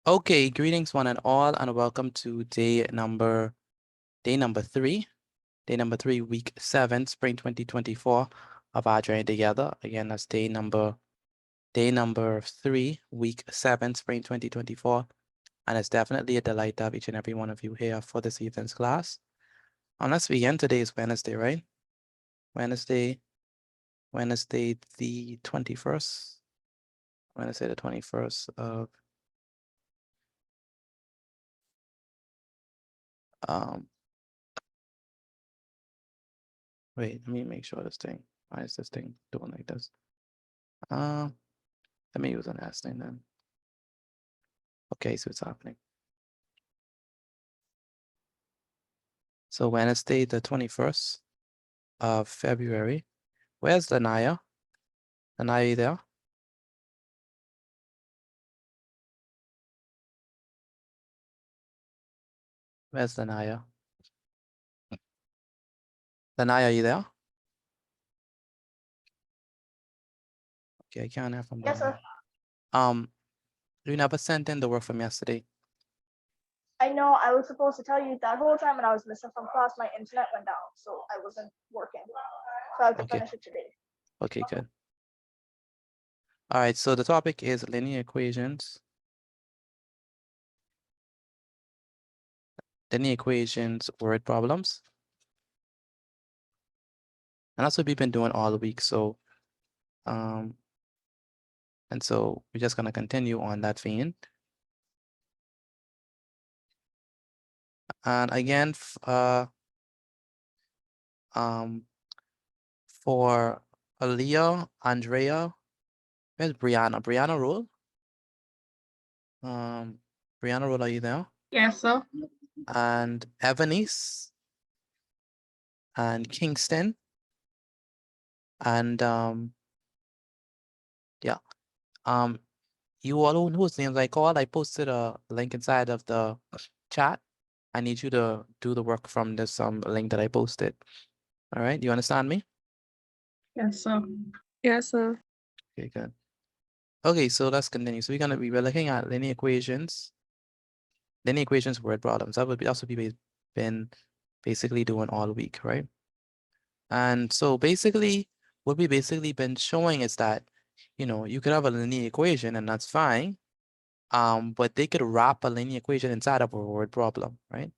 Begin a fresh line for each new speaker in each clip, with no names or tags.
Okay, greetings one and all, and welcome to day number 3, week 7, spring 2024 of our journey together. Again, that's day number 3, week 7, spring 2024. And it's definitely a delight to have each and every one of you here for this evening's class. And let's begin. Today is Wednesday, right? Wednesday the 21st. Wednesday the 21st of wait, let me make sure this thing. Why is this thing doing like this? Let me use an S thing then. Okay, so it's happening. So Wednesday, the 21st of February. Where's Lanaya? Lanaya, you there? Where's Lanaya? Lanaya, you there? Okay, I can't hear from
Yes, sir.
You never sent in the work from yesterday.
I know I was supposed to tell you that whole time when I was missing from class, my internet went down, so I wasn't working. So I have to
Okay.
finish it today.
Okay, good. All right, so the topic is linear equations. Linear equations, word problems. And that's what we've been doing all week. So, and so we're just gonna continue on that vein. And again, for Aaliyah, Andrea, where's Brianna? Brianna Rule? Brianna Rule, are you there?
Yes, sir.
And Evanice and Kingston and you all whose names I called, I posted a link inside of the chat. I need you to do the work from this link that I posted. All right, you understand me?
Yes, sir. Yes, sir.
Okay, good. Okay, so let's continue. So we're looking at linear equations. Linear equations, word problems. That's what we've been basically doing all week, right? And so basically, what we basically been showing is that, you know, you could have a linear equation and that's fine. But they could wrap a linear equation inside of a word problem, right?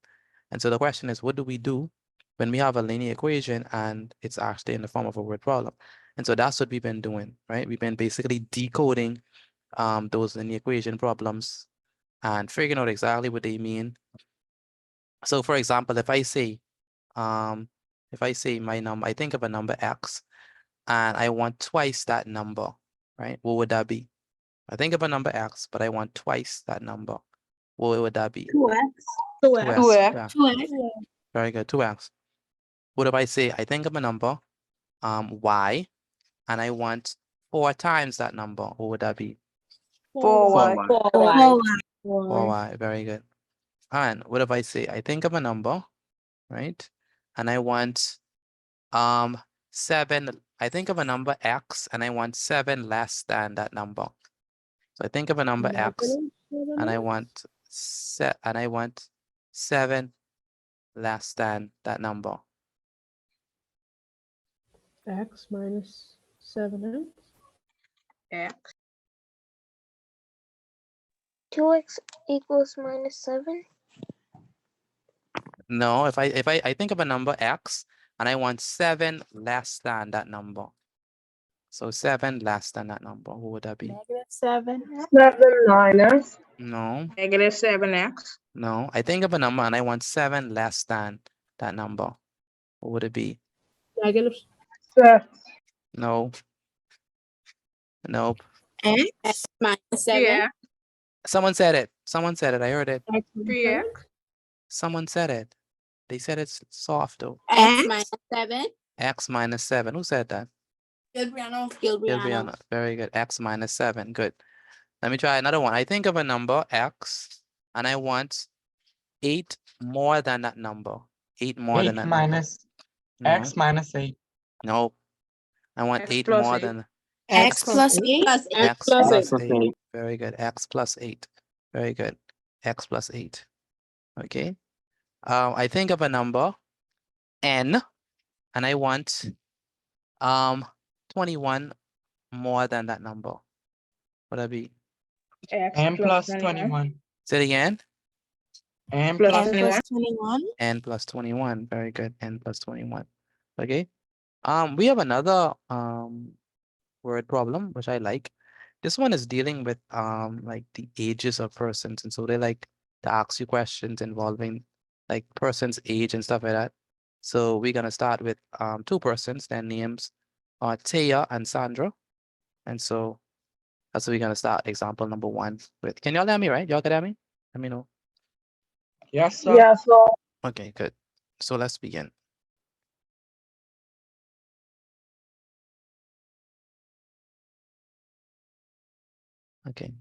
And so the question is, what do we do when we have a linear equation and it's actually in the form of a word problem? And so that's what we've been doing, right? We've been basically decoding those linear equation problems and figuring out exactly what they mean. So for example, if I say my number, I think of a number X and I want twice that number, right? What would that be? I think of a number X, but I want twice that number. What would that be?
2x.
2x. Yeah.
2x.
Very good. 2x. What if I say I think of a number Y and I want 4 times that number? What would that be?
4y.
4y. Very good. And what if I say I think of a number, right? And I want 7. I think of a number X and I want 7 less than that number. So I think of a number X and I want 7 less than that number.
X minus 7x.
X.
2x equals minus 7.
No, if I think of a number X and I want 7 less than that number. So 7 less than that number, what would that be?
-7.
7 minus.
No,
-7x.
no. I think of a number and I want 7 less than that number. What would it be?
-6.
No. Nope.
X minus 7. Yeah.
Someone said it. Someone said it. I heard it.
3x.
Someone said it. They said it's soft though.
X minus 7.
X minus 7. Who said that?
Gilbriano.
Gilbriana. Very good. X minus 7. Good. Let me try another one. I think of a number X and I want 8 more than that number. 8 more than that
minus
number.
x minus 8.
No. I want
X
8
plus
more
8.
than
X plus 8.
X plus 8. Very good. X plus 8. Very good. X plus 8. Okay. I think of a number n, and I want 21 more than that number. What would that be?
M plus 21.
Say it again.
M
Plus
plus plus
21.
21.
N plus 21. Very good. N plus 21. Okay. We have another word problem, which I like. This one is dealing with like the ages of persons, and so they like to ask you questions involving like person's age and stuff like that. So we're gonna start with two persons. Their names are Taya and Sandra, and so that's what we're gonna start. Example number 1 with. Can y'all hear me? Right? Y'all can hear me? Let me know.
Yes, sir.
Yeah, so
Okay, good. So let's begin. Okay.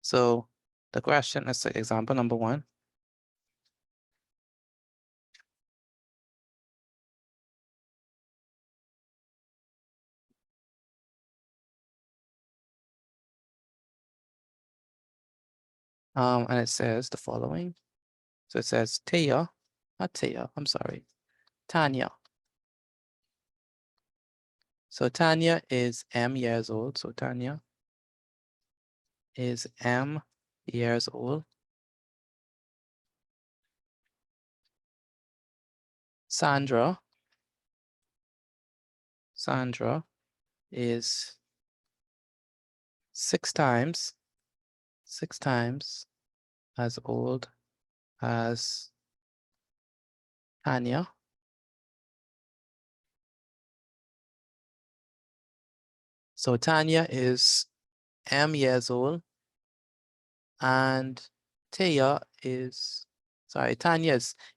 So the question is example number 1. And it says the following. So it says Taya, not Taya, I'm sorry, Tanya. So Tanya is M years old. So Tanya is M years old. Sandra is 6 times as old as Tanya. So Tanya is M years old, and Tanya is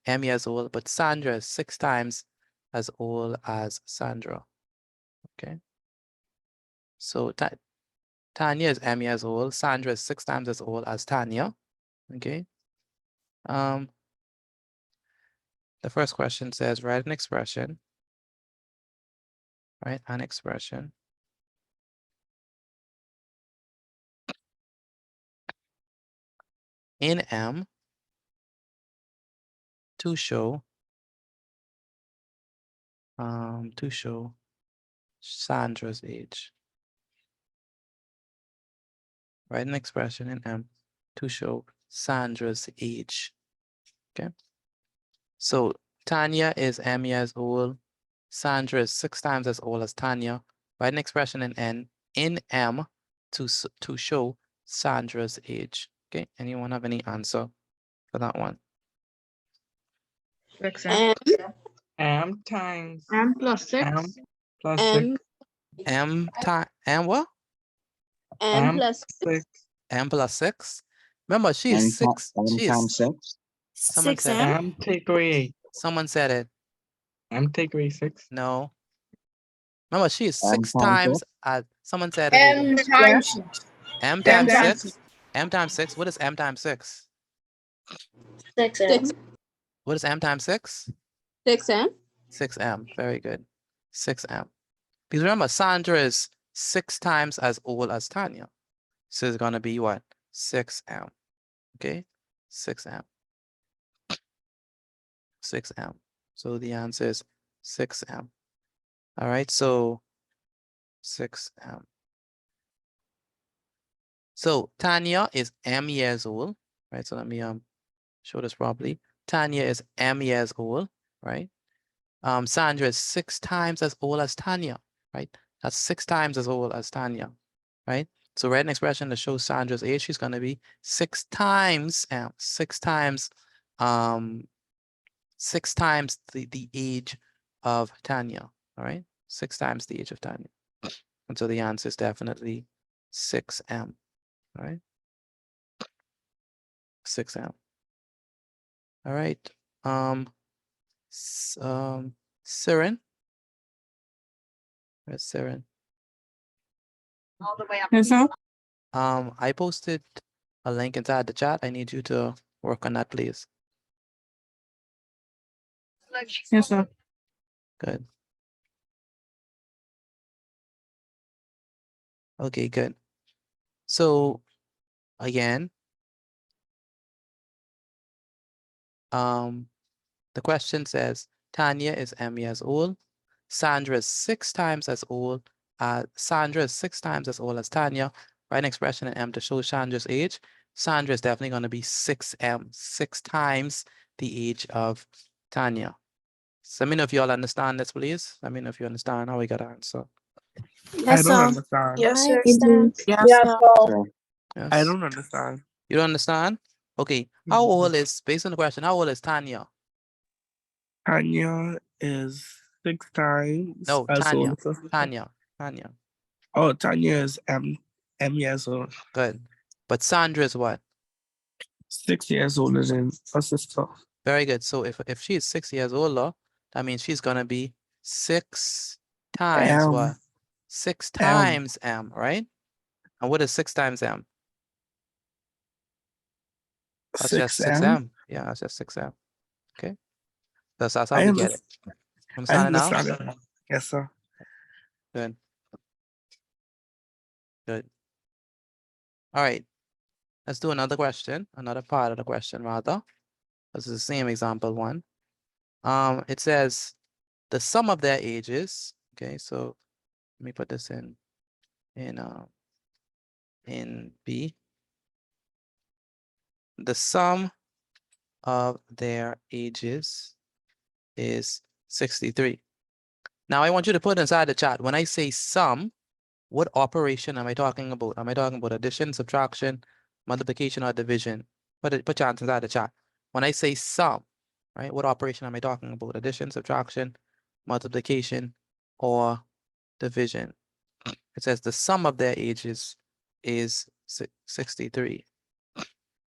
M years old, but Sandra is 6 times as old as Sandra. Okay. So Tanya is M years old. Sandra is 6 times as old as Tanya. Okay. The first question says, write an expression. Write an expression in M to show Sandra's age. Write an expression in M to show Sandra's age. Okay. So Tanya is M years old. Sandra is 6 times as old as Tanya. Write an expression in M to show Sandra's age. Okay. Anyone have any answer for that one?
M.
M times
M plus 6.
M plus
M.
6.
M what?
M
M
plus
6.
M plus 6. Remember, she is 6. She is
6.
Someone said
6M.
M take away 8.
Someone said it.
M take away 6.
No. Remember, she is
M
6
times
times as someone said it.
M times 6.
M
M
times
times
6. M times 6. What is M times 6?
6M.
What is M times 6?
6M.
6M. Very good. 6M. Because remember, Sandra is 6 times as old as Tanya. So it's going to be what? 6M. Okay? 6M. 6M. So the answer is 6M. All right, so 6M. So Tanya is M years old, right? So let me show this properly. Tanya is M years old, right? Sandra is 6 times as old as Tanya, right? That's 6 times as old as Tanya, right? So write an expression to show Sandra's age. She's going to be 6 times the age of Tanya, all right? 6 times the age of Tanya. And so the answer is definitely 6M, all right? 6M. All right. Siren. Where's Siren?
Yes, sir.
I posted a link inside the chat. I need you to work on that, please.
Yes, sir.
Good. Okay, good. So again, the question says, Tanya is M years old. Sandra is 6 times as old. Sandra is 6 times as old as Tanya. Write an expression in M to show Sandra's age. Sandra is definitely going to be 6M, 6 times the age of Tanya. So let me know if you all understand this, please. Let me know if you understand how we got to answer.
I don't understand.
Yes,
sir.
understand.
Yes,
Yes,
sir.
Yes.
I don't understand.
You don't understand? Okay. How
Mhm.
old is, based on the question, how old is Tanya?
Tanya is 6 times
No,
as
Tanya.
old as
Tanya.
Oh, Tanya is M years old.
Good. But Sandra is what?
6 years older than her sister.
Very good. So if she is 6 years older, that means she's gonna be 6 times
M.
what? 6
M.
times M, right? And what is 6 times M? That's just
6M.
6M. Yeah, that's just 6M. Okay. That's how
I
we get it.
I
Understand it now?
understand it now. Yes, sir.
Good. Good. All right. Let's do another question, another part of the question rather. This is the same example one. It says the sum of their ages. Okay, so let me put this in B. The sum of their ages is 63. Now I want you to put inside the chat, when I say sum, what operation am I talking about? Am I talking about addition, subtraction, multiplication, or division? Put your answer inside the chat. When I say sum, right, what operation am I talking about? Addition, subtraction, multiplication, or division? It says the sum of their ages is 63.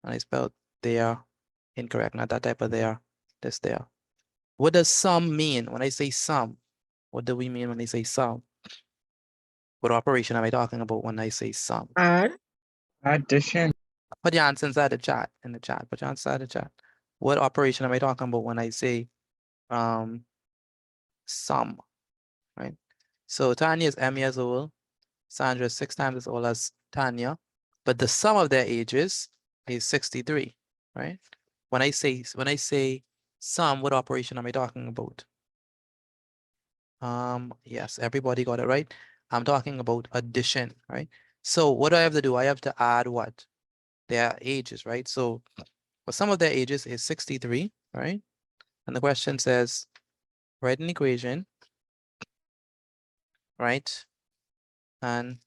And I spelled there incorrect, not that type of there, this there. What does sum mean? When I say sum, what do we mean when I say sum? What operation am I talking about when I say sum?
Add.
Addition.
Put your answer inside the chat, Put your answer inside the chat. What operation am I talking about when I say sum, right? So Tanya is M years old. Sandra is 6 times as old as Tanya. But the sum of their ages is 63, right? When I say sum, what operation am I talking about? Yes, everybody got it right. I'm talking about addition, right? So what do I have to do? I have to add what? Their ages, right? So well, sum of their ages is 63, right? And the question says, write an equation, right? An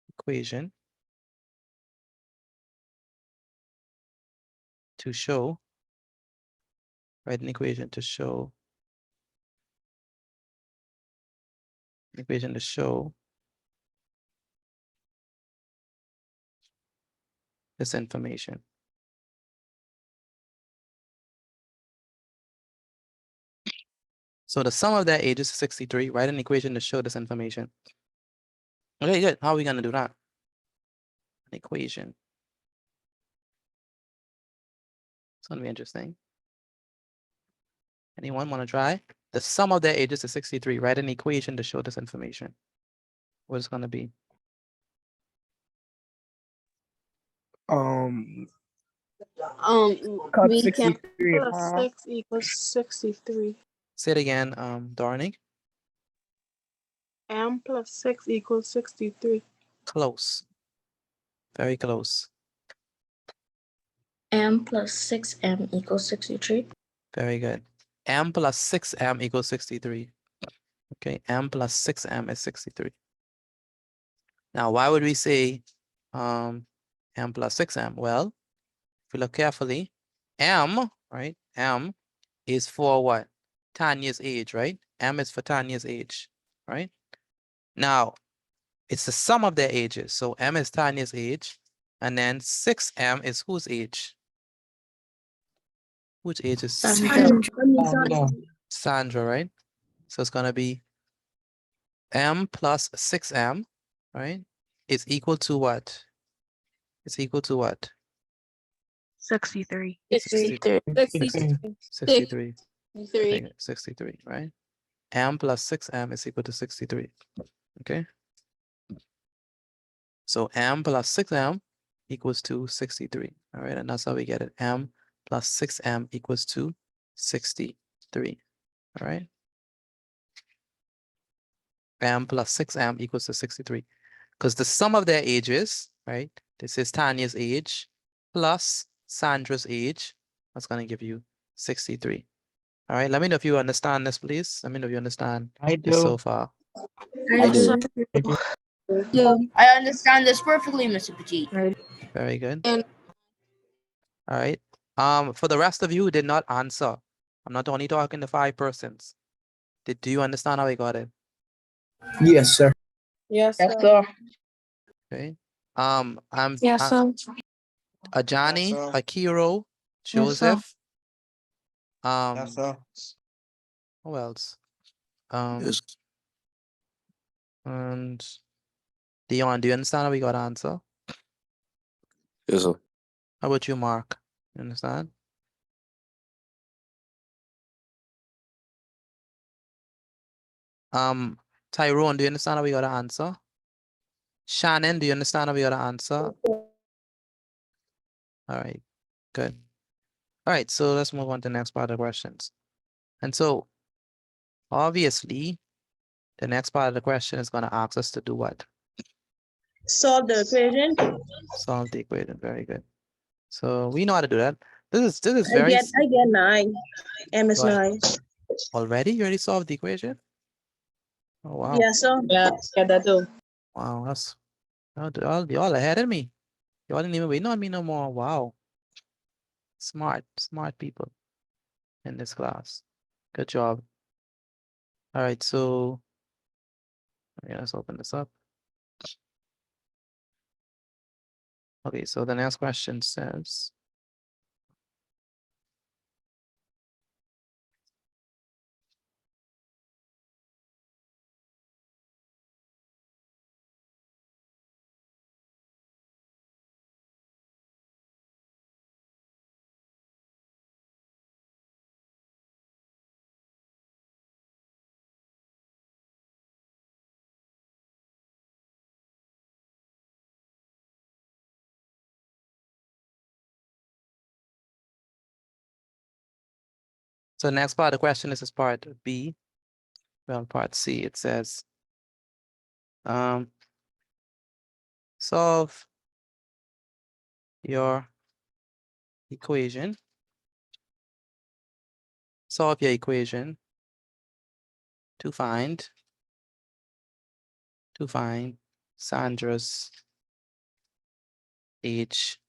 equation to show, write an equation to show, this information. So the sum of their ages is 63. Write an equation to show this information. Okay, good. How are we going to do that? An equation. It's going to be interesting. Anyone want to try? The sum of their ages is 63. Write an equation to show this information. What is going to be?
Cut
We can
63 in
plus
half.
6 equals 63.
Say it again, Dornick.
M plus 6 equals 63.
Close. Very close.
M plus 6M equals 63.
Very good. M plus 6M equals 63. Okay, M plus 6M is 63. Now, why would we say M plus 6M? Well, if you look carefully, M, right? M is for what? Tanya's age, right? M is for Tanya's age, right? Now, it's the sum of their ages. So M is Tanya's age, and then 6M is whose age? Which age is Sandra, right? So it's gonna be M plus 6M, right? Is equal to what? It's equal to what?
63.
63.
63.
63.
63, right? M plus 6M is equal to 63. Okay. So m plus 6m equals to 63. All right, and that's how we get it. M plus 6m equals to 63. All right. M plus 6m equals to 63. Because the sum of their ages, right? This is Tanya's age plus Sandra's age. That's going to give you 63. All right, let me know if you understand this, please. Let me know if you understand
I
this so
do.
far.
I do.
I understand this perfectly, Mr. Petit.
Very good.
And-
All right. For the rest of you who did not answer, I'm not only talking to 5 persons. Do you understand how I got it?
Yes, sir.
Yes,
Yes,
sir.
sir.
Okay.
Yes, sir.
Ajani,
Yes, sir.
Akiro,
Yes, sir.
Joseph.
Yes, sir.
Who else?
Yes.
And Dion, do you understand how we got answer?
Yes, sir.
How about you, Mark? You understand? Tyrone, do you understand how we got an answer? Shannon, do you understand how we got an answer? All right, good. All right, so let's move on to the next part of the questions. And so, obviously, the next part of the question is going to ask us to do what?
Solve the equation.
Solve the equation. Very good. So we know how to do that. This is very
I get 9. M is
Go ahead.
9.
already. You already solved the equation. Oh wow!
Yes, sir. Yeah, that too.
Wow, that's y'all ahead of me. Y'all didn't even wait on me no more. Wow. Smart people in this class. Good job. All right, so yeah, let's open this up. Okay, so the next question says, so the next part of the question is part B. Well, part C, it says, solve your equation. Solve your equation to find Sandra's age.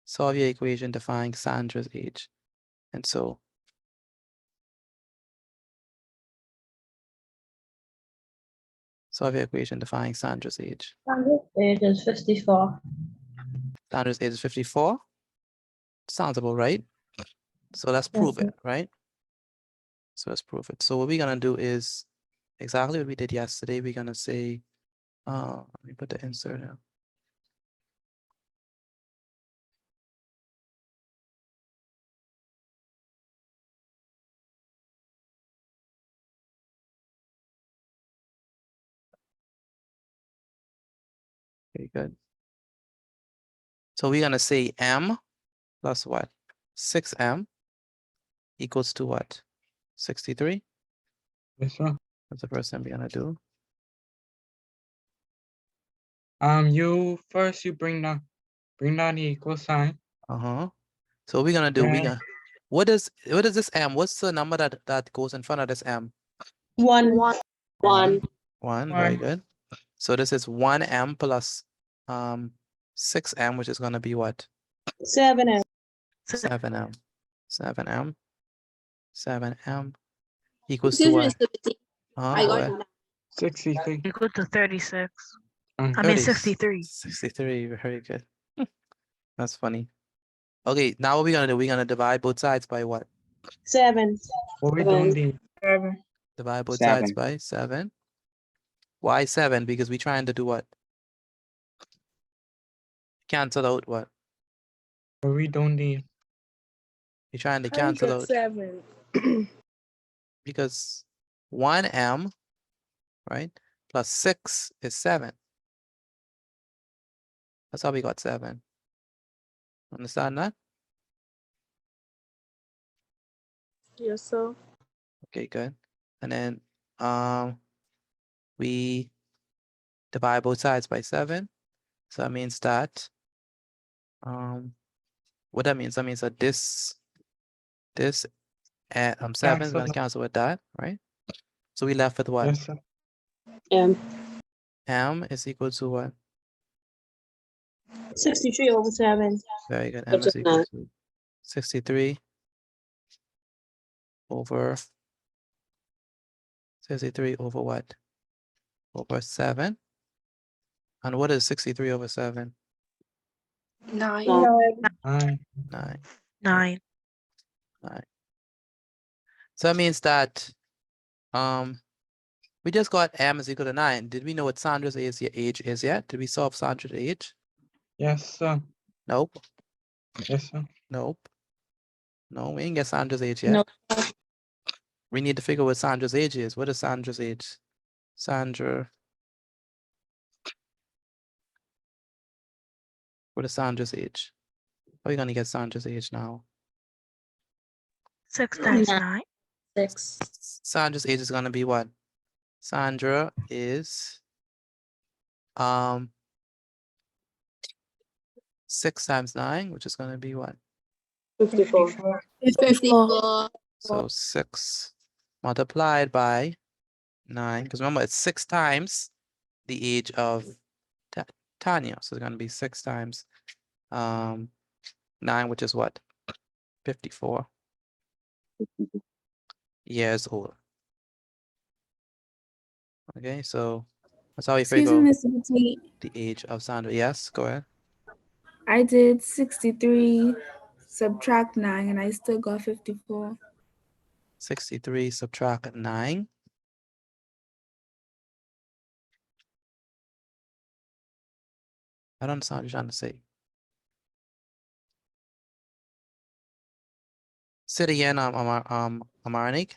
Solve your equation to find Sandra's age. And so solve your equation to find Sandra's age.
It is 54.
Sandra's age is 54. Sounds about right. So let's prove it, right? So let's prove it. So what we're gonna do is exactly what we did yesterday. We're gonna say, let me put the insert here. Very good. So we're gonna say m plus what? 6m equals to what? 63.
Yes, sir.
That's the first thing we're gonna do.
You bring down the equal sign.
Uh-huh. So what we're gonna do,
Yeah.
what is this m? What's the number that goes in front of this m?
1.
1. Very
One.
good. So this is 1m plus 6m, which is gonna be what?
7.
7m. 7m equals to what?
I
Go ahead.
got
63.
Equal to 36.
Um,
I mean
30.
63.
63, very good. That's funny. Okay, now what we're gonna do, we're gonna divide both sides by what?
7.
what we doing the
7.
Divide both
7.
sides by 7. Why 7? Because we're trying to do what? Cancel out what?
what we doing the
You're trying to cancel out
7.
because 1m, right, plus 6 is 7. That's how we got 7. Understand that?
Yes, sir.
Okay, good. And then we divide both sides by 7. So that means that what that means that this and 7 is
Cancel.
gonna cancel with that, right? So we left with what?
Yes, sir.
M.
M is equal to what?
63 over 7.
Very good. M
Which
is
is
equal
9.
to 63 over 63 over what? Over 7. And what is 63 over 7?
9.
9.
9.
9.
9. So that means that we just got M is equal to 9. Did we know what Sandra's age is yet? Did we solve Sandra's age?
Yes, sir.
Nope.
Yes, sir.
Nope. No, we ain't get Sandra's age yet.
No.
We need to figure what Sandra's age is. What is Sandra's age? Sandra. What is Sandra's age? How are you gonna get Sandra's age now?
6 times
9.
9.
6.
Sandra's age is gonna be what? Sandra is 6 times 9, which is gonna be what?
54.
54.
So 6 multiplied by 9, because remember it's 6 times the age of Tanya. So it's gonna be 6 times 9, which is what? 54 years old. Okay, so that's how we
Excuse
figure
me,
out
Mr. Petit.
the age of Sandra. Yes, go ahead.
I did 63 subtract 9 and I still got 54.
63 subtract 9. I don't understand what you're trying to say. Say it again, Amarik.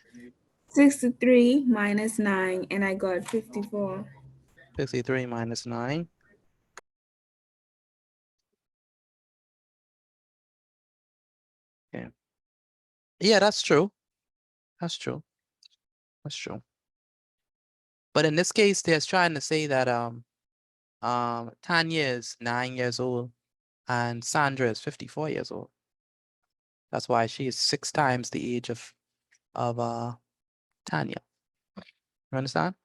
63 minus 9 and I got 54.
63 minus 9. Okay. Yeah, that's true. That's true. That's true. But in this case, they're trying to say that Tanya is 9 years old and Sandra is 54 years old. That's why she is 6 times the age of Tanya. You understand?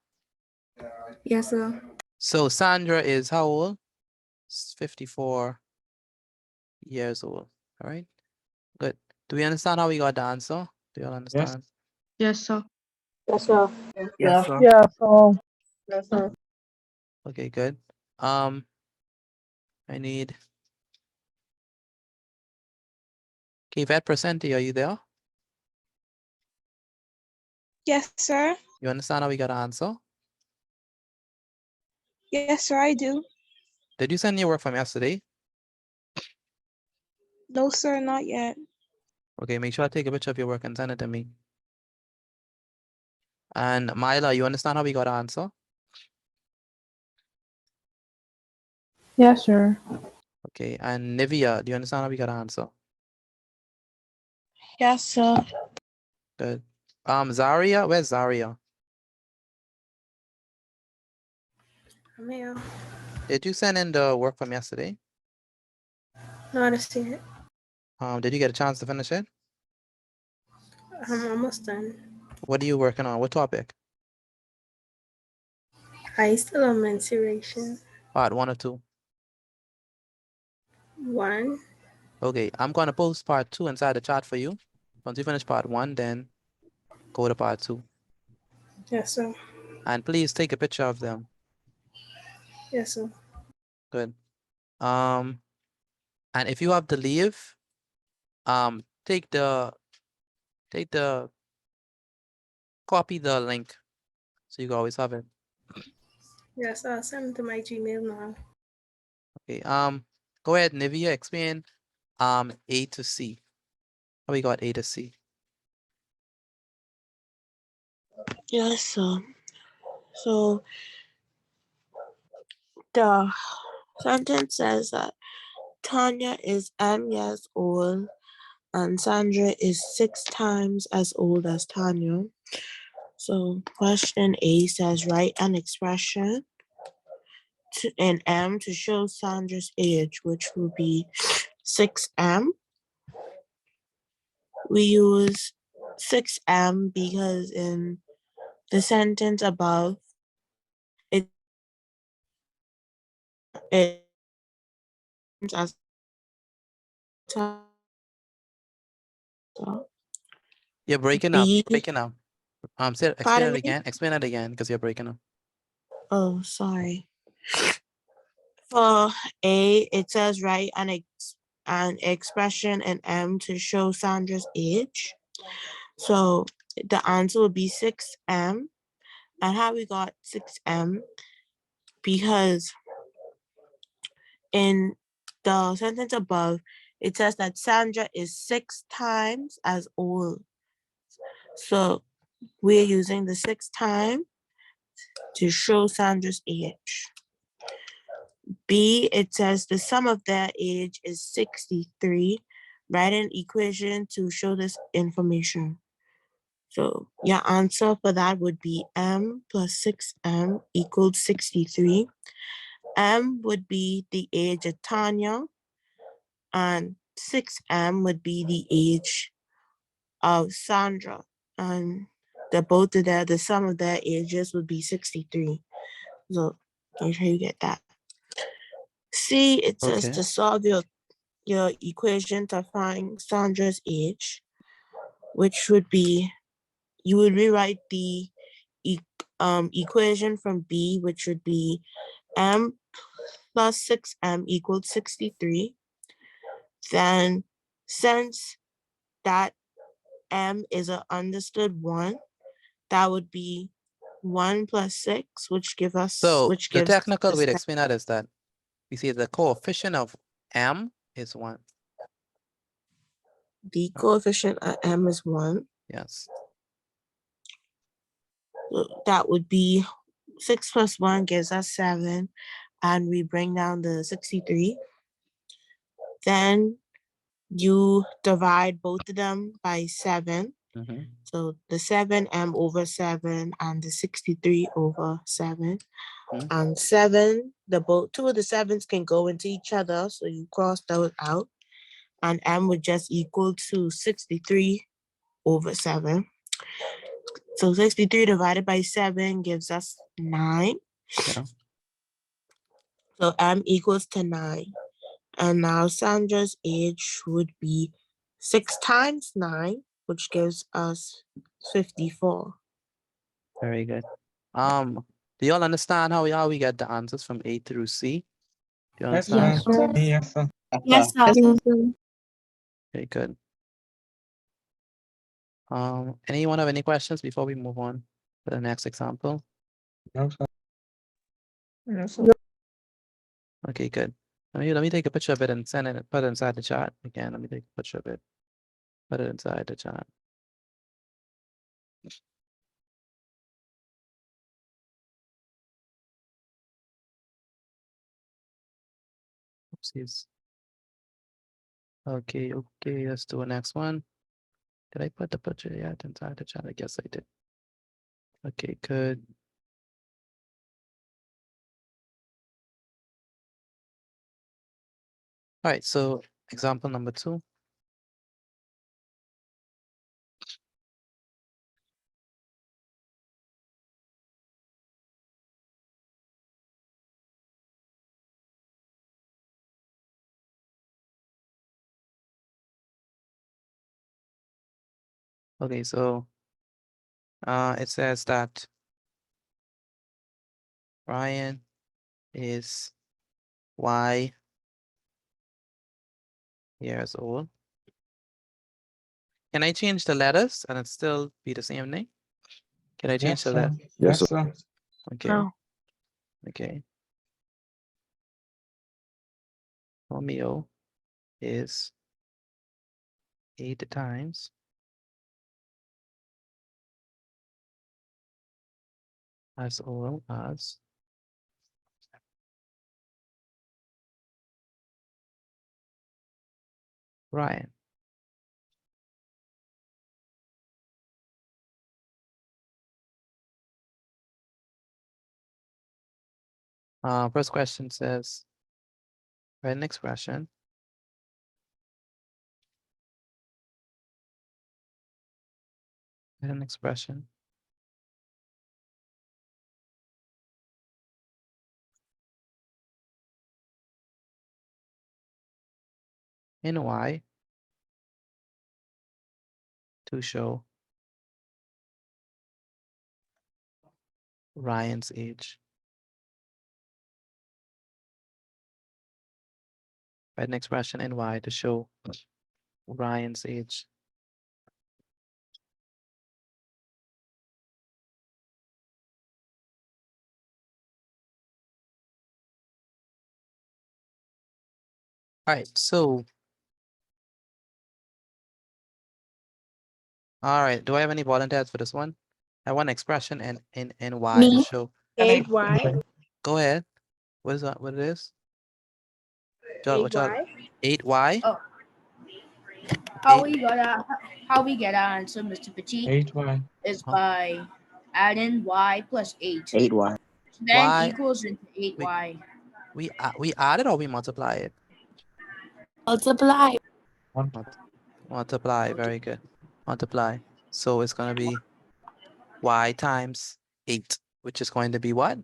Yes, sir.
So Sandra is how old? 54 years old. All right. Good. Do we understand how we got the answer? Do you all understand?
Yes, sir.
Yes, sir.
Yes, sir.
Yeah, so
Yes, sir.
Okay, good. I need. Okay, Vet Percenti, are you there?
Yes, sir.
You understand how we got the answer?
Yes, sir, I do.
Did you send your work from yesterday?
No, sir, not yet.
Okay, make sure I take a picture of your work and send it to me. And Myla, you understand how we got the answer?
yes, sir.
Okay, and Nivea, do you understand how we got the answer?
Yes, sir.
Good. Zaria, where's Zaria?
I'm here.
Did you send in the work from yesterday?
No, I see it.
Did you get a chance to finish it?
I'm almost done.
What are you working on? What topic?
I still on mensuration.
Part 1 or 2?
1.
Okay, I'm gonna post part 2 inside the chat for you. Once you finish part 1, then go to part 2.
Yes, sir.
And please take a picture of them.
Yes, sir.
Good. And if you have to leave, take the copy the link so you can always have it.
Yes, I'll send it to my Gmail now.
Okay. Go ahead, Nivea, explain A to C. How we got A to C?
Yes, sir. So the Sentence says that Tanya is M years old and Sandra is 6 times as old as Tanya. So question A says write an expression in M to show Sandra's age, which will be 6M. We use 6M because in the sentence above, it as
You're breaking up.
B.
Breaking up. Explain
Pardon
it
me?
again. Explain it again because you're breaking up.
Oh, sorry. For A, it says write an expression in M to show Sandra's age. So the answer would be 6M. And how we got 6M? Because in the sentence above, it says that Sandra is 6 times as old. So we're using the 6 time to show Sandra's age. B, it says the sum of their age is 63. Write an equation to show this information. So your answer for that would be M plus 6M equals 63. M would be the age of Tanya, and 6M would be the age of Sandra. And the sum of their ages would be 63. So make sure you get that. C, it says
Okay.
to solve your equation to find Sandra's age, which would be, you would rewrite the equation from B, which would be M plus 6M equals 63. Then since that M is an understood 1, that would be 1 plus 6, which gives
So the technical way to
us
explain that is that we see the coefficient of M is 1.
the coefficient of M is 1.
Yes.
So that would be 6 plus 1 gives us 7, and we bring down the 63. Then you divide both of them by 7.
Mhm.
So the 7M over 7 and the 63 over 7.
Mhm.
And 2 of the 7s can go into each other, so you cross those out. And M would just equal to 63 over 7. So 63 divided by 7 gives us 9.
Yeah.
So M equals to 9. And now Sandra's age would be 6 times 9, which gives us 54.
Very good. Do you all understand how we get the answers from A through C? Do you
Yes,
understand?
sir. Yes, sir.
Yes,
Yes,
sir.
sir.
Very good. Anyone have any questions before we move on to the next example?
No, sir.
Okay, good. Let me take a picture of it and send it, put it inside the chat again. Let me take a picture of it. Put it inside the chat. Oopsies. Okay, let's do the next one. Did I put the picture yet inside the chat? I guess I did. Okay, good. All right, so example number 2. Okay, so it says that Ryan is Y years old. Can I change the letters and it still be the same name? Can I change
Yes,
the
sir.
letter?
Yes, sir.
Okay.
No.
Okay. Romeo is 8 times as old as Ryan. First question says, write an expression. Write an expression. In Y to show Ryan's age. Write an expression in Y to show Ryan's age. All right, so. All right, do I have any volunteers for this one? I want expression in Y to
Me.
show.
8Y.
Go ahead. What is that? What it is? What y'all?
8Y.
8Y?
Oh.
Eight-
How we get our answer, Mr. Petit,
8Y.
is
Huh?
by adding y plus 8.
8Y.
Then
Y.
equals into 8y.
We add it or we multiply it?
Multiply.
Multiply, very good. Multiply. So it's gonna be Y times 8, which is going to be what?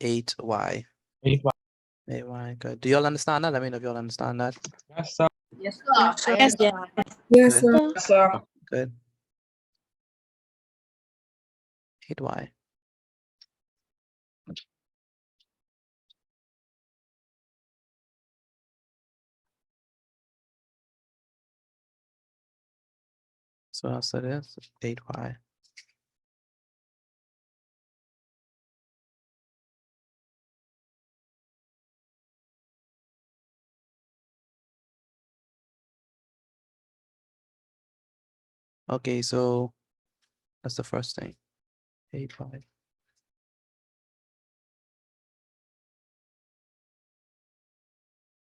8Y.
8Y.
8Y, good. Do y'all understand that? Let me know if y'all understand that.
Yes, sir.
Yes, sir.
Yes, sir.
I understand.
Yes,
Good.
sir.
Good. 8Y. So that's it is 8Y. Okay, so that's the first thing. 8Y.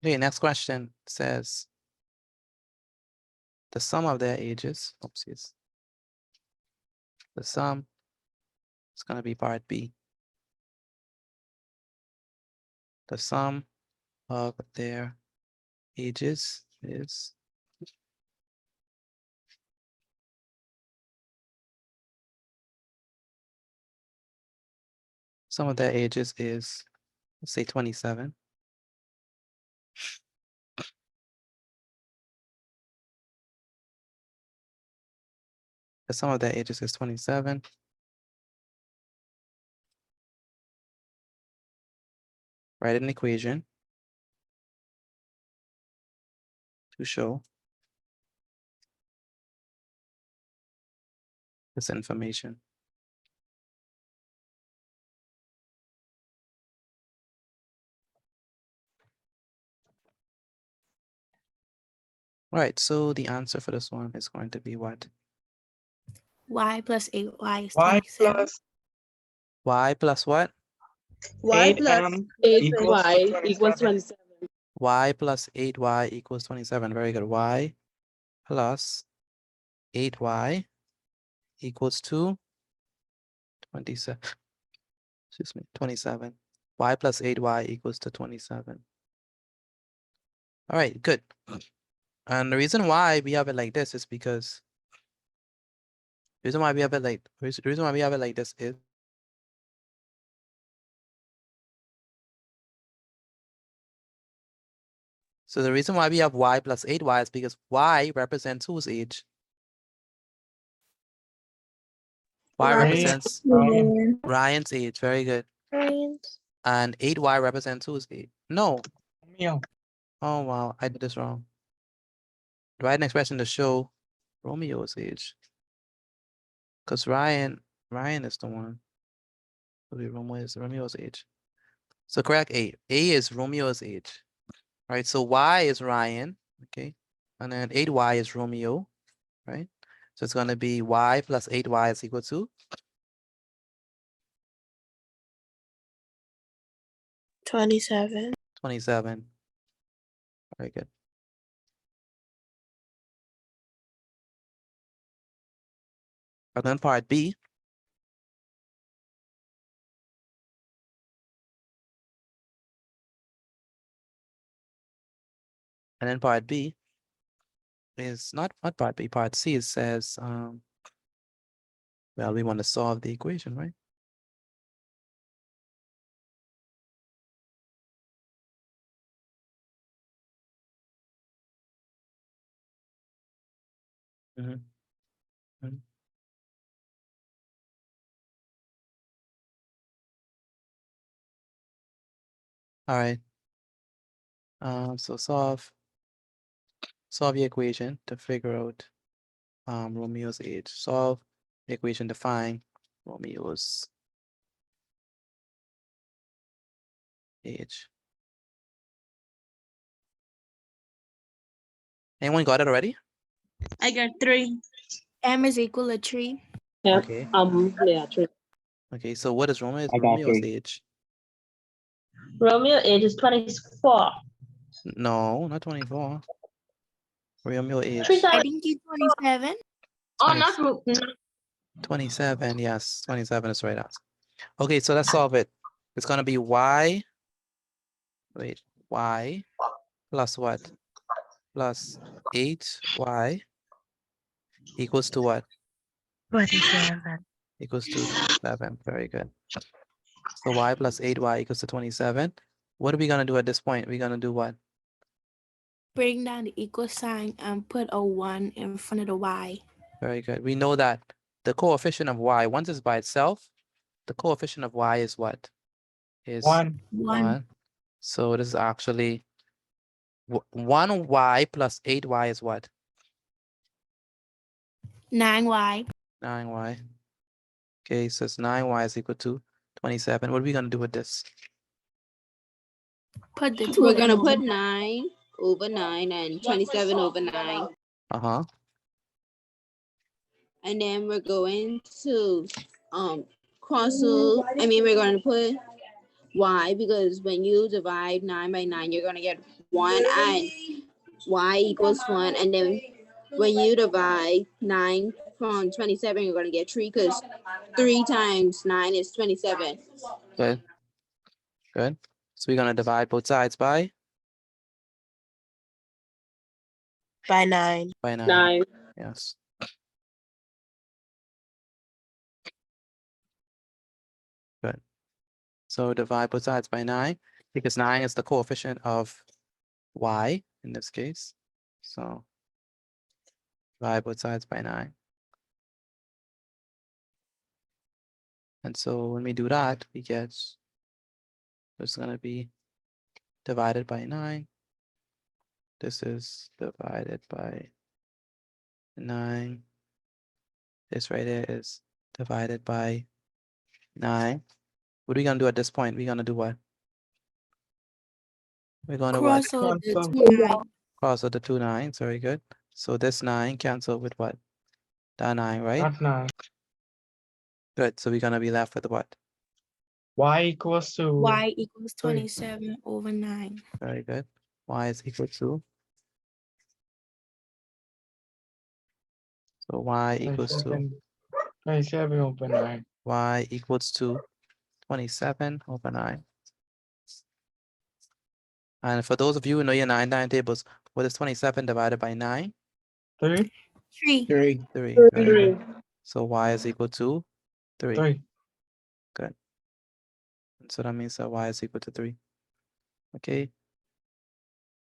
Okay, next question says the sum of their ages. Oopsies. The sum is going to be part B. The sum of their ages is sum of their ages is, let's say 27. The sum of their ages is 27. Write an equation to show this information. All right, so the answer for this one is going to be what?
Y plus 8Y is
Y
27.
plus
Y plus what?
Y plus 8Y equals 27.
Y plus 8Y equals 27. Very good. Y plus 8Y equals to 27. Excuse me, 27. Y plus 8Y equals to 27. All right, good. And the reason why we have it like this is because the reason why we have it like this is so the reason why we have Y plus 8Y is because Y represents whose age? Y
Ryan.
represents
Ryan.
Ryan's age. Very good.
Ryan's.
And 8Y represents whose age? No.
Romeo.
Oh wow, I did this wrong. Write an expression to show Romeo's age. Because Ryan is the one. It'll be Romeo's age. So correct A. A is Romeo's age. Right? So Y is Ryan. Okay. And then 8Y is Romeo. Right? So it's gonna be Y plus 8Y is equal to
27.
27. Very good. And then part B. And then part B is not part B, part C. It says, well, we want to solve the equation, right? Mhm. Mhm. All right. So solve the equation to figure out Romeo's age. Solve the equation to find Romeo's age. Anyone got it already?
I got 3.
M is equal to 3.
Yeah.
Okay.
Yeah, true.
Okay, so what is Romeo's age?
Romeo age is 24.
No, not 24. Romeo age.
I think he's 27.
Oh,
20
not
27, yes, 27 is right answer. Okay, so let's solve it. It's gonna be y, wait, y plus what? Plus 8y equals to what?
27.
Equals to 27, very good. So y plus 8y equals to 27. What are we gonna do at this point? We're gonna do what?
Bring down the equal sign and put a 1 in front of the y.
Very good. We know that the coefficient of y, once it's by itself, the coefficient of y is what? Is
1.
1. So this is actually 1y plus 8y is what?
9y.
9y. Okay, so it's 9y is equal to 27. What are we gonna do with this?
Put the 2
We're
in
gonna
over.
put 9 over 9 and 27 over 9.
Uh-huh.
And then we're going to we're going to put y, because when you divide 9 by 9, you're going to get 1 and y equals 1. And then when you divide 9 from 27, you're going to get 3, because 3 times 9 is 27.
Good. Good. So we're gonna divide both sides by
9.
9. Yes. Good. So divide both sides by 9, because 9 is the coefficient of y in this case. So divide both sides by 9. And so when we do that, we get it's gonna be divided by 9. This is divided by 9. This right here is divided by 9. What are we gonna do at this point? We're gonna do what? We're gonna what?
Cross out the 2 9.
Cross out the 2 9s. Very good. So this 9 cancel with what? That 9, right?
Not 9.
Good. So we're gonna be left with what?
Y equals to
Y equals 27 over 9.
Very good. Y is equal to. So y equals to
27 over 9.
y equals to 27 over 9. And for those of you who know your 9 tables, what is 27 divided by 9?
3.
3.
3.
3. Very good. So y is equal to 3.
3.
Good. And so that means that y is equal to 3. Okay.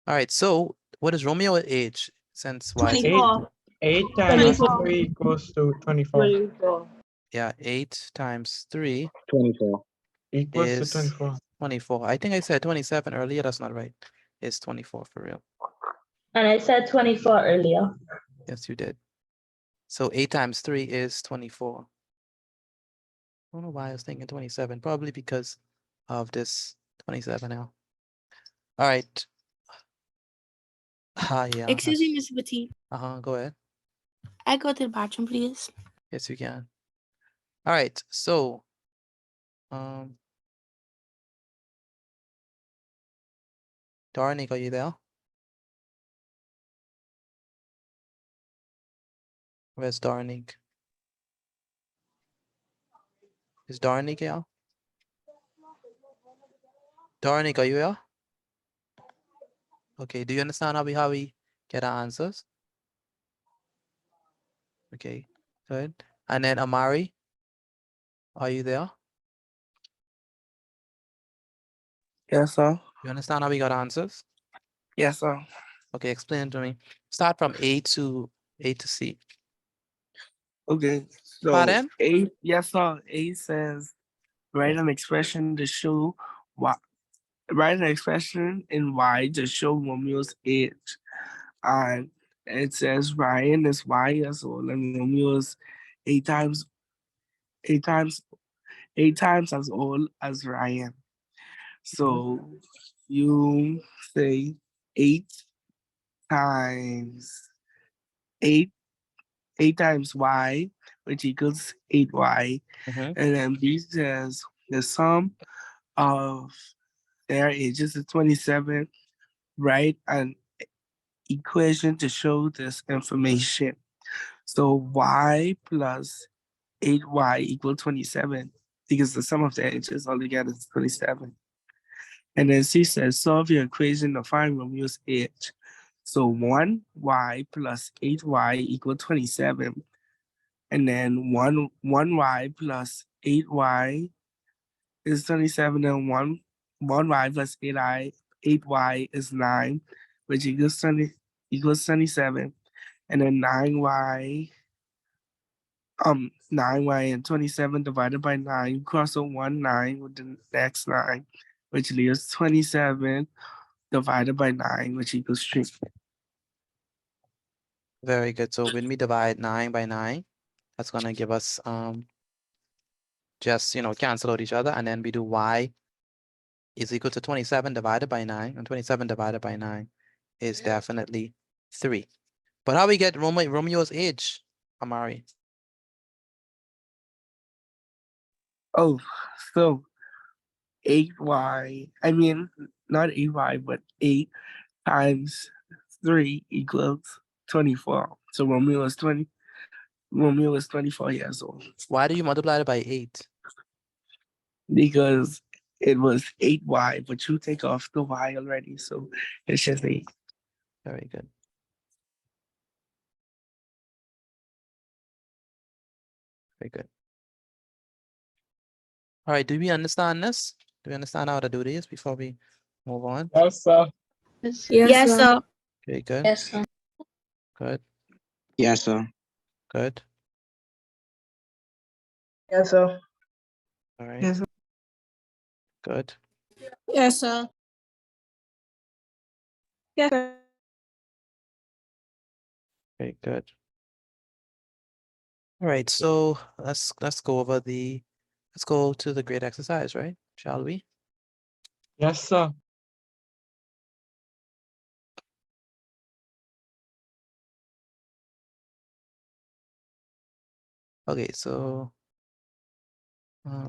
All right. So what is Romeo's age since y is
24.
8 times 3 equals to 24.
Yeah, 8 times 3
24.
Equals to
is
24.
24. I think I said 27 earlier. That's not right. It's 24 for real.
And I said 24 earlier.
Yes, you did. So 8 times 3 is 24. I don't know why I was thinking 27. Probably because of this 27 now. All right. Yeah.
Excuse me, Mr. Petit.
Go ahead.
I go to the bathroom, please.
Yes, you can. All right. So, Darnik, are you there? Where's Darnik? Is Darnik here? Darnik, are you here? Okay, do you understand how we get our answers? Okay, good. And then Amari, are you there?
Yes, sir.
You understand how we got answers?
Yes, sir.
Okay, explain to me. Start from A to C.
Okay. So
Pardon?
A, yes, sir. A says write an expression to show why. Write an expression in Y to show Romeo's age. And it says Ryan is Y years old and Romeo is eight times eight times as old as Ryan. So you say 8 times Y, which equals 8Y.
Mhm.
And then B says the sum of their ages is 27. Write an equation to show this information. So Y plus 8Y equal 27 because the sum of the ages altogether is 27. And then C says solve your equation to find Romeo's age. So 1Y plus 8Y equal 27. And then 1Y plus 8Y is 27, and 1Y plus 8Y is 9, which equals 27. And then 9Y and 27 divided by 9, cross a 9 with the next 9, which leaves 27 divided by 9, which equals 3.
Very good. So when we divide 9 by 9, that's gonna give us just cancel out each other, and then we do Y is equal to 27 divided by 9, and 27 divided by 9 is definitely 3. But how we get Romeo's age, Amari?
Oh, so 8Y, I mean, not 8Y, but 8 times 3 equals 24. So Romeo is 24 years old.
Why do you multiply it by 8?
Because it was 8Y, but you take off the Y already, so it's just 8.
Very good. Very good. All right, do we understand this? Do we understand how to do this before we move on?
Yes, sir.
Yes, sir.
Okay, good.
Yes, sir.
Good.
Yes, sir.
Good.
Yes, sir.
All right.
Yes, sir.
Good.
Yes, sir.
Yes, sir.
Very good. All right, so let's go to the great exercise, right? Shall we?
Yes, sir.
Okay, so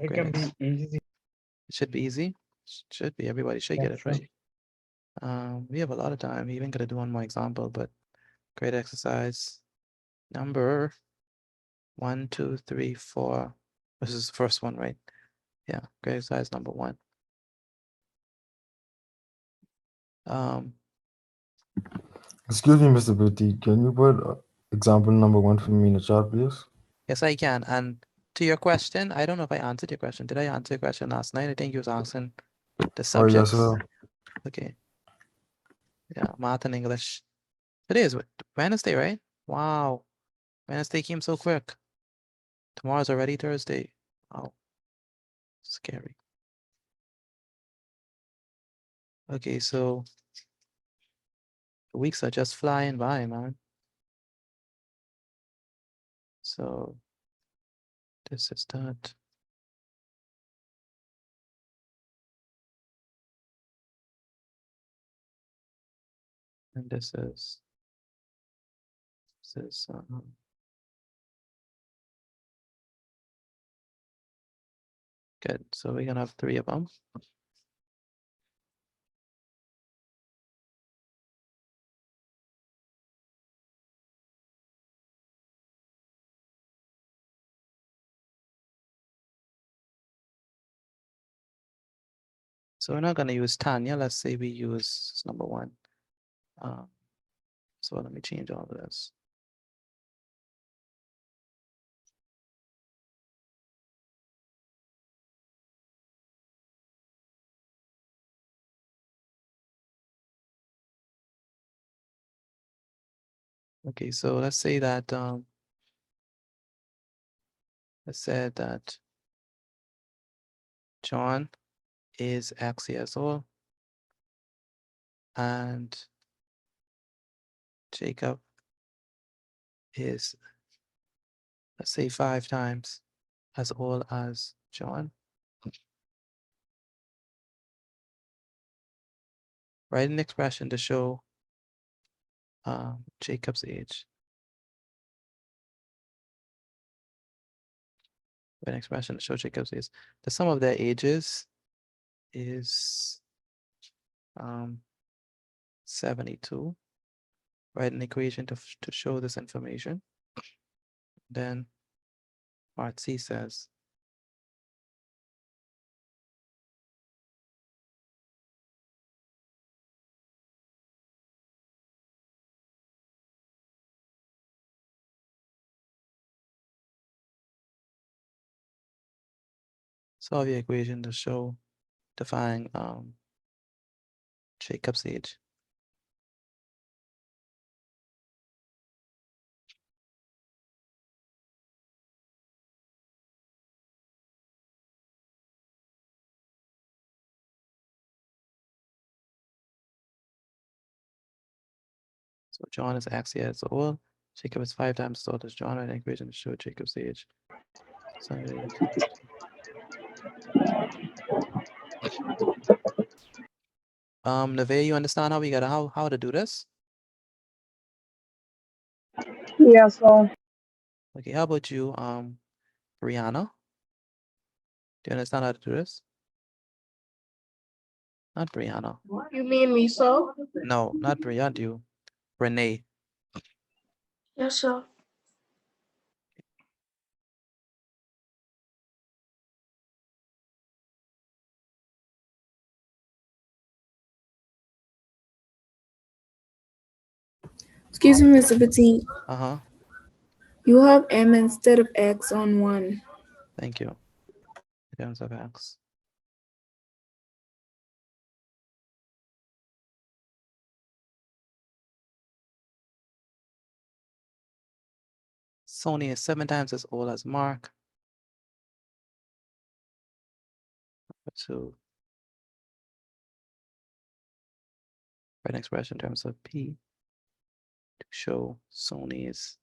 It
great
can
ex-
be easy.
it should be easy. Should be. Everybody should get
Yes,
it
sir.
right. We have a lot of time. We even gonna do one more example, but great exercise number 1, 2, 3, 4. This is the first one, right? Yeah, great exercise number 1.
Excuse me, Mr. Booty. Can you put example number 1 for me in the chat, please?
Yes, I can. And to your question, I don't know if I answered your question. Did I answer your question last night? I think you was asking the
Oh,
subjects.
yes, sir.
Okay. Yeah, math and English. Today is Wednesday, right? Wow. Wednesday came so quick. Tomorrow's already Thursday. Wow. Scary. Okay, so the weeks are just flying by, man. So this is that. And this is good. So we're gonna have 3 of them. So we're not gonna use Tanya. Let's say we use number 1. So let me change all of this. Okay, so let's say that let's say that John is X years old and Jacob is, let's say, 5 times as old as John. Write an expression to show Jacob's age. An expression to show Jacob's age. The sum of their ages is 72. Write an equation to show this information. Then part C says solve your equation to show define Jacob's age. So John is X years old. Jacob is 5 times as old as John. Write an equation to show Jacob's age. So Neve, you understand how we got how to do this?
Yeah, so
Okay, how about you, Brianna? Do you understand how to do this? Not Brianna.
you mean me, so?
No, not Brianna. You, Renee.
Yes, sir.
Excuse me, Mr. Petit.
Uh-huh.
You have M instead of X on 1.
Thank you. In terms of X. Sony is 7 times as old as Mark. So write an expression in terms of P to show Sony's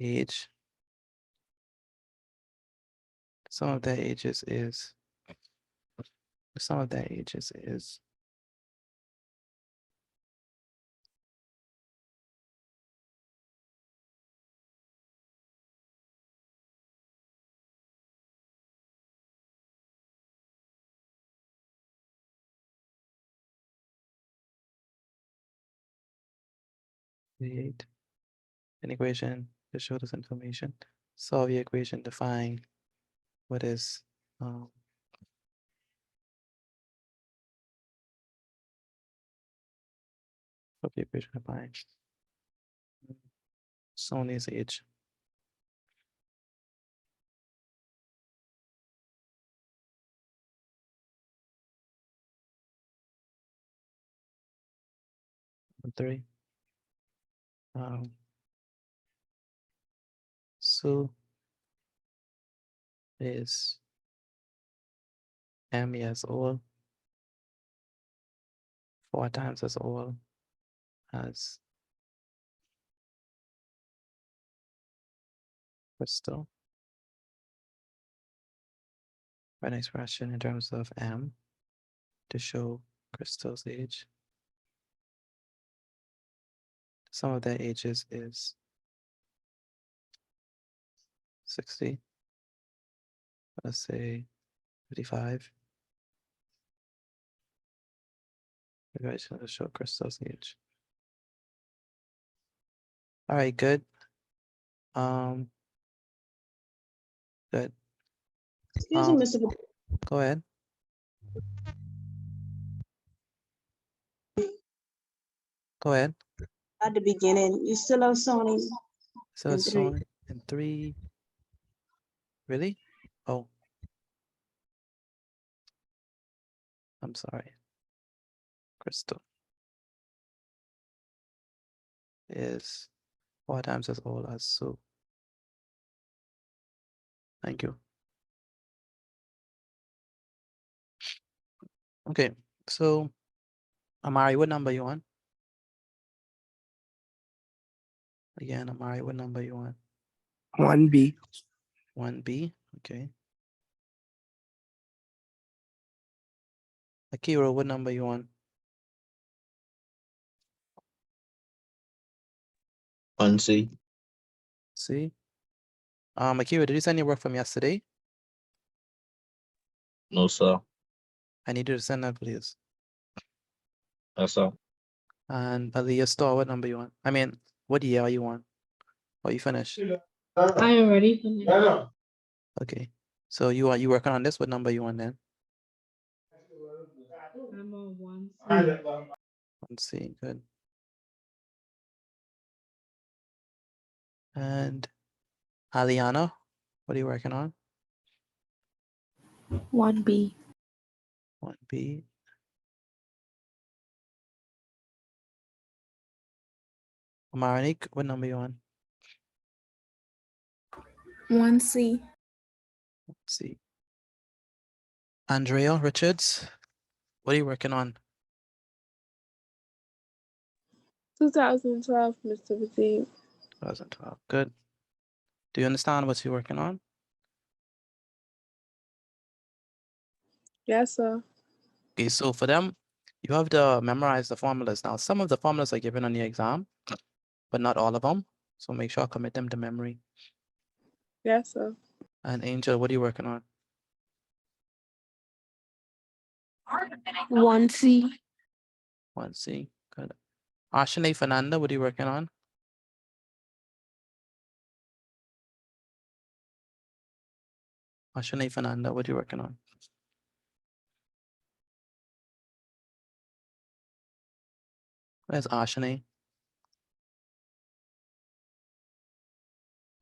age. Some of their ages is 8. An equation to show this information. Solve the equation to find what is solve the equation to find Sony's age. Number 3. Sue is M years old, 4 times as old as Crystal. Write an expression in terms of M to show Crystal's age. Some of their ages is 60. Let's say 55. Equation to show Crystal's age. All right, good. Good.
Excuse me, Mr. Petit.
Go ahead. Go ahead.
At the beginning, you still have Sony.
So
And
it's
three.
Sony and 3. Really? Oh. I'm sorry. Crystal is 4 times as old as Sue. Thank you. Okay, so Amari, what number you want? Again, Amari, what number you want?
1B.
1B, okay. Akira, what number you want?
1C.
See? Akira, did you send your work from yesterday?
No, sir.
I need you to send that, please.
Yes, sir.
And Aliyah Store, what number you want? I mean, what year are you on? Are you finished?
I already finished.
Okay. So you working on this? What number you on then?
I'm on 1.
Let's see, good. And Aliana, what are you working on?
1B.
1B. Marnik, what number you on?
1C.
Let's see. Andrea Richards, what are you working on?
2012, Mr. Batik.
2012. Good. Do you understand what you're working on?
Yes, sir.
Okay, so for them, you have to memorize the formulas. Now, some of the formulas are given on the exam, but not all of them. So make sure I commit them to memory.
Yes, sir.
And Angel, what are you working on?
1C.
1C. Good. Ashane Fernanda, what are you working on? Ashane Fernanda, what are you working on? Where's Ashane?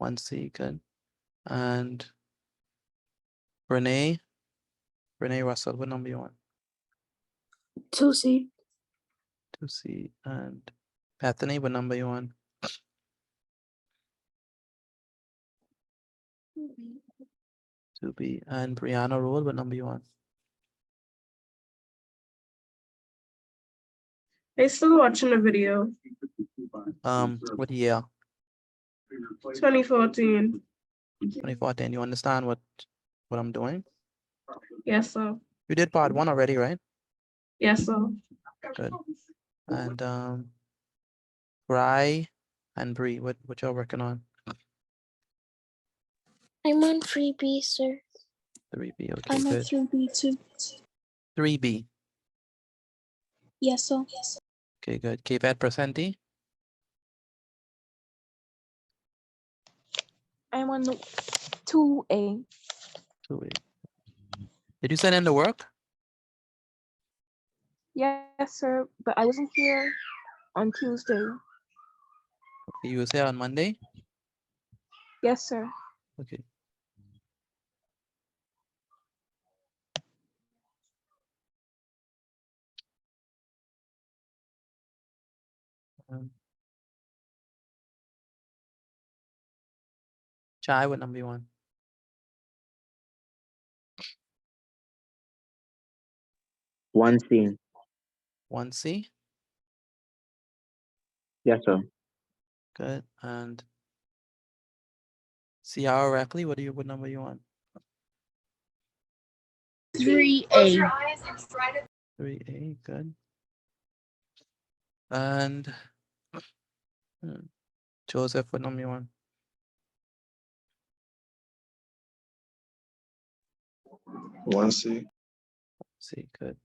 1C, good. And Renee Russell, what number you on?
2C.
2C. And Bethany, what number you on? 2B. And Brianna Rule, what number you on?
They still watching the video.
What year?
2014.
2014. You understand what I'm doing?
Yes, sir.
You did part 1 already, right?
Yes, sir.
Good. And Bri and Bree, what y'all working on?
I'm on 3B, sir.
3B, okay,
I'm on
good.
3B too.
3B,
Yes, sir.
okay, good. KPAT percenti?
I'm on 2A.
2A. Did you send in the work?
Yes, sir. But I wasn't here on Tuesday.
Okay, you was here on Monday?
Yes, sir.
Okay. Chai, what number you want?
1C.
1C,
Yes, sir.
good. And Ciara Rackley, what number you want?
3A.
3A, good. And Joseph, what number you want?
1C.
C, good.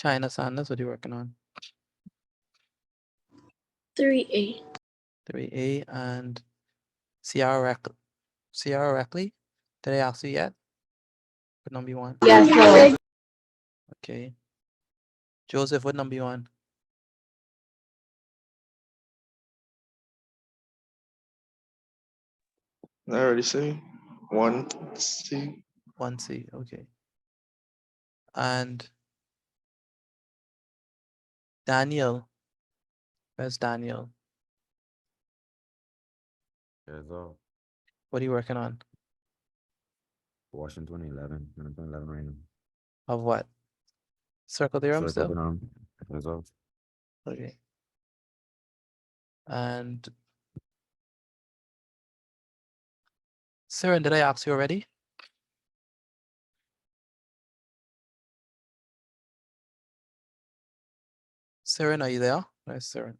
China Sanders, what are you working on?
3A.
3A and Sierra Reckley? Did I ask you yet? What number you want?
Yes, sir.
Okay. Joseph, what number you want?
I already say 1C.
1C, okay. And Daniel, where's Daniel?
Yes, sir.
What are you working on?
Washington 2011. 2011 right now.
Of what? Circle theorem
Circle
still?
theorem. Yes, sir.
Okay. And Siren, did I ask you already? Siren, are you there? Where's Siren?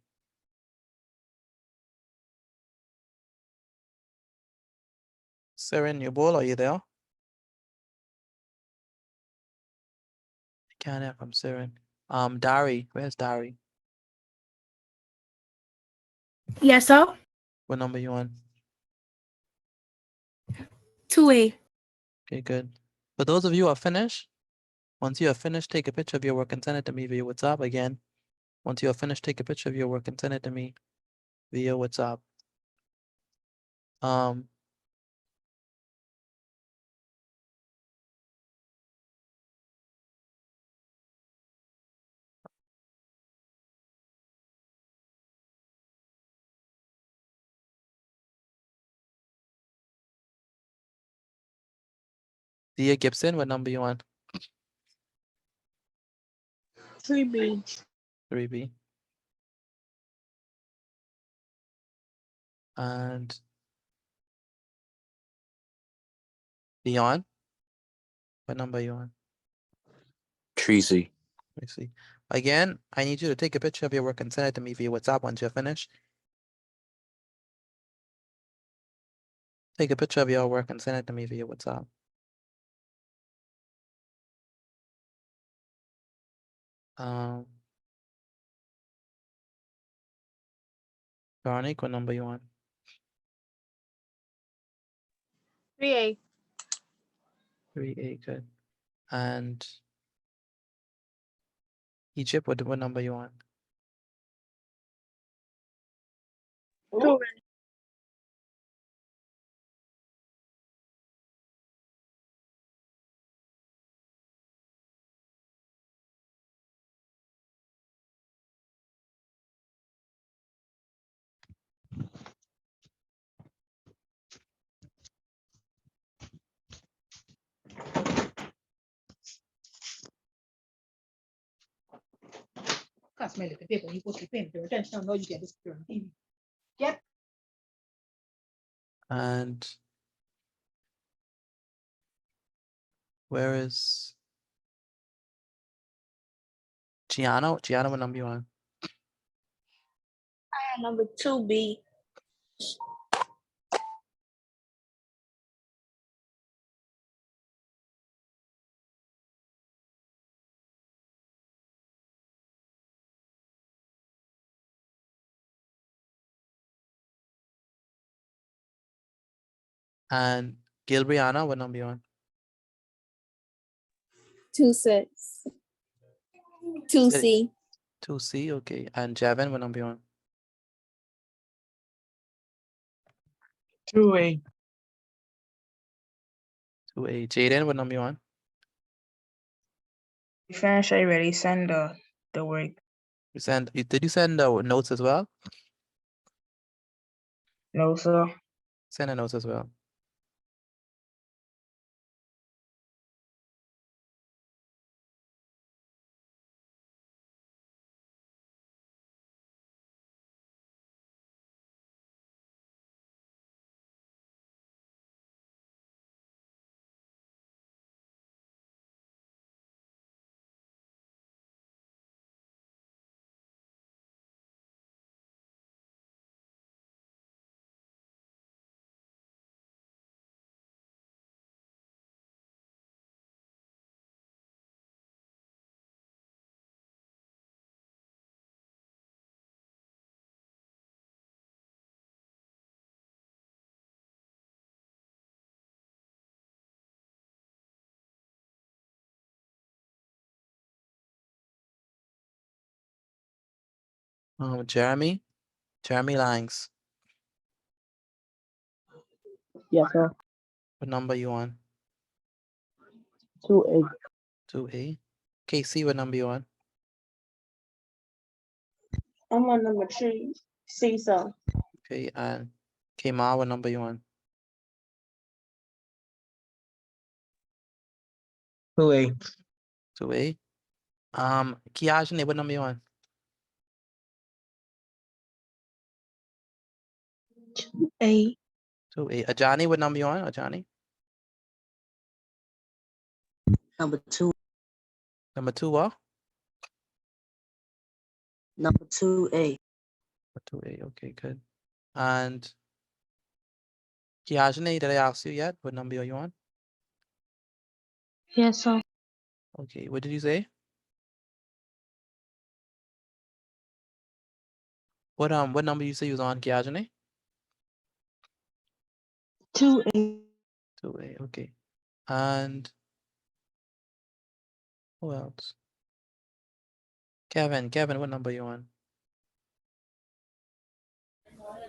Siren, your ball, are you there? I can't hear from Siren. Dari, where's Dari?
Yes, sir.
What number you on?
2A.
Okay, good. For those of you who are finished, once you are finished, take a picture of your work and send it to me via WhatsApp again. Once you are finished, take a picture of your work and send it to me via WhatsApp. Dia Gibson, what number you on?
3B.
3B. And Dion, what number you on?
3C.
Let me see. Again, I need you to take a picture of your work and send it to me via WhatsApp once you're finished. Take a picture of your work and send it to me via WhatsApp. Veronique, what number you on?
3A.
3A, good. And Egypt, what number you on?
2A.
Can't smell it. The paper you put the pen. Your attention now you get this picture on TV. Yep.
And where is Gianna? Gianna, what number you on?
Number 2B.
And Gilbriana, what number you on?
2-6. 2C.
2C, okay. And Javin, what number you on?
2A.
2A. Jaden, what number you on?
Finish already. Send the work.
Did you send notes as well?
No, sir.
Send the notes as well. Jeremy Langs.
Yes, sir.
What number you on?
2A.
2A. Casey, what number you on?
I'm on number 3. C, sir.
Okay, and Kema, what number you on?
2A.
2A. Kiajane, what number you on?
A.
2A. Ajani, what number you on? Ajani?
Number 2.
Number 2, what?
Number 2A.
2A, okay, good. And Kiajane, did I ask you yet? What number are you on?
Yes, sir.
Okay, what did you say? What number you say you was on, Kiajane?
2A.
2A, okay. And who else? Kevin, what number you on?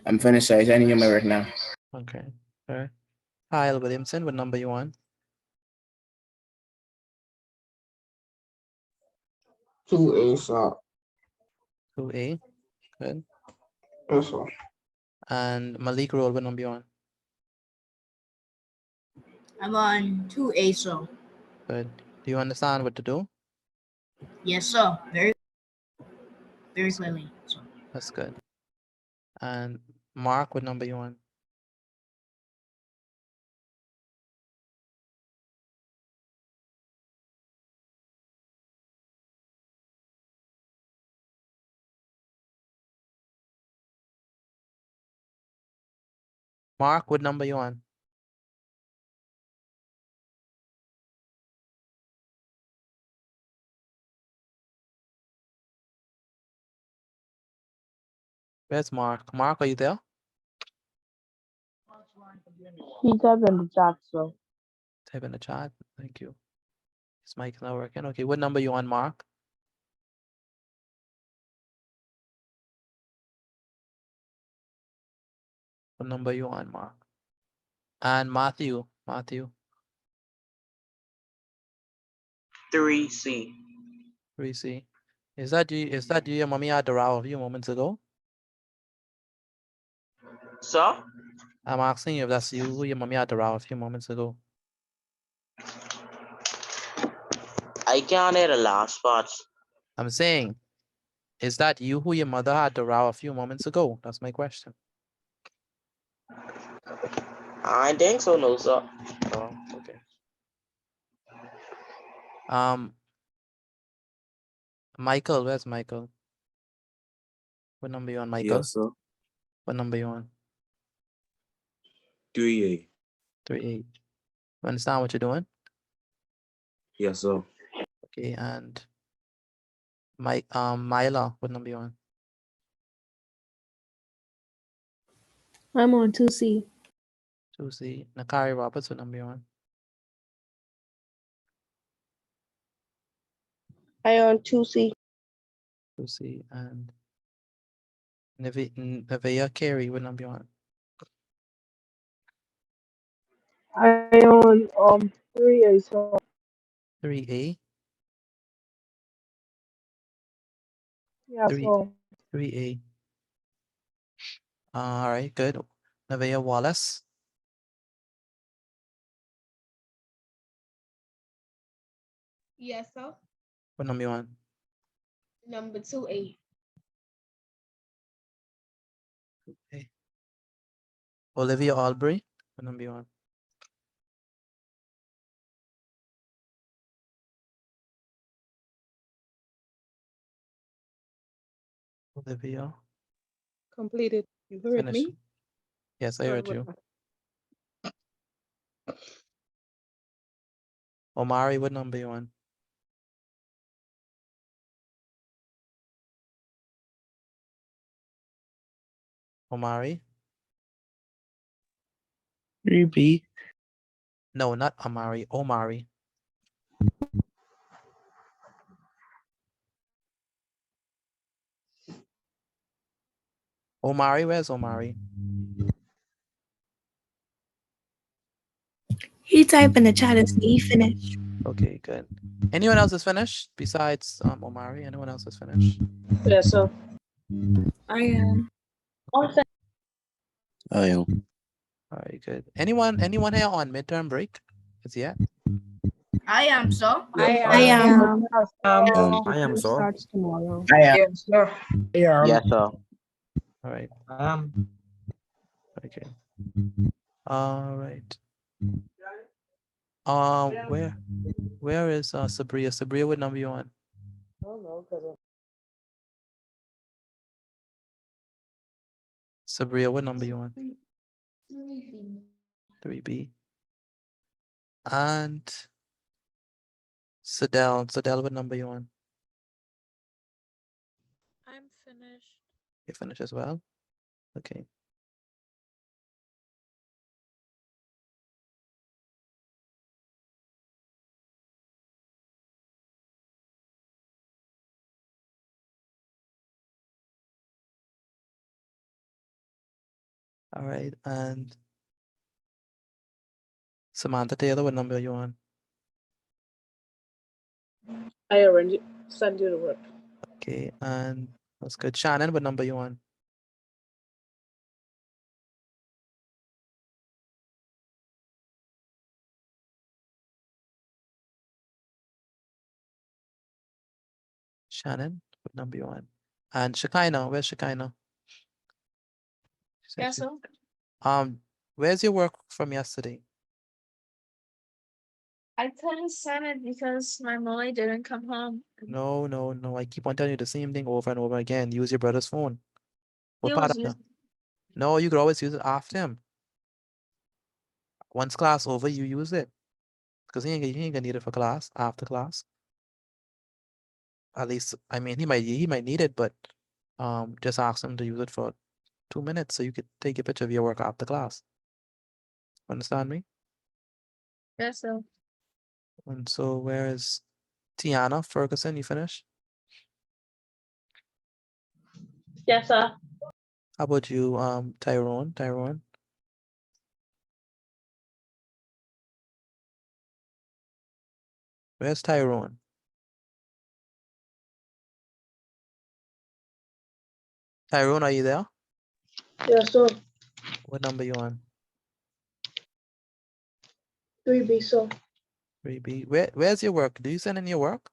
I'm finished, sir. Is any of my work now?
Okay, all right. Kyle Williamson, what number you on?
2A, sir.
2A, good.
Yes, sir.
And Malik Roll, what number you on?
I'm on 2A, sir.
Good. Do you understand what to do?
Yes, sir. Very clearly. So.
That's good. And Mark, what number you on? Mark, what number you on? Where's Mark? Mark, are you there?
He typed in the chat, sir.
Type in the chat. Thank you. His mic not working. Okay, what number you on, Mark? What number you on, Mark? And Matthew.
3C.
3C. Is that you? Is that you? Your mommy had the row a few moments ago.
Sir?
I'm asking you if that's you who your mommy had the row a few moments ago.
I can't hear the last part.
I'm saying, is that you who your mother had the row a few moments ago? That's my question.
I think so, no, sir.
Oh, okay. Michael, where's Michael? What number you on, Michael?
Yes, sir.
What number you on?
3A.
3A. You understand what you're doing?
Yes, sir.
Okay, and Myla, what number you on?
I'm on 2C.
2C. Nakari Roberts, what number you on?
I on 2C.
2C. And Nevaeh Carey, what number you on?
I on 3A, sir.
3A.
Yeah,
3,
sir.
3A. All right, good. Nevaeh Wallace.
Yes, sir.
What number you on?
Number 2A.
Okay. Olivia Albury, what number you on? Olivia.
Completed. You heard
Finish.
me?
Yes, I heard you. Omari, what number you on? Omari?
3B.
No, not Amari. Omari. Omari, where's Omari?
He typed in the chat and said he finished.
Okay, good. Anyone else is finished besides Omari? Anyone else is finished?
Yes, sir.
I am.
I am.
All right, good. Anyone here on midterm break? Is yet?
I am, sir.
I am.
I am, sir.
Starts tomorrow.
I am.
Yes, sir. Yes, sir.
All right.
I am.
Okay. All right. Where is Sabria? Sabria, what number you on? Sabria, what number you on? 3B. And Sadell, what number you on?
I'm finished.
You finished as well? Okay. All right, and Samantha Taylor, what number are you on?
I already sent you the work.
Okay, and that's good. Shannon, what number you on? Shannon, what number you on? And Shekinah, where's Shekinah?
Yes, sir.
Where's your work from yesterday?
I couldn't send it because my mommy didn't come home.
No. I keep on telling you the same thing over and over again. Use your brother's phone. What
He
part
was
of
using.
No, you could always use it after him. Once class over, you use it. Because he ain't gonna need it for class, after class. At least, I mean, he might need it, but just ask him to use it for 2 minutes so you could take a picture of your work after class. Understand me?
Yes, sir.
And so where is Tiana Ferguson? You finished?
Yes, sir.
How about you, Tyrone? Where's Tyrone? Tyrone, are you there?
Yes, sir.
What number you on?
3B, sir.
3B. Where's your work? Do you send in your work?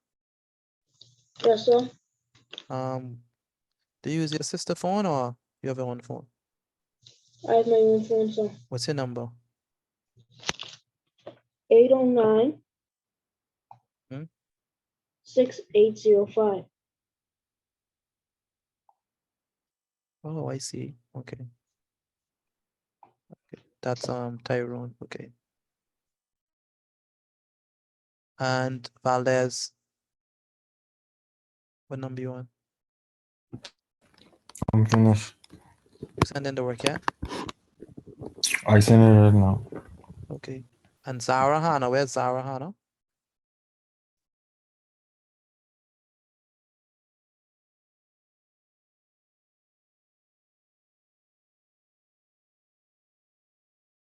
Yes, sir.
Do you use your sister phone or you have your own phone?
I have my own phone, sir.
What's your number?
809
Hmm?
6805.
Oh, I see. Okay. That's Tyrone. Okay. And Valdez, what number you on?
I'm finished.
You send in the work yet?
I sent it right now.
Okay. And Zara Hana, where's Zara Hana?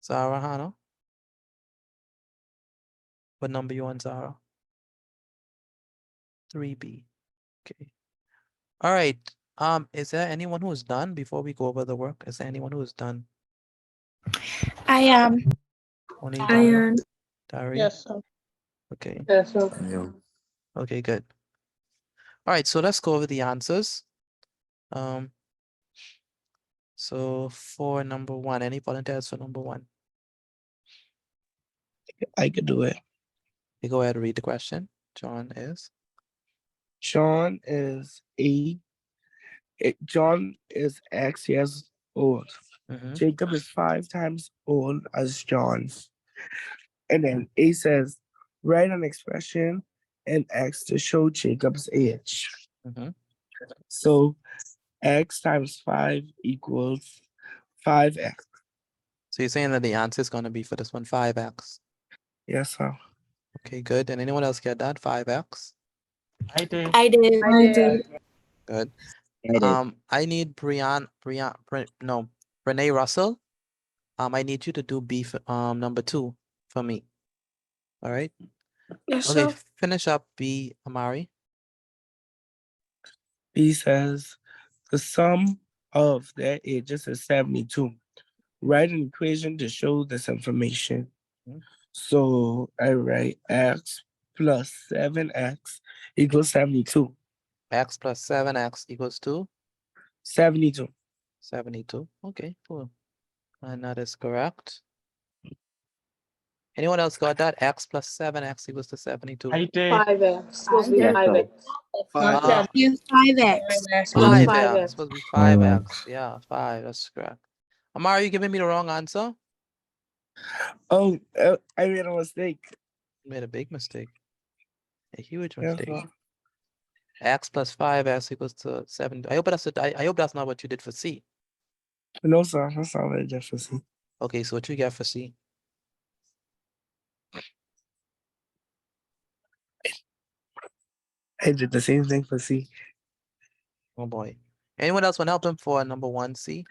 Zara Hana? What number you on, Zara? 3B. Okay. All right. Is there anyone who's done before we go over the work? Is there anyone who's done?
I am.
Only
I am.
Dari?
Yes, sir.
Okay.
Yes, sir.
I am.
Okay, good. All right, so let's go over the answers. So for number 1, any volunteers for number 1?
I could do it.
You go ahead and read the question. John is?
John is John is X years old.
Mhm.
Jacob is 5 times old as John. And then A says, write an expression in X to show Jacob's age.
Mhm.
So X times 5 equals 5X.
So you're saying that the answer is going to be for this one, 5x.
Yes, sir.
Okay, good. And anyone else get that? 5x?
I did.
I did.
I did.
Good. I need Renee Russell. I need you to do B for, number 2 for me. All right.
Yes,
Okay,
sir.
finish up B, Amari.
B says the sum of their ages is 72. Write an equation to show this information.
Mhm.
So I write x plus 7x equals 72.
X plus 7x equals to
72.
72. Okay, cool. And that is correct. Anyone else got that? X plus 7x equals to 72.
I did.
5x. Supposed to be
Yes, sir.
5x.
Five.
Uh,
You 5x.
Supposed to be
5,
5x.
yeah. It's supposed to be 5x. Yeah, 5. That's correct. Amari, you giving me the wrong answer?
Oh, I made a mistake.
You made a big mistake. A huge
Yes,
mistake.
sir.
X plus 5x equals to 7. I hope that's not what you did for C.
No, sir. That's not what I did for C.
Okay, so what you got for C?
I did the same thing for C.
Oh boy. Anyone else want to help him for number 1C?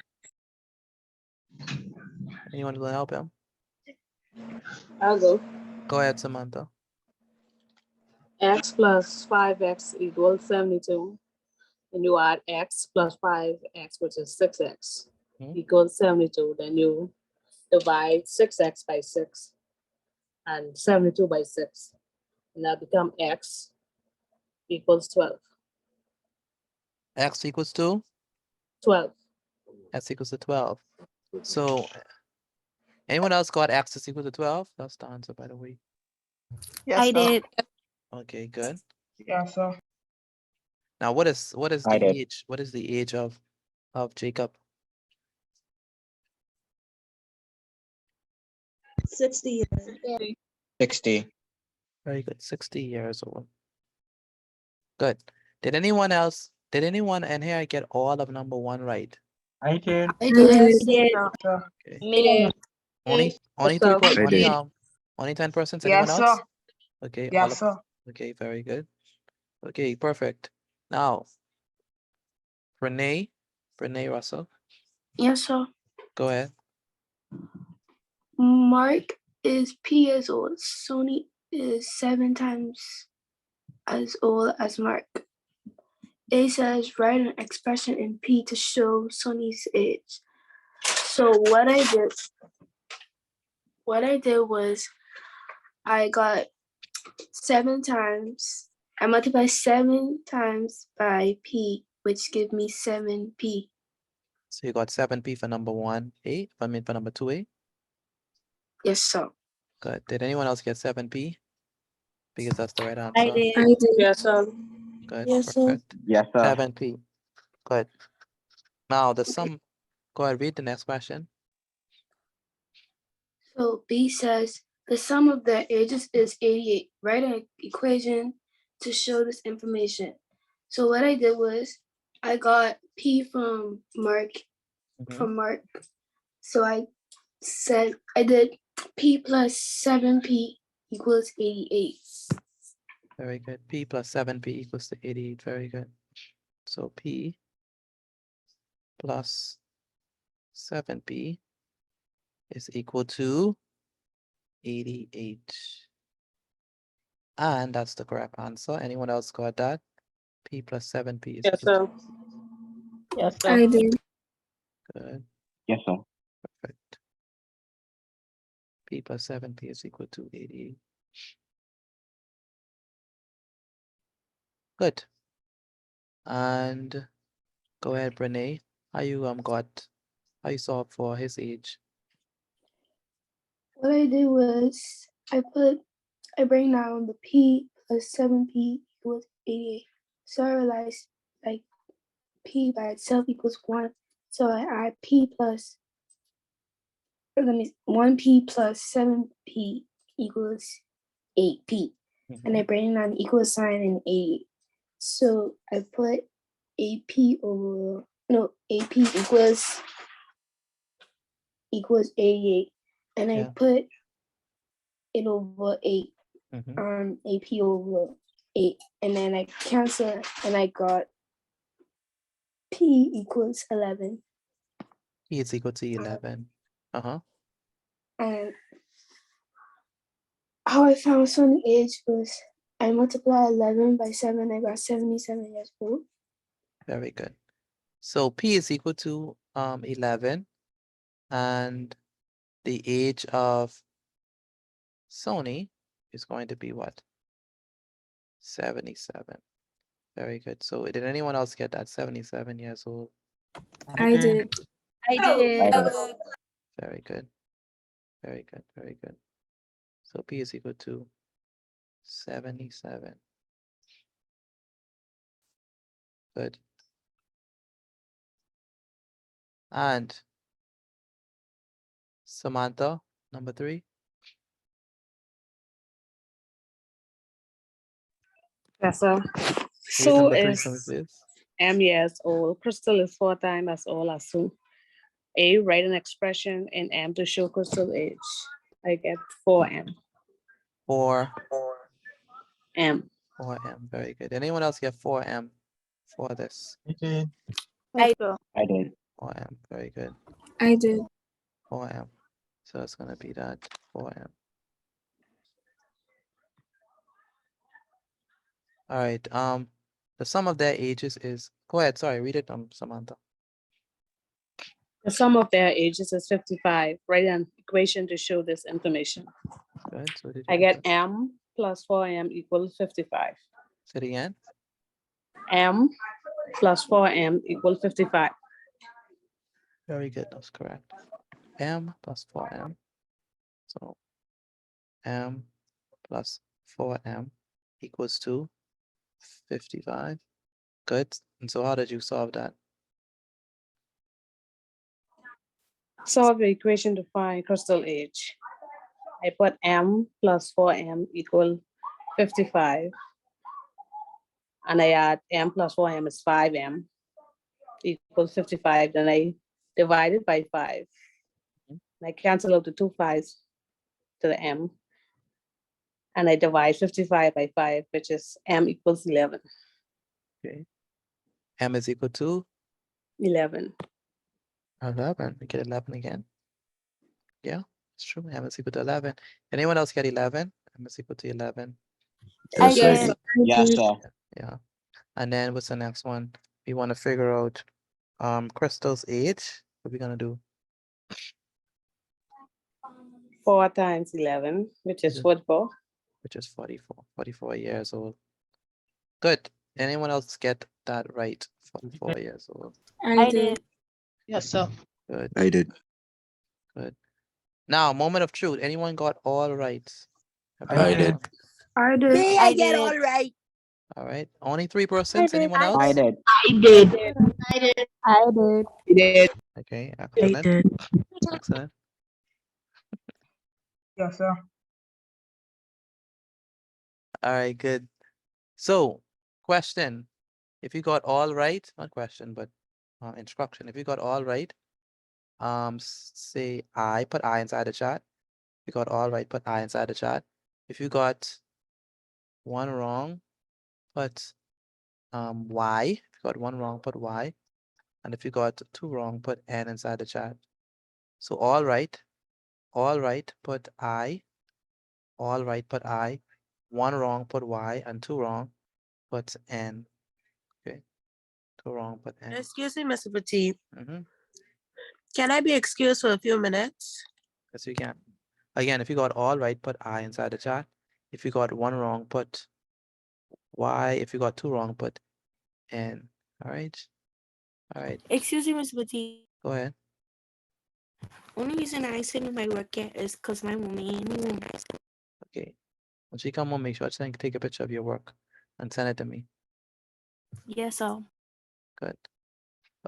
Anyone want to help him?
I'll go.
Go ahead, Samantha.
X plus 5x equals 72. And you add x plus 5x, which is 6x, equals 72. Then you divide 6x by 6 and 72 by 6. And that become x equals 12.
X equals to?
12.
X equals to 12. So anyone else got X is equal to 12? That's the answer, by the way.
Yes,
I
sir.
did.
Okay, good.
Yes, sir.
Now what is
I
the
did.
age? What is the age of Jacob?
60 years.
60.
Very good. 60 years old. Good. Did anyone in here get all of number 1 right?
I did.
I did.
Okay.
Me.
Only
Yes,
3
sir.
per
I did.
only 10%. Anyone
Yes, sir.
else? Okay, all
Yes,
of
sir.
okay, very good. Okay, perfect. Now, Renee Russell,
Yes, sir.
go ahead.
Mark is P years old. Sony is 7 times as old as Mark. A says write an expression in P to show Sony's age. So what I did was I got 7 times. I multiplied 7 times by P, which gives me 7P.
So you got 7P for number 1A, for number 2A.
Yes, sir.
Good. Did anyone else get 7P? Because that's the right answer.
I did.
Yes, sir.
Good,
Yes, sir.
perfect.
Yes, sir.
7P. Good. Now the sum, go ahead, read the next question.
So B says the sum of their ages is 88. Write an equation to show this information. So what I did was I got P from Mark. So I said I did P plus 7P equals 88.
Very good. P plus 7P equals to 88. Very good. So P plus 7P is equal to 88. And that's the correct answer. Anyone else got that? P plus 7P is
Yes,
equal
sir. Yes, sir.
I did.
good.
Yes, sir.
Perfect. P plus 7P is equal to 88. Good. And go ahead, Brene. How you solved for his age?
What I did was I bring down the P plus 7P equals 88. So I realized like P by itself equals 1. So I add 1P plus 7P equals 8P. And I bring down the equal sign in 88. So I put AP equals 88. And I put it over 8. AP over 8. And then I cancel and I got P equals 11.
P is equal to 11. Uh-huh.
And how I found Sonny's age was I multiplied 11 by 7, I got 77 years old.
Very good. So P is equal to 11, and the age of Sony is going to be what? 77. Very good. So did anyone else get that? 77 years old.
I did.
I did.
Very good. Very good. Very good. So P is equal to 77. Good. And Samantha, number 3.
Yes, sir.
Read
Sue
number 3
is
for me, please.
M years old. Crystal is 4 times as old as Sue. A, write an expression in M to show Crystal age. I get 4M.
4
M.
4M. Very good. Anyone else get 4M for this?
Okay.
I
did.
4M. Very good.
I did.
4M. So it's going to be that 4M. All right. The sum of their ages is, go ahead. Sorry, read it, Samantha.
The sum of their ages is 55. Write an equation to show this information.
Good. So did you
I
get
get M plus 4M equals 55.
Say it again.
M plus 4M equals 55.
Very good. That's correct. M plus 4M. So M plus 4M equals to 55. Good. And so how did you solve that?
Solve the equation to find Crystal age. I put M plus 4M equal 55. And I add M plus 4M is 5M equals 55. Then I divide it by 5. And I cancel out the 2 5s to the M. And I divide 55 by 5, which is M equals 11.
Okay. M is equal to
11.
11. We get 11 again. Yeah, it's true. M is equal to 11. Anyone else get 11? M is equal to 11.
I did.
Yes, sir.
Yeah. And then what's the next one? We want to figure out Crystal's age. What are we gonna do?
4 times 11, which is 44.
Which is 44. 44 years old. Good. Anyone else get that right? 44 years old.
I did.
Yes, sir.
Good.
I did.
Good. Now, moment of truth. Anyone got all right?
I did.
I did.
I get all right.
All right. Only 3%. Anyone else?
I did.
I did.
I did.
I did.
I did.
Okay.
I
Excellent.
did.
Excellent.
Yes, sir.
All right. Good. So, question. If you got all right, not question, but instruction. If you got all right, say I, put I inside the chat. If you got all right, put I inside the chat. If you got one wrong, put Y. If you got one wrong, put Y. And if you got two wrong, put N inside the chat. So all right, put I. All right, put I. One wrong, put Y. And two wrong, put N. Okay. Two wrong, put N.
Excuse me, Mr. Petit.
Mm-hmm.
Can I be excused for a few minutes?
Yes, you can. Again, if you got all right, put I inside the chat. If you got one wrong, put Y. If you got two wrong, put N. All right. All right.
Excuse me, Mr. Petit.
Go ahead.
Only reason I sent my work yet is because my mommy ain't home.
Okay. When she come home, make sure to take a picture of your work and send it to me.
Yes, sir.
Good.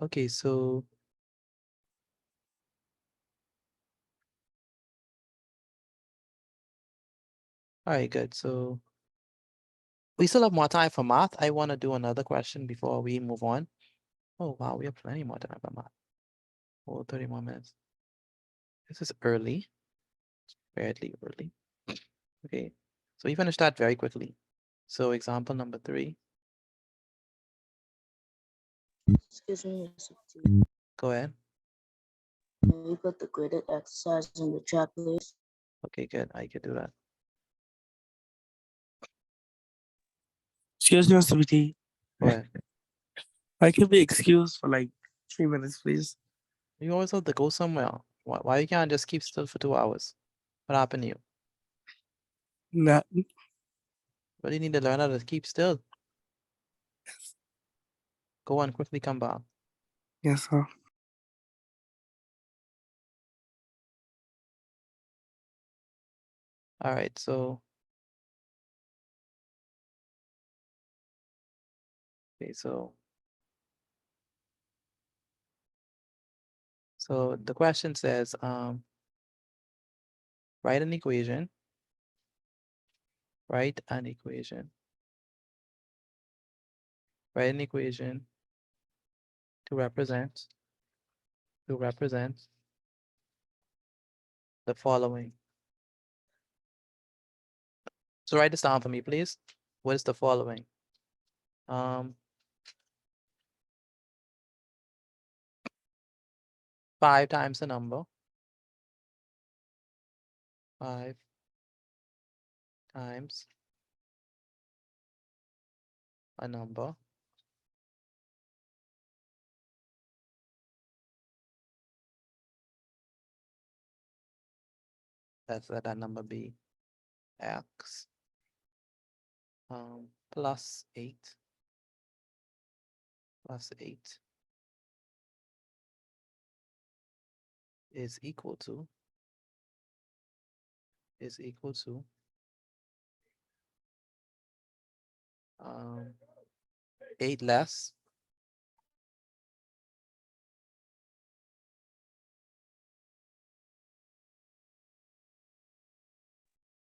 Okay, so all right, good. So we still have more time for math. I want to do another question before we move on. Oh, wow, we have plenty more time for math. Oh, 30 more minutes. This is early. It's fairly early. Okay, so we finished that very quickly. So example number 3.
Excuse me, Mr. T.
Go ahead.
Can you put the graded exercise in the chat, please?
Okay, good. I can do that.
Excuse me, Mr. BT.
Go ahead.
I can be excused for like 3 minutes, please.
You always have to go somewhere. Why you can't just keep still for 2 hours? What happened to you?
Not.
But you need to learn how to keep still. Go on, quickly come back.
Yes, sir.
All right, so. Okay, so. So the question says, write an equation. Write an equation. Write an equation to represent the following. So write this down for me, please. What is the following? 5 times the number. 5 times a number. Let that number be x plus 8 is equal to 8 less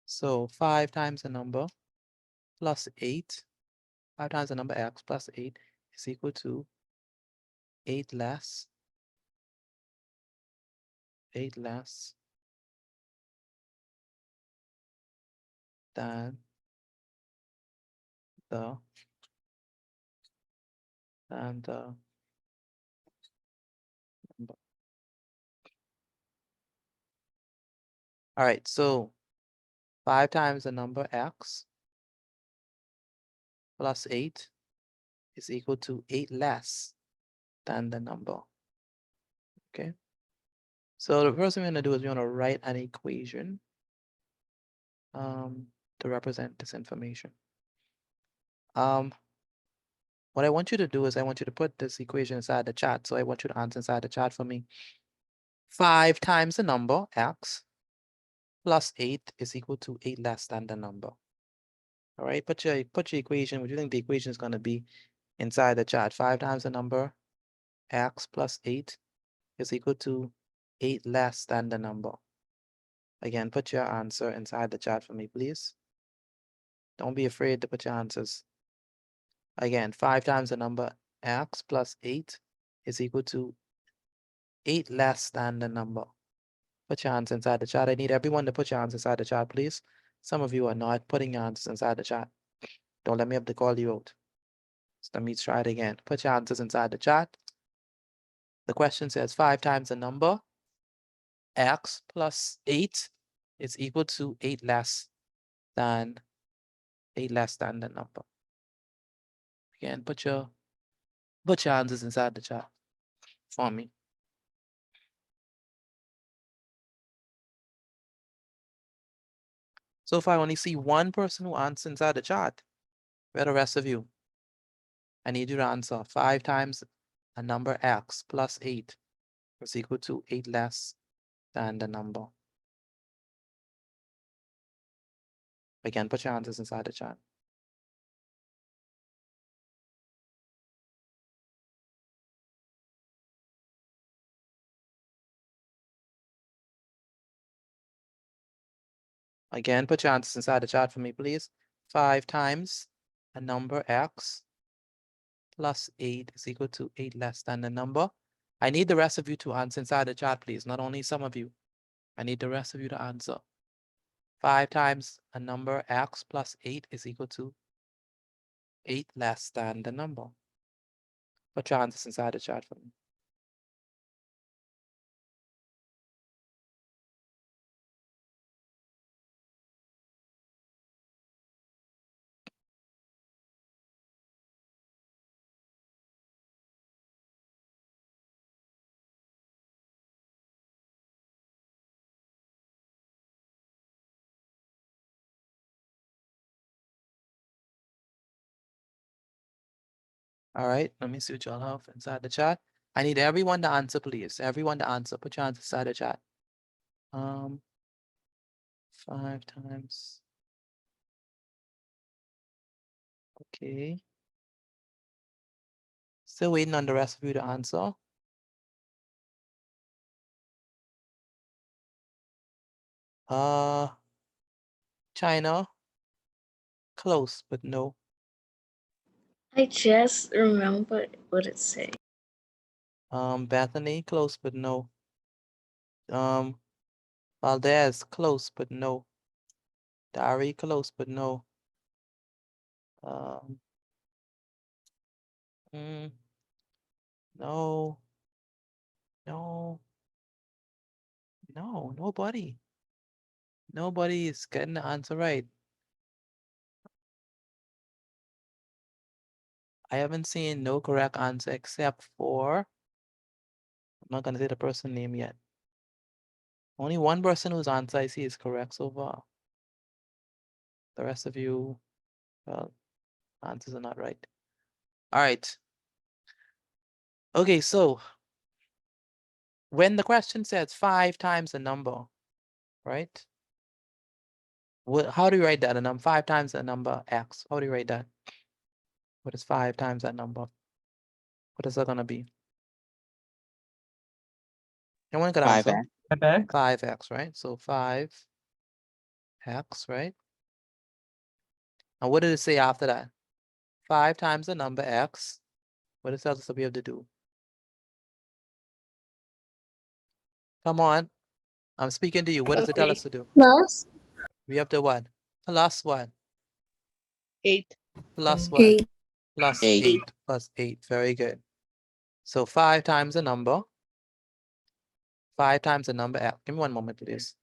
so 5 times the number plus 8, 5 times the number x plus 8 is equal to 8 less than the number. All right, so 5 times the number x plus 8 is equal to 8 less than the number. Okay. So the first thing we're going to do is we're going to write an equation to represent this information. What I want you to do is I want you to put this equation inside the chat. So I want you to answer inside the chat for me. 5 times the number x plus 8 is equal to 8 less than the number. All right, put your equation, what do you think the equation is going to be inside the chat? 5 times the number x plus 8 is equal to 8 less than the number. Again, put your answer inside the chat for me, please. Don't be afraid to put your answers. Again, 5 times the number x plus 8 is equal to 8 less than the number. Put your answers inside the chat. I need everyone to put your answers inside the chat, please. Some of you are not putting your answers inside the chat. Don't let me have to call you out. So let me try it again. Put your answers inside the chat. The question says 5 times the number x plus 8 is equal to 8 less than the number. Again, put your answers inside the chat for me. So if I only see one person who answers inside the chat, where are the rest of you? I need you to answer 5 times a number x plus 8 is equal to 8 less than the number. Again, put your answers inside the chat. Again, put your answers inside the chat for me, please. 5 times a number x plus 8 is equal to 8 less than the number. I need the rest of you to answer inside the chat, please. Not only some of you. I need the rest of you to answer. 5 times a number x plus 8 is equal to 8 less than the number. Put your answers inside the chat for me. All right, let me see what y'all have inside the chat. I need everyone to answer, please. Everyone to answer. Put your answers inside the chat. 5 times. Okay. Still waiting on the rest of you to answer. China. Close, but no.
I just remember what it said.
Bethany, close, but no. Valdez, close, but no. Dari, close, but no. No. No. No, nobody. Nobody is getting the answer right. I haven't seen no correct answer except for, I'm not gonna say the person name yet. Only one person whose answer I see is correct so far. The rest of you, well, answers are not right. All right. Okay, so when the question says 5 times the number, right? How do you write that? A number 5 times the number x. How do you write that? What is 5 times that number? What is that gonna be? Anyone could answer?
5x.
5x, right? So 5x, right? And what did it say after that? 5 times the number x. What does that we have to do? Come on. I'm speaking to you. What does it tell us to do?
Plus
We have to what? Plus what?
8.
Plus what?
8.
Plus
8.
8. Plus 8. Very good. So 5 times the number. 5 times the number x. Give me one moment, please.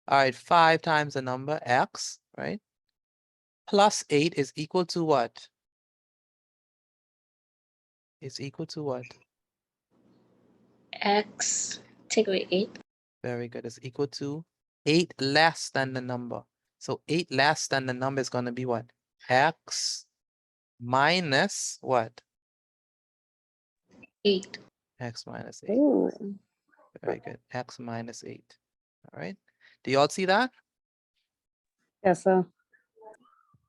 All right, 5 times the number x, right? Plus 8 is equal to what? It's equal to what?
x take away 8.
Very good. It's equal to 8 less than the number. So 8 less than the number is going to be what? X minus what?
8.
X minus 8.
Ooh.
Very good. X minus 8. All right. Do you all see that?
Yes, sir.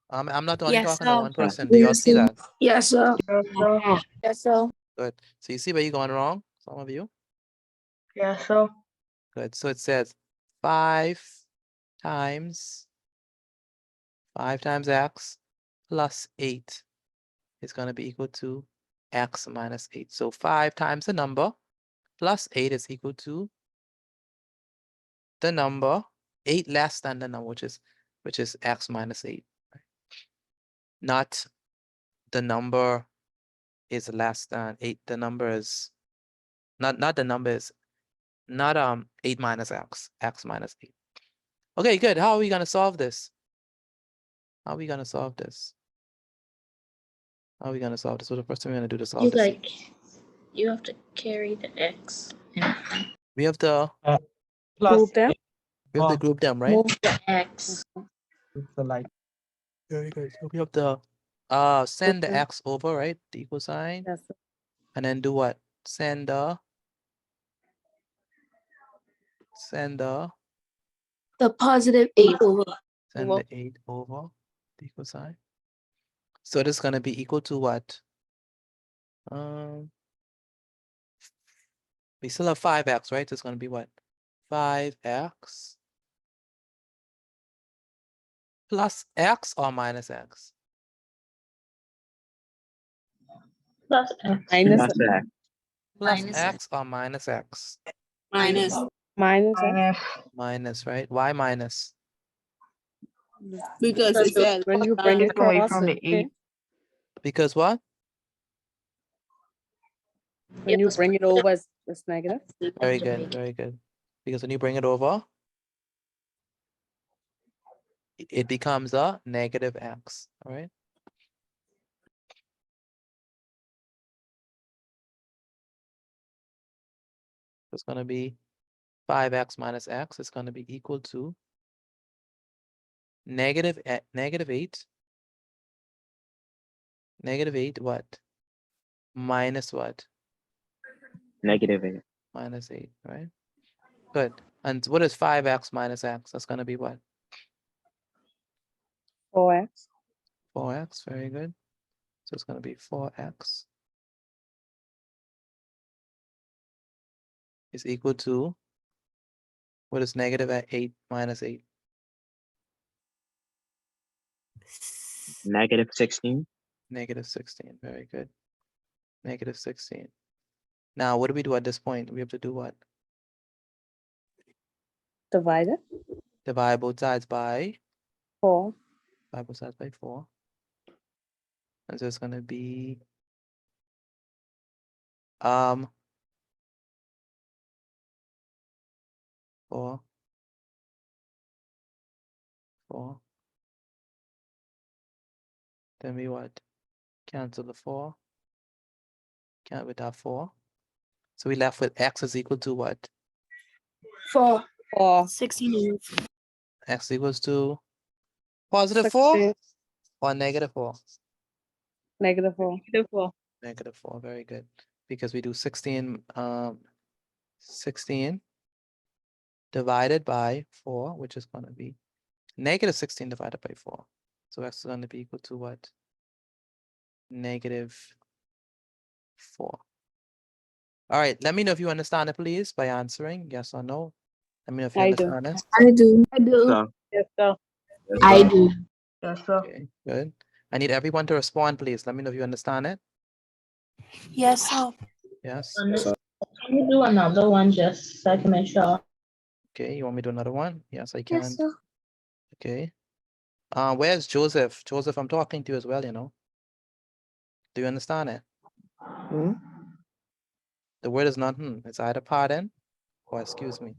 I'm not only
Yes,
talking to
sir.
one person. Do you all see that?
Yes, sir.
Yes, sir.
Good. So you see where you're going wrong? Some of you?
Yes, sir.
Good. So it says 5 times x plus 8 is going to be equal to x minus 8. So 5 times the number plus 8 is equal to the number 8 less than the number, which is x minus 8. Right? Not the number is less than 8. The number is not the number is not 8 minus x minus 8. Okay, good. How are we gonna solve this? How are we gonna solve this? How are we gonna solve this? What the first thing we're gonna do to solve
You
this?
you have to carry the x.
We have to
Plus
Group them.
we have to group them, right?
Move the x.
it's like
Very good. So we have to send the x over, right? The equal sign.
Yes, sir.
And then do what? Send the
The positive 8 over.
send the 8 over the equal sign. So this is gonna be equal to what? We still have 5x, right? So it's gonna be what? 5x plus x or minus x?
Plus x.
Minus
Plus x.
Plus
Minus
x or minus x?
Minus.
Minus
Minus, right? Why minus?
Because it says
when you bring it
away
across,
from the eight.
Because what?
when you bring it over, it's negative.
Very good, very good. Because when you bring it over, it becomes a negative x, all right? It's going to be 5x minus x is going to be equal to negative 8. Negative 8 what? Minus what?
-8.
Minus 8, right? Good. And what is 5x minus x? That's going to be what?
4x.
4x, very good. So it's going to be 4x is equal to, what is negative at 8 minus 8?
-16.
Negative 16, very good. Negative 16. Now, what do we do at this point? We have to do what?
Divide it.
Divide both sides by
4.
Divide both sides by 4. And so it's going to be 4. Then we what? Cancel the 4. Count with our 4. So we left with x is equal to what?
4.
16.
X equals to positive 4
16.
or negative 4?
Negative 4.
Negative 4, very good. Because we do 16 divided by 4, which is going to be negative 16 divided by 4. So x is going to be equal to what? Negative 4. All right, let me know if you understand it, please, by answering yes or no. Let me know if you
I do.
understand it.
I do.
I do.
So,
Yes, sir.
yes,
I
sir.
do.
Yes, sir.
Okay, good. I need everyone to respond, please. Let me know if you understand it.
Yes, sir.
Yes.
Can you do another one just so I can make sure?
Okay, you want me to do another one? Yes, I can.
Yes, sir.
Okay. Where's Joseph? Joseph, I'm talking to you as well, you know. Do you understand it? The word is not it's either pardon or excuse me.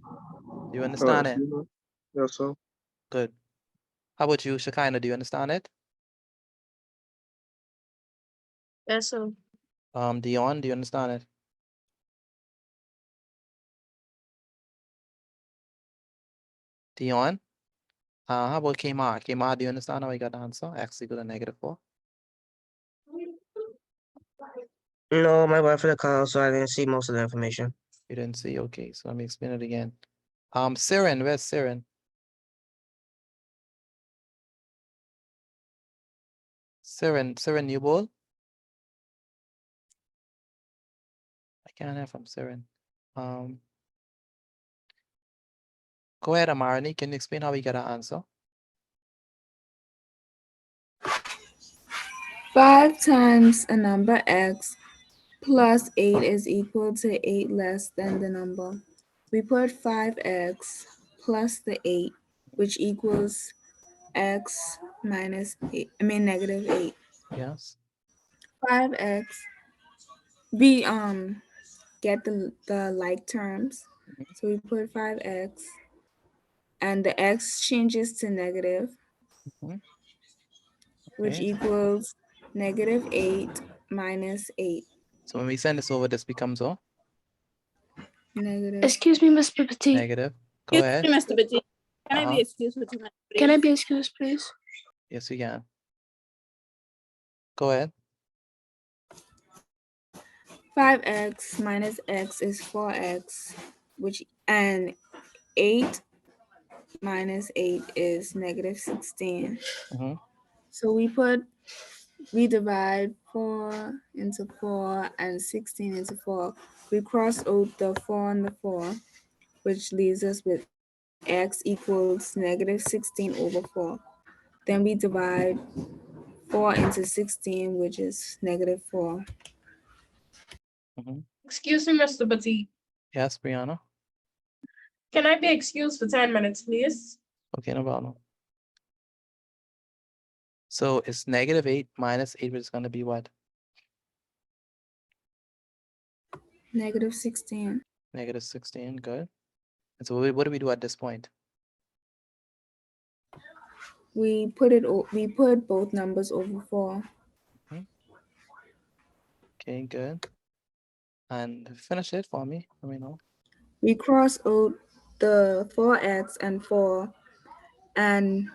Do you understand it?
Yes, sir.
Good. How about you, Shekinah? Do you understand it?
Yes, sir.
Dion, do you understand it? Dion? How about Kmar? Kmar, do you understand how I got the answer? X equal to negative 4.
No, my wife had a call, so I didn't see most of the information.
You didn't see? Okay, so let me explain it again. Siren, where's Siren? Siren Newbold? I can't hear from Siren. Go ahead, Amarani. Can you explain how we get our answer?
5 times a number x plus 8 is equal to 8 less than the number. We put 5x plus the 8, which equals x minus 8, negative 8.
Yes.
5x, we get the like terms. So we put 5x and the x changes to negative, which
Okay.
equals negative 8 minus 8.
So when we send this over, this becomes a
Negative.
Excuse me, Mr. Petit.
negative. Go ahead.
Mr. Petit. Can I
Uh-huh.
be excused for 2 minutes?
Can I be excused, please?
Yes, you can. Go ahead.
5x minus x is 4x, and 8 minus 8 is negative 16. So we divide 4 into 4 and 16 into 4. We cross out the 4 and the 4, which leaves us with x equals negative 16 over 4. Then we divide 4 into 16, which is negative 4.
Excuse me, Mr. Petit.
Yes, Brianna.
Can I be excused for 10 minutes, please?
Okay, no problem. So it's -8 minus 8, which is going to be what?
-16.
-16, good. And so what do we do at this point?
We put both numbers over 4.
Okay, good. And finish it for me. Let me know.
We cross out the 4x and 4, and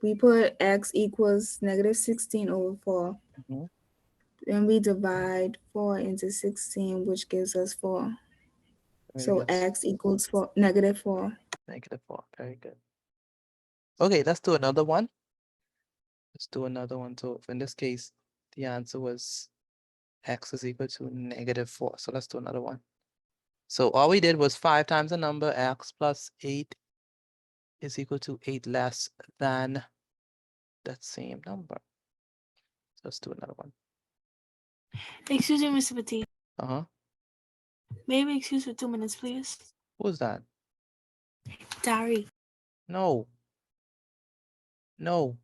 we put x equals -16 over 4.
Mhm.
Then we divide 4 into 16, which gives us 4.
Very
So
good.
x equals -4.
-4, very good. Okay, let's do another one. Let's do another one. So in this case, the answer was x is equal to -4. So let's do another one. So all we did was 5 times the number x plus 8 is equal to 8 less than that same number. So let's do another one.
Excuse me, Mr. Petit.
Uh-huh.
May I be excused for 2 minutes, please?
Who's that?
Dari.
No. No.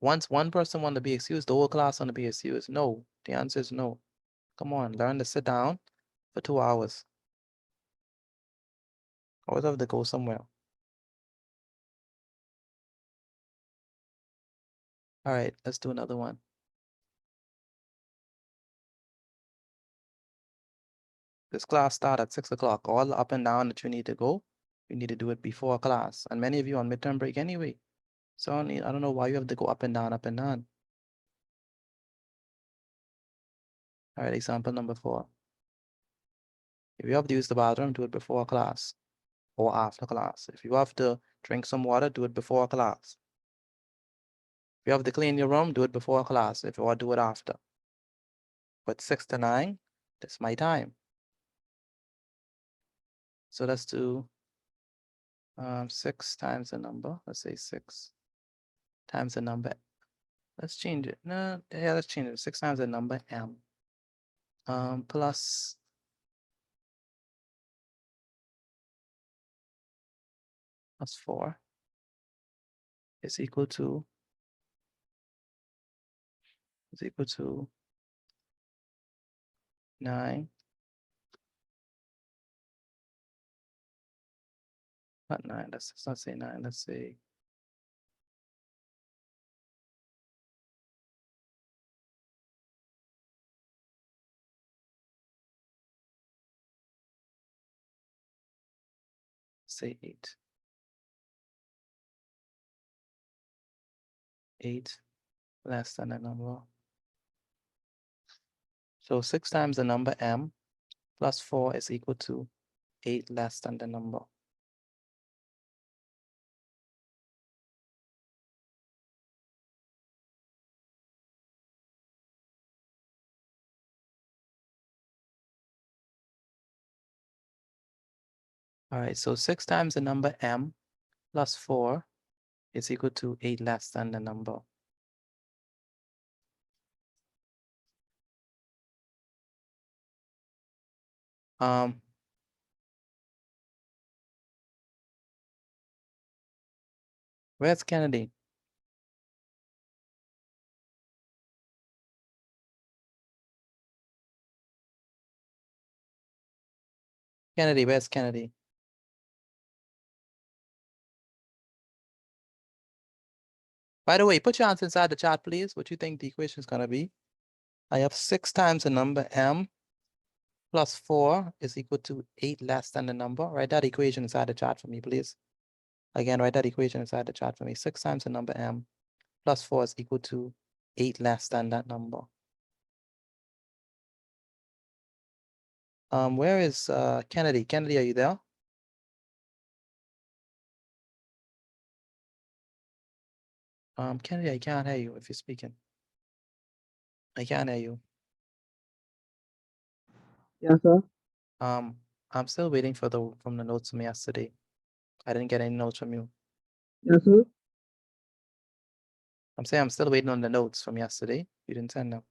Once one person want to be excused, the whole class want to be excused. No. The answer is no. Come on, learn to sit down for 2 hours. Always have to go somewhere. All right, let's do another one. This class start at 6 o'clock. All up and down that you need to go, you need to do it before class. And many of you on midterm break anyway. So I don't know why you have to go up and down, up and down. All right, example number 4. If you have to use the bathroom, do it before class or after class. If you have to drink some water, do it before class. If you have to clean your room, do it before class. If you want to do it after. But 6 to 9, that's my time. So let's do 6 times the number. Let's say 6 times the number. Let's change it. No, yeah, let's change it. 6 times the number m. Plus plus 4 is equal to 9. Not 9. Let's not say 9. Let's say 8. 8 less than a number. So 6 times the number m plus 4 is equal to 8 less than the number. All right, so 6 times the number m plus 4 is equal to 8 less than the number. Where's Kennedy? Kennedy, where's Kennedy? By the way, put your answer inside the chat, please. What you think the equation is gonna be? I have 6 times the number m plus 4 is equal to 8 less than the number. Write that equation inside the chat for me, please. Again, write that equation inside the chat for me. 6 times the number m plus 4 is equal to 8 less than that number. Where is Kennedy? Kennedy, are you there? Kennedy, I can't hear you if you're speaking. I can't hear you.
Yes, sir.
I'm still waiting for from the notes from yesterday. I didn't get any notes from you.
Yes, sir.
I'm saying I'm still waiting on the notes from yesterday. You didn't send them.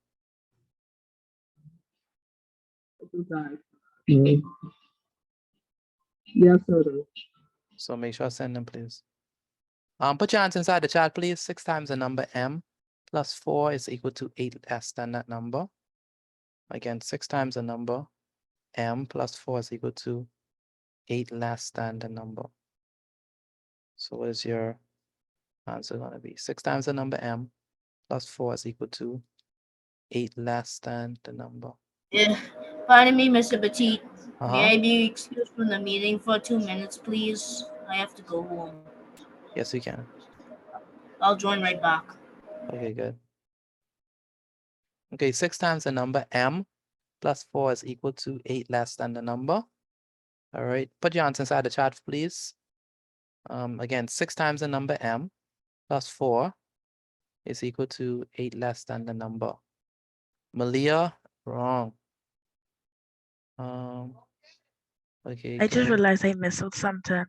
Yes, sir.
So make sure I send them, please. Put your answer inside the chat, please. 6 times the number m plus 4 is equal to 8 less than that number. Again, 6 times the number m plus 4 is equal to 8 less than the number. So what is your answer going to be? 6 times the number m plus 4 is equal to 8 less than the number.
Yeah. Pardon me, Mr. Petit.
Uh-huh.
May I be excused from the meeting for 2 minutes, please? I have to go home.
Yes, we can.
I'll join right back.
Okay, good. Okay, 6 times the number m plus 4 is equal to 8 less than the number. All right, put your answer inside the chat, please. Again, 6 times the number m plus 4 is equal to 8 less than the number. Malia, wrong. Okay,
I just
good.
realized I missed out something.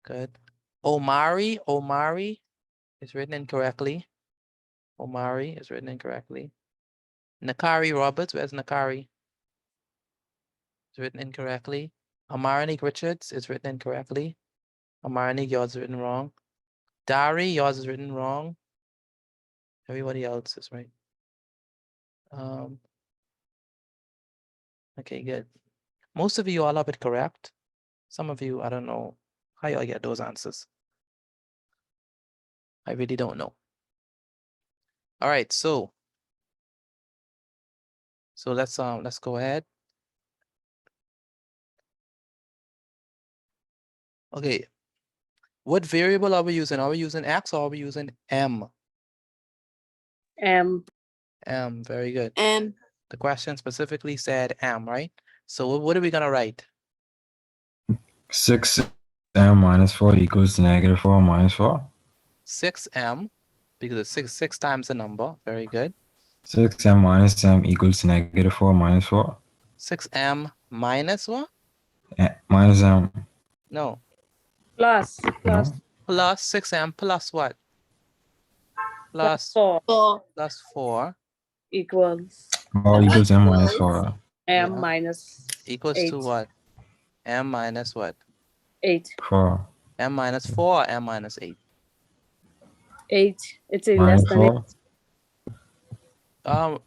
Good. Omari is written incorrectly. Omari is written incorrectly. Nakari Roberts, where's Nakari? It's written incorrectly. Amarnik Richards is written incorrectly. Amarnik, yours is written wrong. Dari, yours is written wrong. Everybody else is right. Okay, good. Most of you all have it correct. Some of you, I don't know how y'all get those answers. I really don't know. All right, so let's go ahead. Okay, what variable are we using? Are we using x or are we using m?
M.
M, very good.
M.
The question specifically said m, right? So what are we gonna write?
6m minus 4 equals -4 minus 4.
6m, because it's six times the number. Very good.
6m minus m equals -4 minus 4.
6m minus what?
Minus m.
No.
Plus.
Plus 6m plus what? Plus
4.
Plus 4.
Equals.
4 equals m minus 4.
M
Yeah.
minus
Equals
8.
to what? M minus what?
8.
4.
M minus 4 or M minus 8?
8. It's a
Minus
less than 8.
4.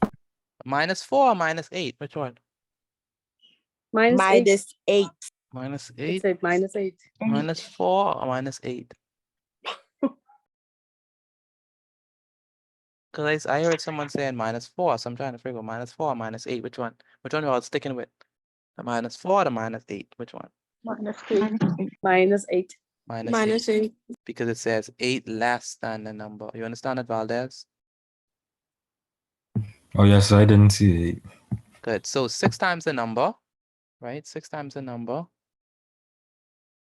Minus 4 or minus 8? Which one?
Minus 8.
8.
Minus
It
8?
said minus 8.
Minus 4 or minus 8? Because I heard someone saying minus 4, so I'm trying to figure out minus 4 or minus 8. Which one? Which one are you all sticking with? The minus 4 or the minus 8? Which one?
Minus 8.
Minus 8.
Minus 8. Because it says 8 less than the number. You understand it, Valdez?
Oh, yes, I didn't see 8.
Good. So 6 times the number, right? 6 times the number.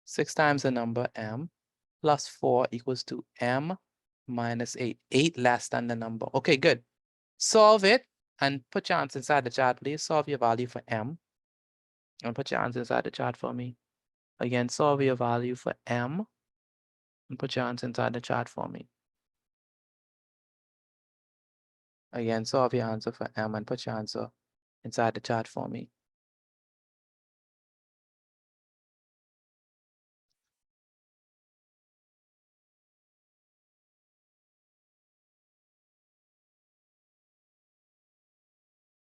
6 times the number m plus 4 equals to m minus 8. 8 less than the number. Okay, good. Solve it and put your answer inside the chart, please. Solve your value for m. And put your answer inside the chart for me. Again, solve your value for m. And put your answer inside the chart for me. Again, solve your answer for m and put your answer inside the chart for me.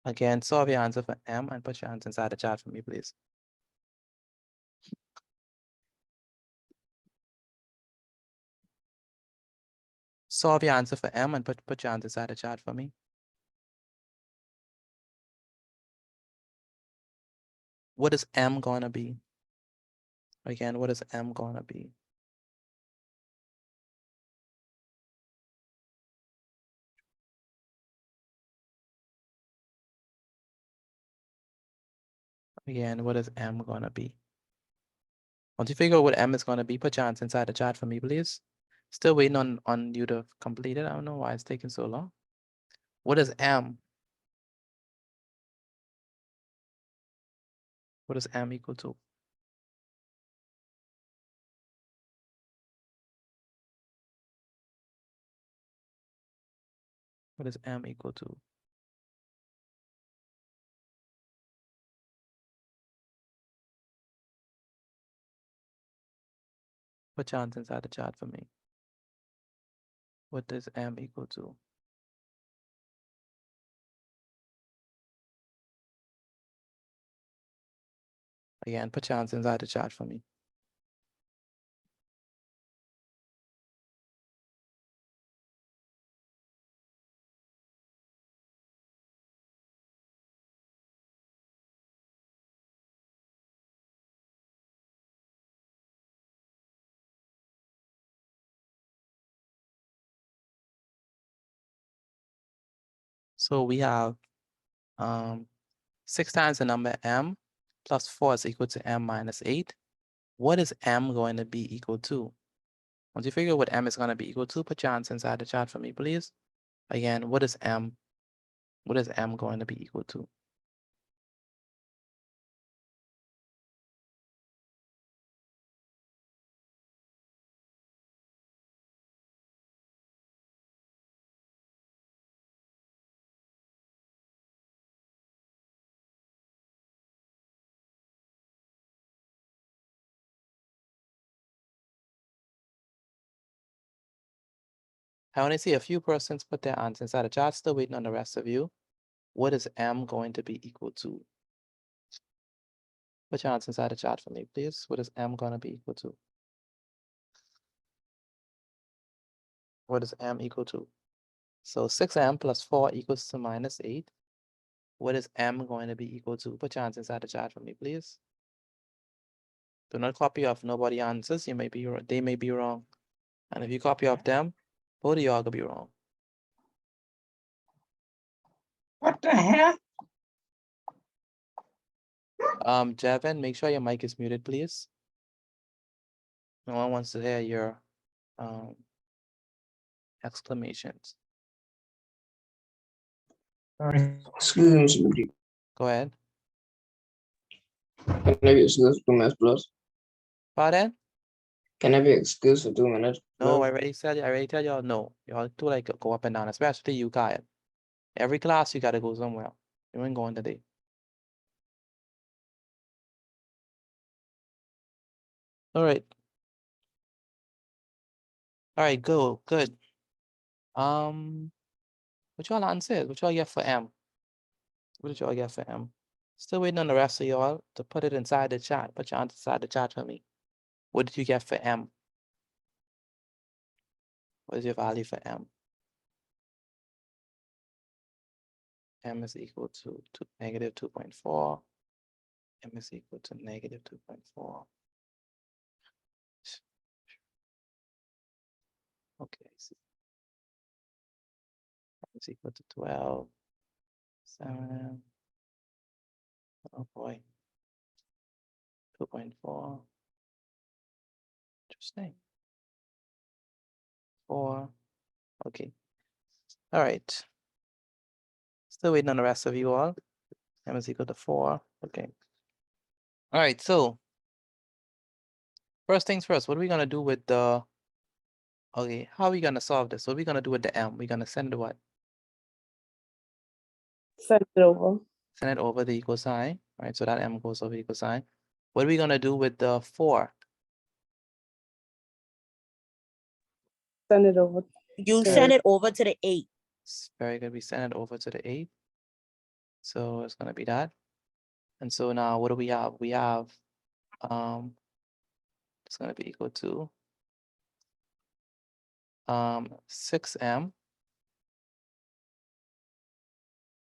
Again, solve your answer for m and put your answer inside the chat for me, please. Solve your answer for m and put your answer inside the chat for me. What is m gonna be? Again, what is m gonna be? Again, what is m gonna be? Once you figure out what m is gonna be, put your answer inside the chat for me, please. Still waiting on you to complete it. I don't know why it's taking so long. What is m? What is m equal to? What is m equal to? Put your answer inside the chat for me. What does M equal to? Again, put your answer inside the chat for me. So we have 6 times the number M plus 4 is equal to M minus 8. What is M going to be equal to? Once you figure out what M is going to be equal to, put your answer inside the chat for me, please. Again, what is M? What is M going to be equal to? I only see a few persons put their answers inside the chat, still waiting on the rest of you. What is M going to be equal to? Put your answers inside the chat for me, please. What is M going to be equal to? What is M equal to? So 6M plus 4 equals to minus 8. What is M going to be equal to? Put your answers inside the chat for me, please. Do not copy off nobody answers. You may be they may be wrong. And if you copy off them, both of y'all could be wrong.
What the hell?
Javin, make sure your mic is muted, please. No one wants to hear your exclamations.
Sorry.
Excuse me.
Go ahead.
Can I be excused for 2 minutes plus?
Pardon?
Can I be excused for 2 minutes?
No,
plus?
I already tell y'all no. Y'all too like go up and down, especially you, Kyle. Every class you gotta go somewhere. You ain't going today. All right. All right, go. Good. What y'all answered? What y'all get for M? What did y'all get for M? Still waiting on the rest of y'all to put it inside the chat. Put your answer inside the chat for me. What did you get for M? What is your value for M? M is equal to negative 2.4. M is equal to negative 2.4. Okay, so M is equal to 12. 7. Oh boy. 2.4. Interesting. 4. Okay. All right. Still waiting on the rest of you all. M is equal to 4. Okay. All right, so first things first, what are we gonna do with the, okay, how are we gonna solve this? What are we gonna do with the M? We're gonna send it what?
Send it over.
Send it over the equal sign, right? So that M goes over the equal sign. What are we gonna do with the 4?
Send it over.
You send it over to the 8.
Very good. We send it over to the 8. So it's gonna be that. And so now what do we have? We have it's gonna be equal to 6M.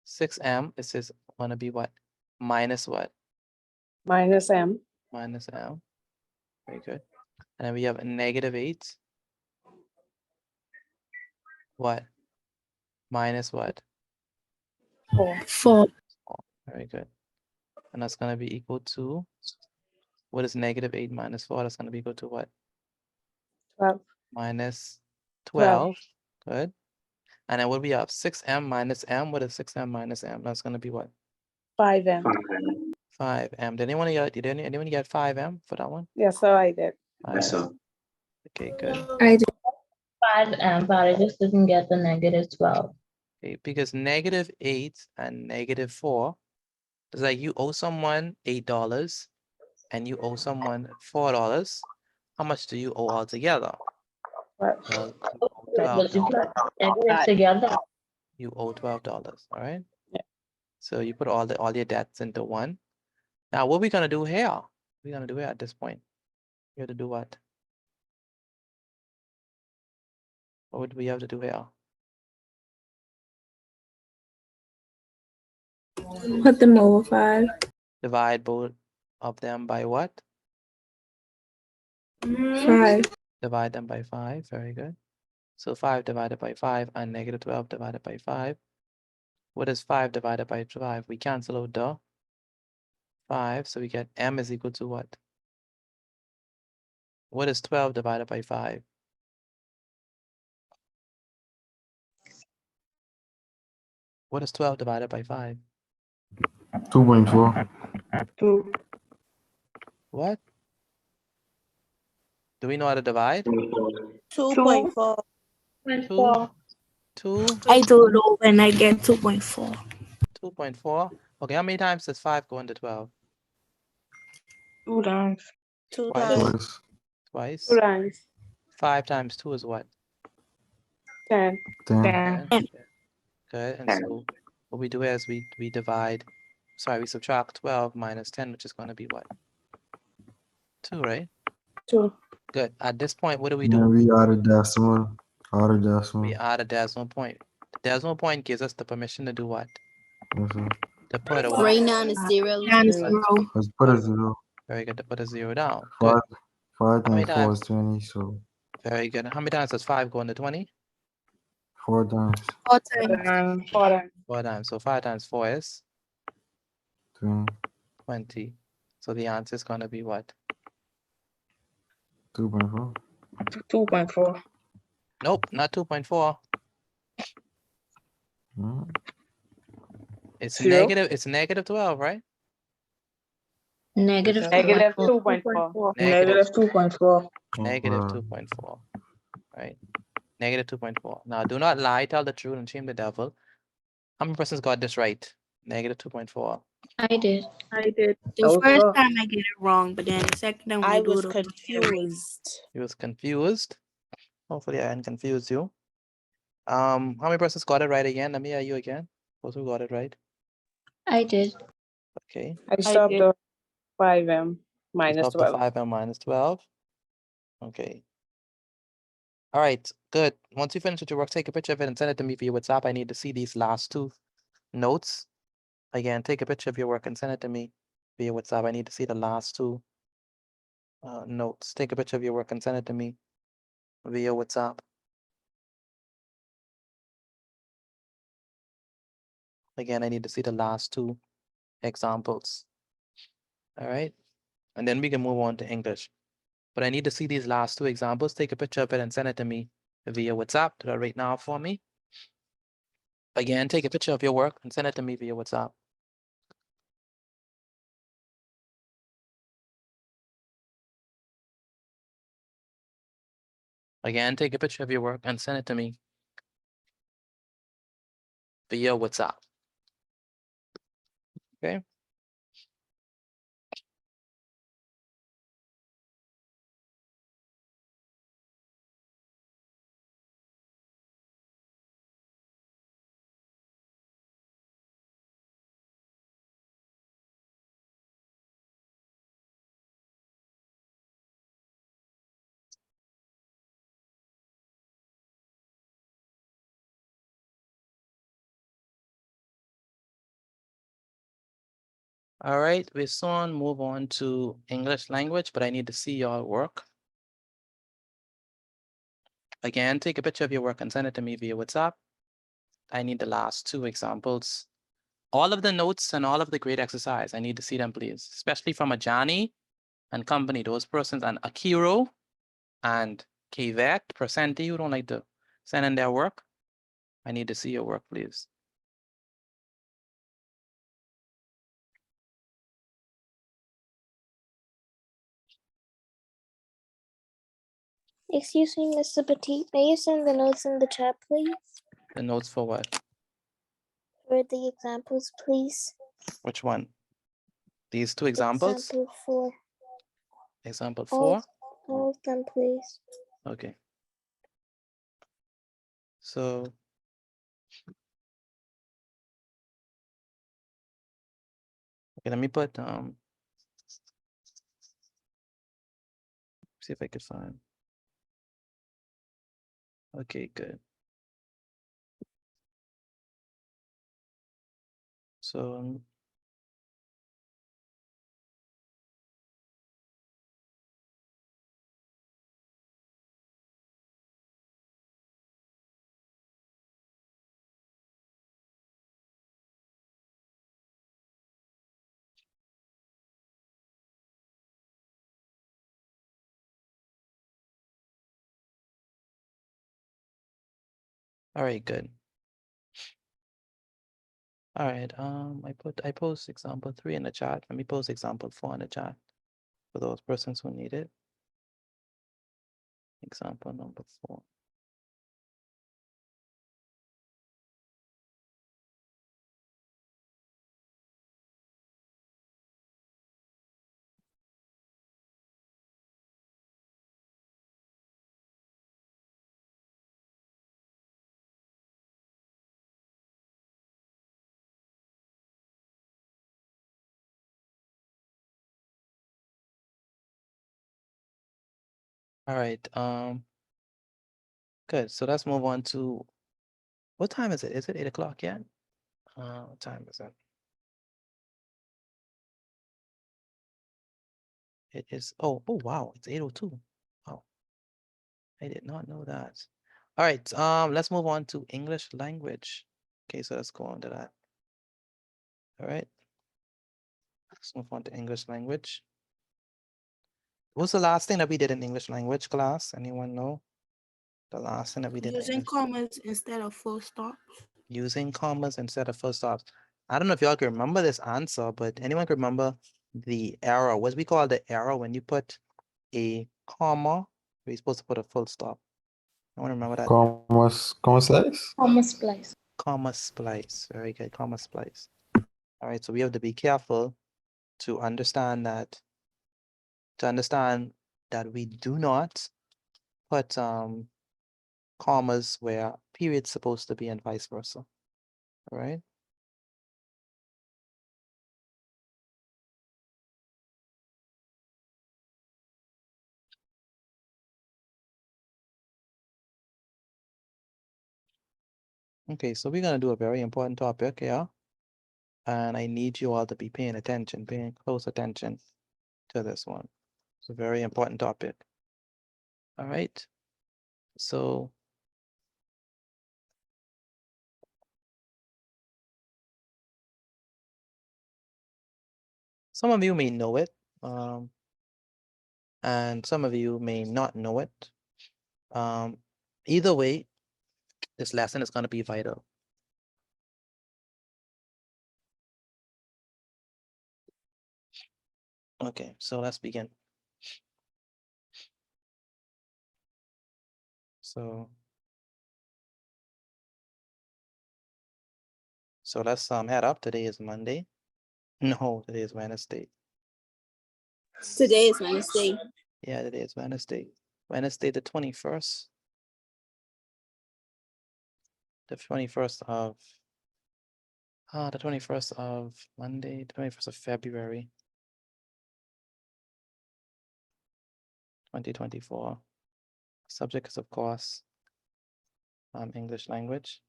6M, this is gonna be what? Minus what?
Minus M.
Minus M. Very good. And then we have a negative 8. What? Minus what?
4.
Very good. And that's gonna be equal to, what is negative 8 minus 4? That's gonna be equal to what?
12.
Minus 12. Good. And then what we have? 6M minus M. What is 6M minus M? That's gonna be what?
5M.
5M. Did anyone get 5M for that one?
Yes, sir, I did.
Yes, sir. Okay, good.
I did.
5M, but I just didn't get the negative 12.
Okay, because negative 8 and negative 4, it's like you owe someone $8 and you owe someone $4. How much do you owe altogether? Well, you owe
But you
$12.
put negatives together.
You owe $12, all right? So you put all your debts into one. Now, what we gonna do here? We're gonna do here at this point. You have to do what? What would we have to do here?
Put them over 5.
Divide both of them by what?
5.
Divide them by 5. Very good. So 5 divided by 5 and negative 12 divided by 5. What is 5 divided by 5? We cancel out the 5. So we get m is equal to what? What is 12 divided by 5? What is 12 divided by 5?
2.4.
2.
What? Do we know how to divide?
2.4.
2.
I don't know when I get 2.4.
2.4. Okay, how many times does 5 go into 12?
2 times.
2
Twice.
times.
Twice.
2 times.
5 times 2 is what?
10.
10.
10. Good. And so what we do is we subtract 12 minus 10, which is going to be what? 2, right?
2.
Good. At this point, what do we
Then
do?
we add a decimal. Add a
We
decimal.
add a decimal point. The decimal point gives us the permission to do what?
Yes, sir.
To put a what?
Right now the zero.
Let's put a 0.
Very good. To put a 0 down.
5,
Good.
5
How many
times 4
times?
is 20, so
Very good. How many times does 5 go into 20?
4 times
4 times. 4 times.
4 times. So 5 times 4 is
20.
20. So the answer is going to be what?
2.4.
2.4.
Nope, not 2.4.
Hmm.
It's
Zero?
negative 12, right?
Negative
Negative
2.4.
2.4.
Negative
Negative 2.4.
Negative 2.4, right? Negative 2.4. Now, do not lie, tell the truth, and shame the devil. How many persons got this right? Negative 2.4.
I did.
I did.
The first time I get it wrong, but then the second time when
I
I do
was
it,
confused.
You was confused. Hopefully, I didn't confuse you. How many persons got it right again? Let me hear you again. Those who got it right.
I did.
Okay.
I stopped the 5m minus
Up to
12.
5 and minus 12. Okay. All right, good. Once you finish with your work, take a picture of it and send it to me via WhatsApp. I need to see these last 2 notes. Again, take a picture of your work and send it to me via WhatsApp. I need to see the last 2 notes. Take a picture of your work and send it to me via WhatsApp. Again, I need to see the last 2 examples. All right. And then we can move on to English. But I need to see these last 2 examples. Take a picture of it and send it to me via WhatsApp. Do that right now for me. Again, take a picture of your work and send it to me via WhatsApp. Again, take a picture of your work and send it to me via WhatsApp. Okay. All right, we soon move on to English language, but I need to see your work. Again, take a picture of your work and send it to me via WhatsApp. I need the last 2 examples. All of the notes and all of the grade exercise, I need to see them, please, especially from Ajani and company, those persons, and Akiro and Kvet, Percenti, who don't like to send in their work. I need to see your work, please.
Excuse me, Mr. Petit, may you send the notes in the chat, please?
The notes for what?
For the examples, please.
Which one? These 2 examples?
Example 4.
Example
All
4?
All of them, please.
Okay. So okay, let me put see if I could find. Okay, good. So all right, good. All right, I post example 3 in the chat. Let me post example 4 in the chat for those persons who need it. Example number 4. All right, good. So let's move on to, what time is it? Is it 8 o'clock yet? What time is it? It is, oh wow, it's 8:02. Wow, I did not know that. All right, let's move on to English language. Okay, so let's go on to that. All right, let's move on to English language. What's the last thing that we did in English language class? Anyone know? The last thing that we did in
Using
English.
commas instead of full stops.
Using commas instead of full stops. I don't know if y'all can remember this answer, but anyone can remember the error? What we call the error when you put a comma, we're supposed to put a full stop. I want to remember that.
Comma slice?
Comma splice.
Comma splice. Very good. Comma splice. All right. So we have to be careful to understand that. We do not put commas where period's supposed to be and vice versa. All right. Okay, so we're gonna do a very important topic here. And I need you all to be paying attention, paying close attention to this one. It's a very important topic. All right. So some of you may know it, and some of you may not know it. Either way, this lesson is going to be vital. Okay, so let's begin. So let's head up. Today is Monday. No, today is Wednesday.
Today is Wednesday.
Yeah, today is Wednesday. Wednesday the 21st. The 21st of Monday, the 21st of February 2024. Subject is, of course, English language.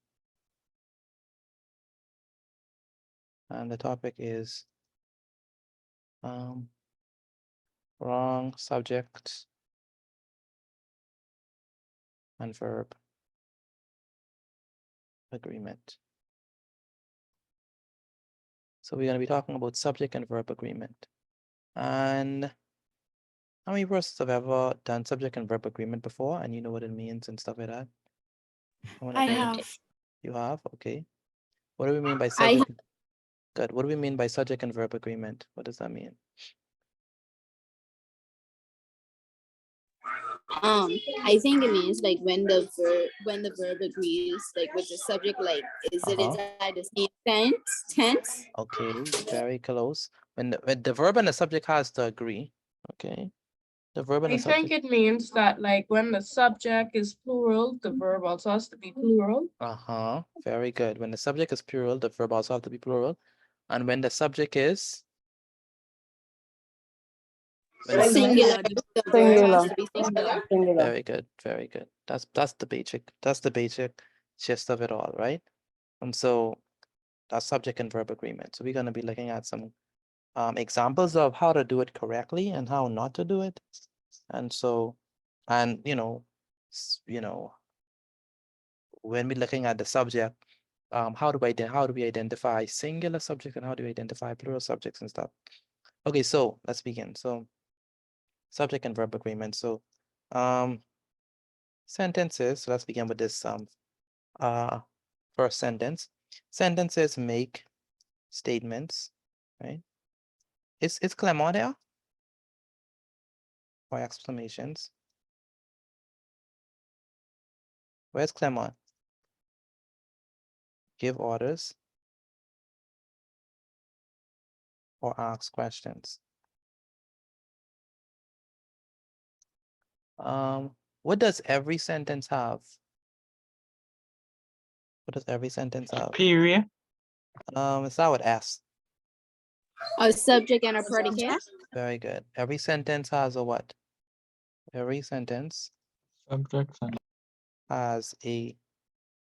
And the topic is wrong subject and verb agreement. So we're going to be talking about subject and verb agreement. And how many persons have ever done subject and verb agreement before and you know what it means and stuff like that?
I have.
You have? Okay. What do we mean by subject? Good. What do we mean by subject and verb agreement? What does that mean?
I think it means like when the verb agrees like with the subject, like is it inside the same tense?
Okay, very close. When the verb and the subject has to agree. Okay. The verb and
I
the
think
subject.
it means that like when the subject is plural, the verb also has to be plural.
Uh-huh. Very good. When the subject is plural, the verb also have to be plural. And when the subject is
Singular. The verb has to be singular.
very good, very good. That's the basic gist of it all, right? And so that's subject and verb agreement. So we're going to be looking at some examples of how to do it correctly and how not to do it. And so, and when we're looking at the subject, how do we identify singular subject and how do we identify plural subjects and stuff? Okay, so let's begin. So subject and verb agreement. So sentences, so let's begin with this first sentence. Sentences make statements, right? Is Clement there? Or exclamations? Where's Clement? Give orders or ask questions. What does every sentence have? What does every sentence have?
Period.
It's not with S.
A subject and a predicate.
Very good. Every sentence has a what? Every sentence
Subject
has a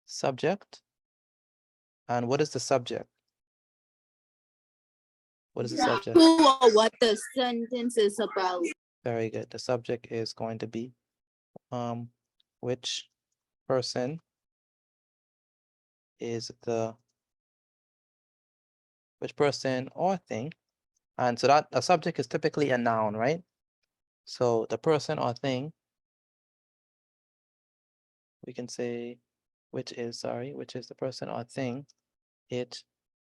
subject. And what is the subject? What is the subject?
Who or what the sentence is about.
Very good. The subject is going to be which person is which person or thing. And so that a subject is typically a noun, right? So the person or thing, we can say which is the person or thing it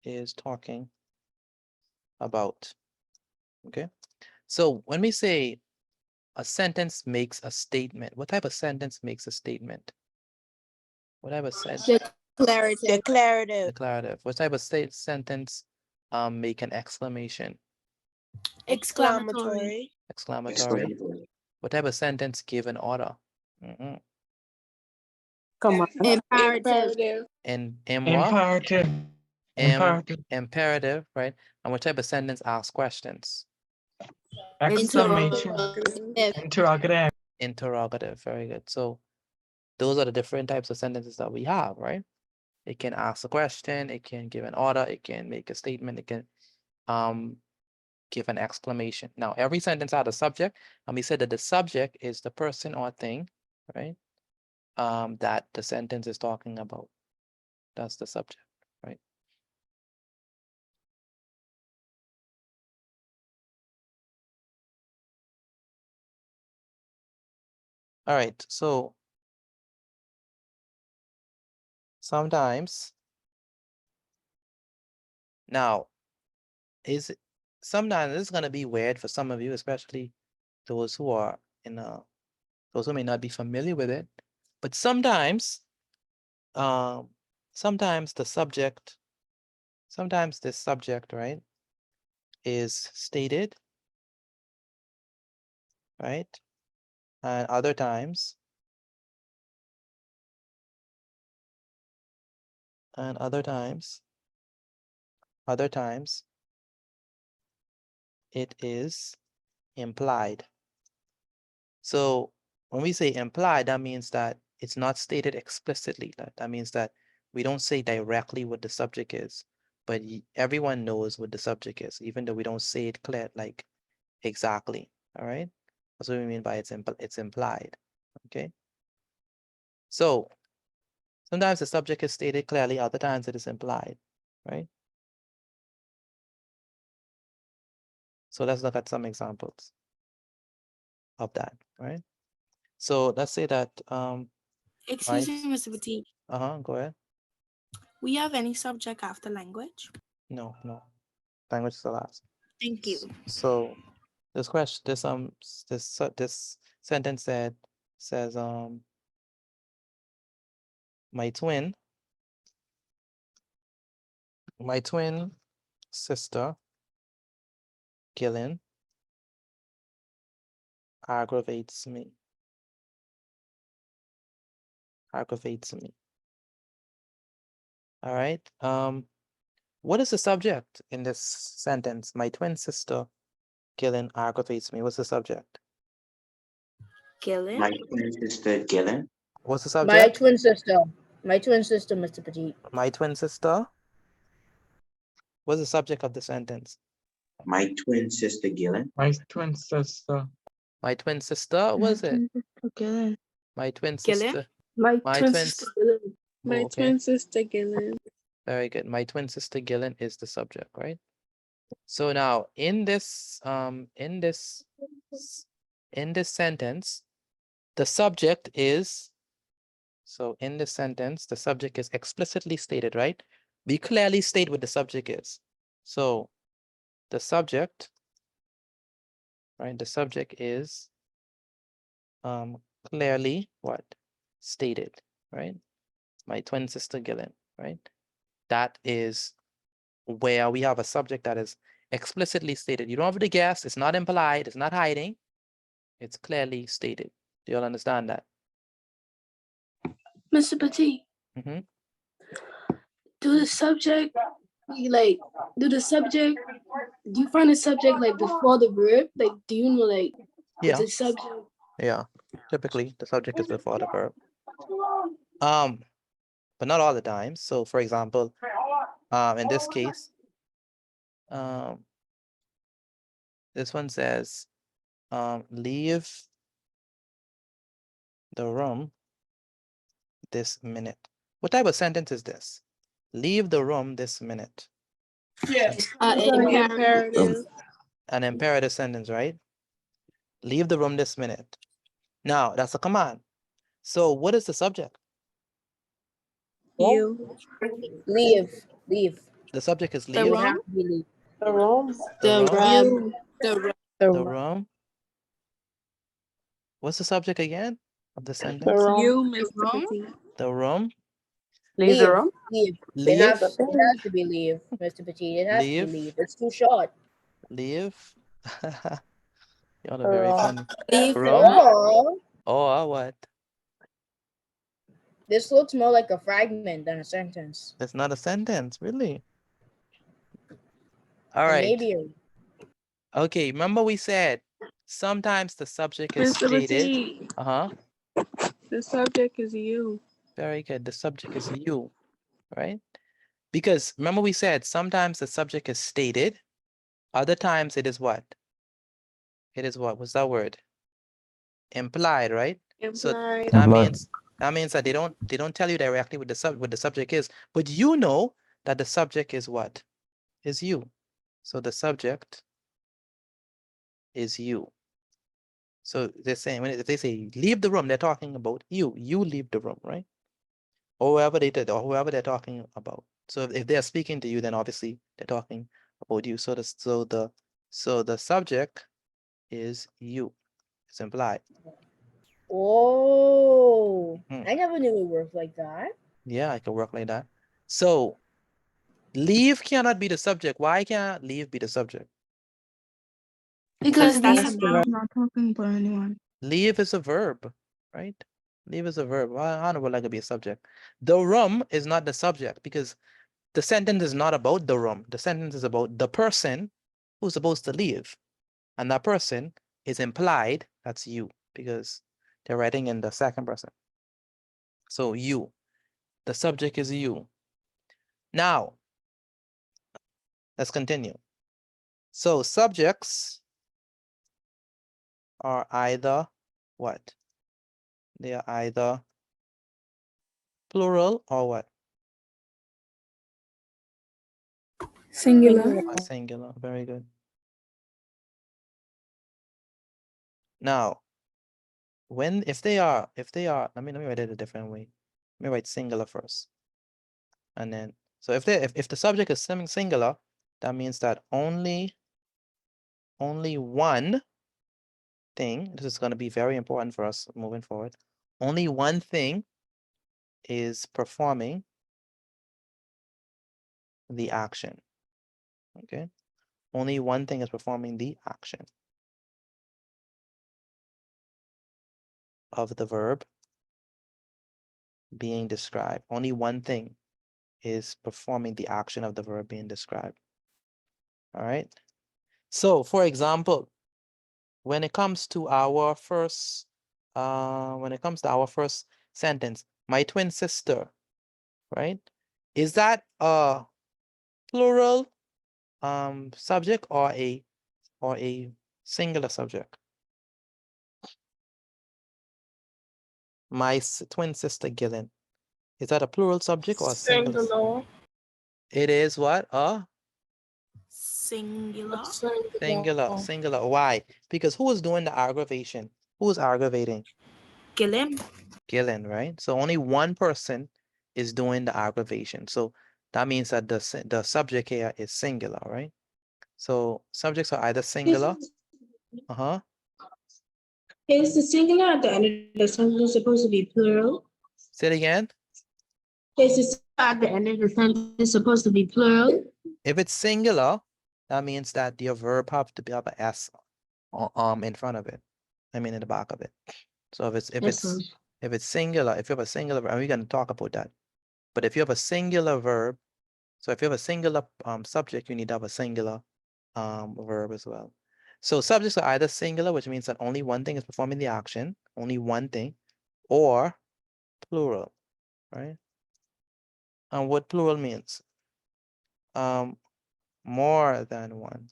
is talking about. Okay. So when we say a sentence makes a statement, what type of sentence makes a statement? What type of sentence?
Declarative.
Declarative. What type of sentence make an exclamation?
Exclamatory.
Exclamatory. What type of sentence give an order?
Come on.
Imperative.
In what?
Imperative. Imperative.
Imperative, right? And what type of sentence asks questions?
Exclamation. Interrogative.
Interrogative. Very good. So those are the different types of sentences that we have, right? It can ask a question, it can give an order, it can make a statement, it can give an exclamation. Now, every sentence has a subject, and we said that the subject is the person or thing, right? That the sentence is talking about. That's the subject, right? All right, so sometimes now sometimes this is going to be weird for some of you, especially those who are those who may not be familiar with it, but sometimes sometimes this subject, right, is stated, right? And other times it is implied. So when we say implied, that means that it's not stated explicitly. That means that we don't say directly what the subject is, but everyone knows what the subject is, even though we don't say it clear, like exactly. All right. That's what we mean by it's implied. Okay. So sometimes the subject is stated clearly, other times it is implied, right? So let's look at some examples of that, right? So let's say that
Excuse me, Mr. Petit.
Go ahead.
We have any subject after language?
No. Language is the last.
Thank you.
So this sentence says my twin sister Gillian aggravates me. Aggravates me. All right. What is the subject in this sentence? My twin sister, Gillen, aggravates me. What's the subject?
Gillen?
My twin sister Gillen.
What's the
My
subject?
twin sister. My twin sister, Mr. Petit.
My twin sister. What's the subject of the sentence?
My twin sister Gillen.
My twin sister.
My twin sister. What's it?
Gillen.
My twin
Gillen?
sister.
My
My
twin
twin
sister
s-
Gillen.
My
okay.
twin sister Gillen.
Very good. My twin sister Gillen is the subject, right? So now in this sentence, the subject is, so in this sentence, the subject is explicitly stated, right? We clearly state what the subject is. So the subject, right? The subject is clearly what? Stated, right? My twin sister Gillen, right? That is where we have a subject that is explicitly stated. You don't have to guess. It's not implied. It's not hiding. It's clearly stated. Do you all understand that?
Mr. Petit,
Mm-hmm.
do the subject do you find the subject like before the verb? Like, do you know like
Yeah.
the subject?
Yeah. Typically, the subject is before the verb. But not all the time. So, for example, in this case, this one says, leave the room this minute. What type of sentence is this? Leave the room this minute.
Imperative.
An imperative sentence, right? Leave the room this minute. Now, that's a command. So what is the subject?
You.
Leave. Leave.
The subject is
The
leave.
You have
room.
to be leave.
The room.
The room.
You.
The room. What's the subject again of the sentence?
You, Mr. Petit.
The room.
Leave the room. Leave.
Leave.
It has to be leave, Mr. Petit. It has to be
Leave.
leave. It's too short.
Leave. Y'all are very funny.
Leave.
Room. Or what?
This looks more like a fragment than a sentence.
It's not a sentence, really. All
It
right.
may be
Okay, remember we said sometimes the subject is
Mr.
stated.
Petit.
Uh-huh.
The subject is you.
Very good. The subject is you, right? Because remember we said sometimes the subject is stated, other times it is what? It is what? What's that word? Implied, right? So
Implied.
that means that they don't tell you directly what the subject is, but you know that the subject is what? Is you. So the subject is you. So they're saying if they say leave the room, they're talking about you. You leave the room, right? Or whoever they did, or whoever they're talking about. So if they're speaking to you, then obviously they're talking about you. So the subject is you. It's implied.
Oh, I never knew it worked like that.
Yeah, it could work like that. So leave cannot be the subject. Why can't leave be the subject?
Because
that's
these
a verb, not talking about anyone.
Leave is a verb, right? Leave is a verb. Well, I don't know what that could be a subject. The room is not the subject because the sentence is not about the room. The sentence is about the person who's supposed to leave. And that person is implied, that's you, because they're writing in the second person. So you, the subject is you. Now, let's continue. So subjects are either what? They are either plural or what?
Singular.
Singular. Very good. Now, if they are, let me write it a different way. Let me write singular first. And then, so if the subject is singular, that means that only one thing, this is going to be very important for us moving forward. Only one thing is performing the action. Okay. Only one thing is performing the action. of the verb being described. Only one thing is performing the action of the verb being described. All right. So for example, when it comes to our first sentence, my twin sister, right? Is that a plural subject or a singular subject? My twin sister Gillen. Is that a plural subject or a singular?
Singular.
It is what?
Singular.
Singular. Why? Because who is doing the aggravation? Who is aggravating?
Gillen.
Gillen, right? So only one person is doing the aggravation. So that means that the subject here is singular, right? So subjects are either singular.
Is the singular at the end of the sentence supposed to be plural?
Say it again.
Is the singular at the end of the sentence supposed to be plural?
If it's singular, that means that your verb have to be have an S in front of it. I mean in the back of it. So if it's singular, if you have a singular verb, and we're gonna talk about that. But if you have a singular verb, so if you have a singular subject, you need to have a singular verb as well. So subjects are either singular, which means that only one thing is performing the action, only one thing, or plural, right? And what plural means? More than one.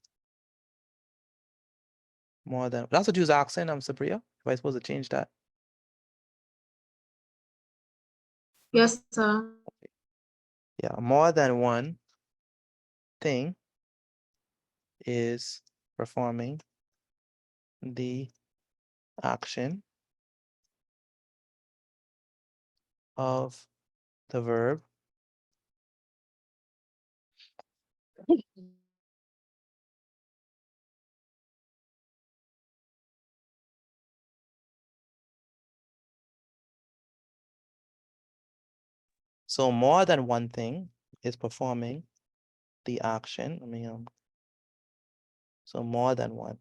More than. That's what you use accent, Supriya. If I supposed to change that.
Yes, sir.
Yeah, more than one thing is performing the action of the verb so more than one thing is performing the action. So more than one.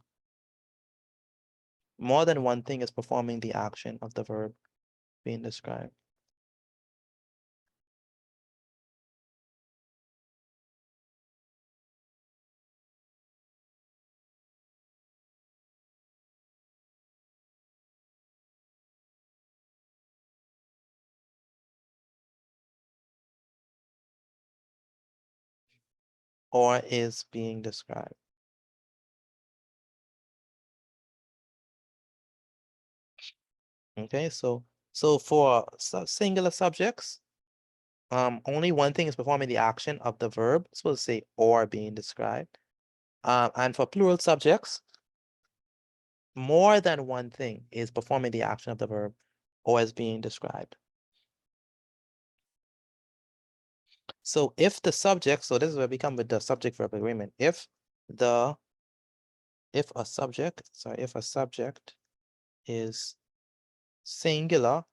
More than one thing is performing the action of the verb being described. Or is being described. Okay, so for singular subjects, only one thing is performing the action of the verb. It's supposed to say or being described. And for plural subjects, more than one thing is performing the action of the verb or is being described. So if the subject, so this is where we come with the subject verb agreement. If a subject is singular,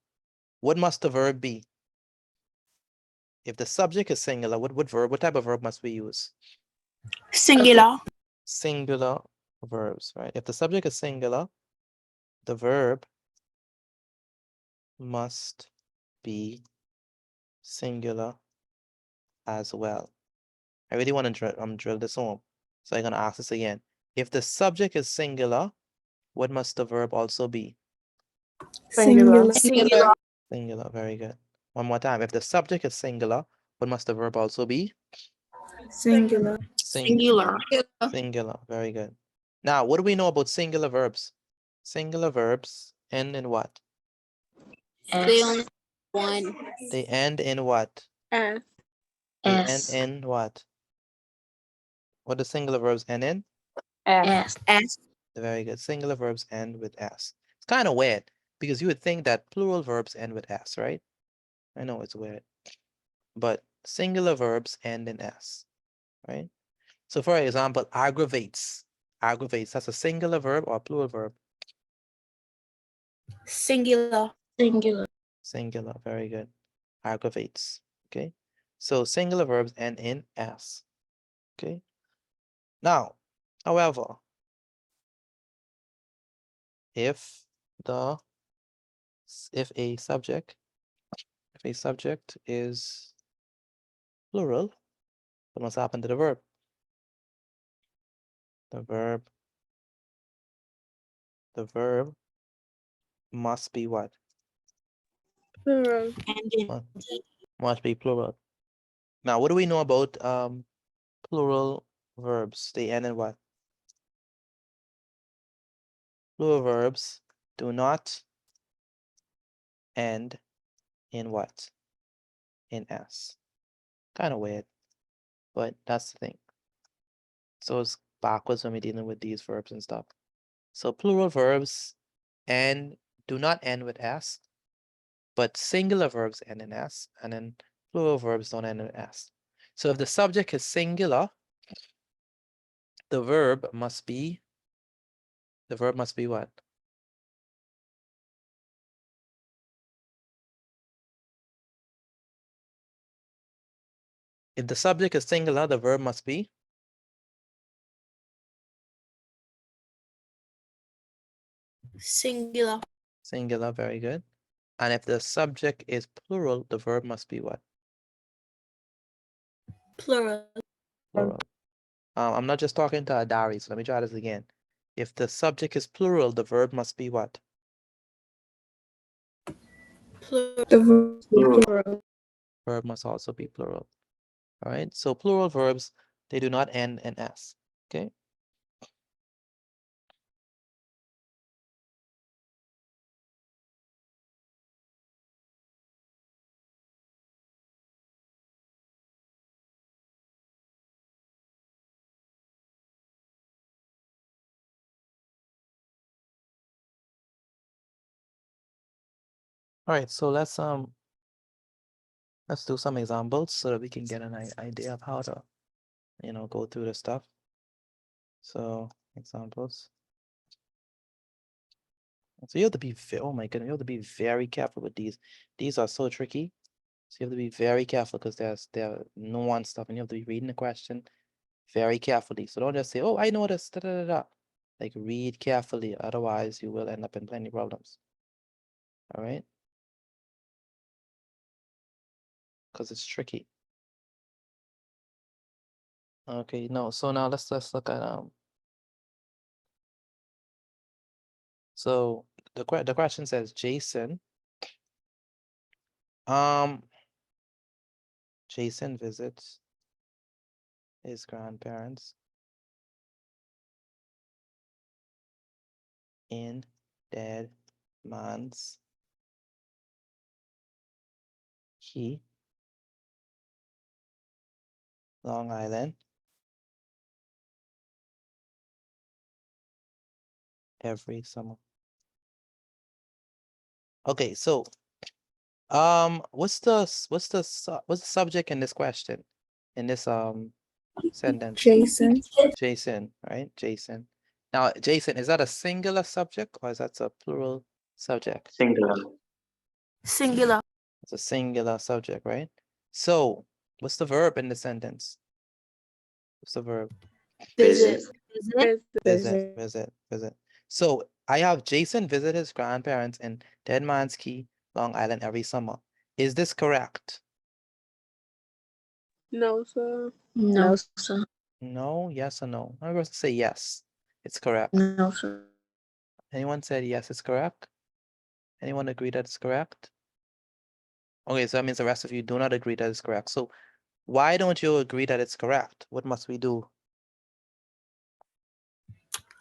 what must the verb be? If the subject is singular, what type of verb must we use?
Singular.
Singular verbs, right? If the subject is singular, the verb must be singular as well. I really want to drill this home. So I'm going to ask this again. If the subject is singular, what must the verb also be?
Singular.
Singular, very good. One more time. If the subject is singular, what must the verb also be?
Singular.
Singular, very good. Now, what do we know about singular verbs? Singular verbs end in what?
They only one.
They end in what?
S.
They end in what? What do singular verbs end in?
S.
S.
Very good. Singular verbs end with S. It's kind of weird because you would think that plural verbs end with S, right? I know it's weird, but singular verbs end in S, right? So for example, aggravates. Aggravates, that's a singular verb or a plural verb?
Singular.
Singular, very good. Aggravates, okay? So singular verbs end in S, okay? Now, however, if the if a subject is plural, what must happen to the verb? The verb must be what?
Plural.
Must be plural. Now, what do we know about plural verbs? They end in what? Plural verbs do not end in what? In S. Kind of weird, but that's the thing. So it's backwards when we're dealing with these verbs and stuff. So plural verbs do not end with S, but singular verbs end in S, and then plural verbs don't end in S. So if the subject is singular, the verb must be what? If the subject is singular, the verb must be
Singular.
singular, very good. And if the subject is plural, the verb must be what?
Plural.
Plural. I'm not just talking to Adari, so let me try this again. If the subject is plural, the verb must be what?
Plural.
Verb must also be plural. All right, so plural verbs, they do not end in S, okay? All right, so let's do some examples so that we can get an idea of how to, go through the stuff. So examples. So you have to be, oh my goodness, you have to be very careful with these. These are so tricky. So you have to be very careful because they're nuanced stuff, and you have to be reading the question very carefully. So don't just say, oh, I know this, da, da, da, da. Like read carefully, otherwise you will end up in plenty problems. All right? Because it's tricky. Okay, no, so now let's look at so the question says Jason visits his grandparents in Dead Man's Key, Long Island, every summer. Okay, so what's the subject in this question? In this sentence?
Jason.
Jason, right? Jason. Now, Jason, is that a singular subject or is that a plural subject?
Singular.
Singular.
It's a singular subject, right? So, what's the verb in the sentence? What's the verb?
Visit.
Visit. So, I have Jason visit his grandparents in Dead Man's Key, Long Island every summer. Is this correct?
No, sir.
No, sir.
No, yes or no? I'm going to say yes. It's correct.
No, sir.
Anyone said yes, it's correct? Anyone agree that it's correct? Okay, so that means the rest of you do not agree that it's correct. So why don't you agree that it's correct? What must we do?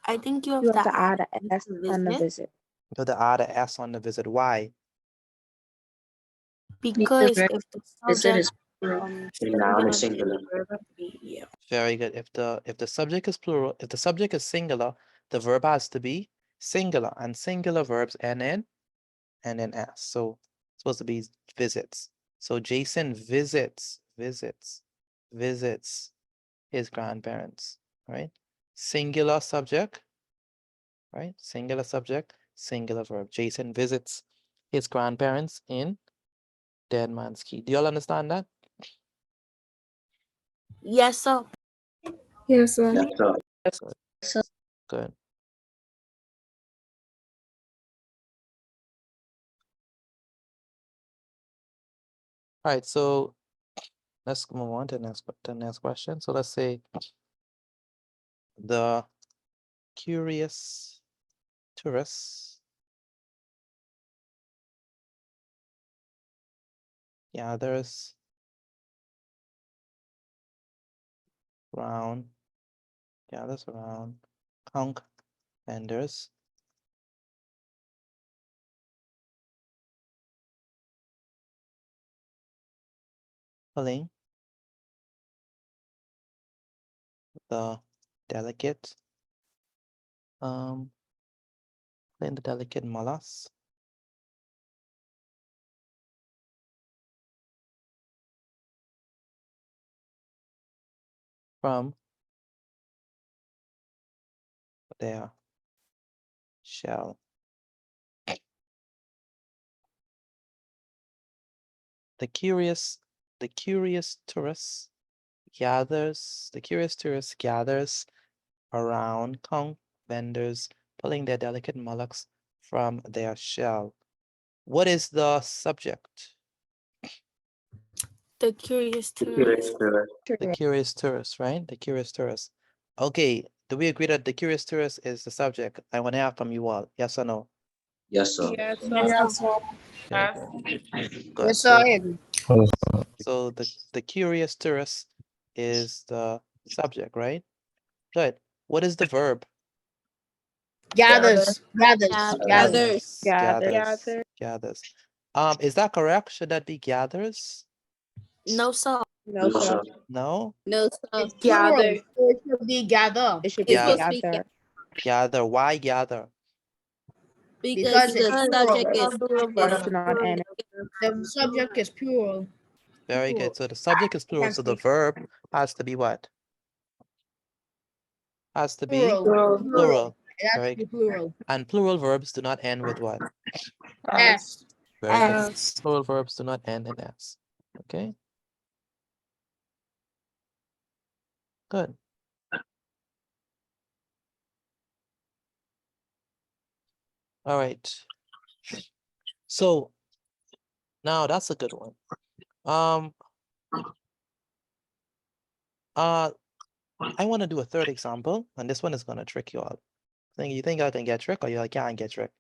I think you have to add an S on the visit.
You have to add an S on the visit. Why?
Because if the subject is
Noun is singular.
yeah.
Very good. If the subject is plural, if the subject is singular, the verb has to be singular, and singular verbs end in and then S. So it's supposed to be visits. So Jason visits his grandparents, right? Singular subject, right? Singular subject, singular verb. Jason visits his grandparents in Dead Man's Key. Do you all understand that?
Yes, sir.
Yes, sir.
Yes, sir.
Good. All right, so let's move on to the next question. So let's say the curious tourist gathers around conch vendors pulling the delicate mollusks from their shell. The curious tourist gathers around conch vendors pulling their delicate mollusks from their shell. What is the subject?
The curious
Curious
tourist.
tourist.
The curious tourist, right? The curious tourist. Okay, do we agree that the curious tourist is the subject? I want to hear from you all. Yes or no?
Yes, sir.
Yes,
Yes, sir.
Okay, good.
Yes, sir, I agree.
So the curious tourist is the subject, right? Good. What is the verb?
Gathers.
Gathers.
Gathers. Is that correct? Should that be gathers?
No, sir.
No, sir.
No?
No, sir.
It's gather. So it should be gather.
It should
It's
Yeah.
supposed to be
Gather. Why gather?
Because
because the
it's
subject is
Verbs do not end.
the subject is plural.
Very good. So the subject is plural. So the verb has to be what? Has to be plural.
It has
Very
to be
good.
plural.
And plural verbs do not end with what?
S.
Very good. Plural verbs do not end in S. Okay. Good. All right. So now that's a good one. I want to do a third example, and this one is gonna trick you all. You think I can get tricked or you can't get tricked?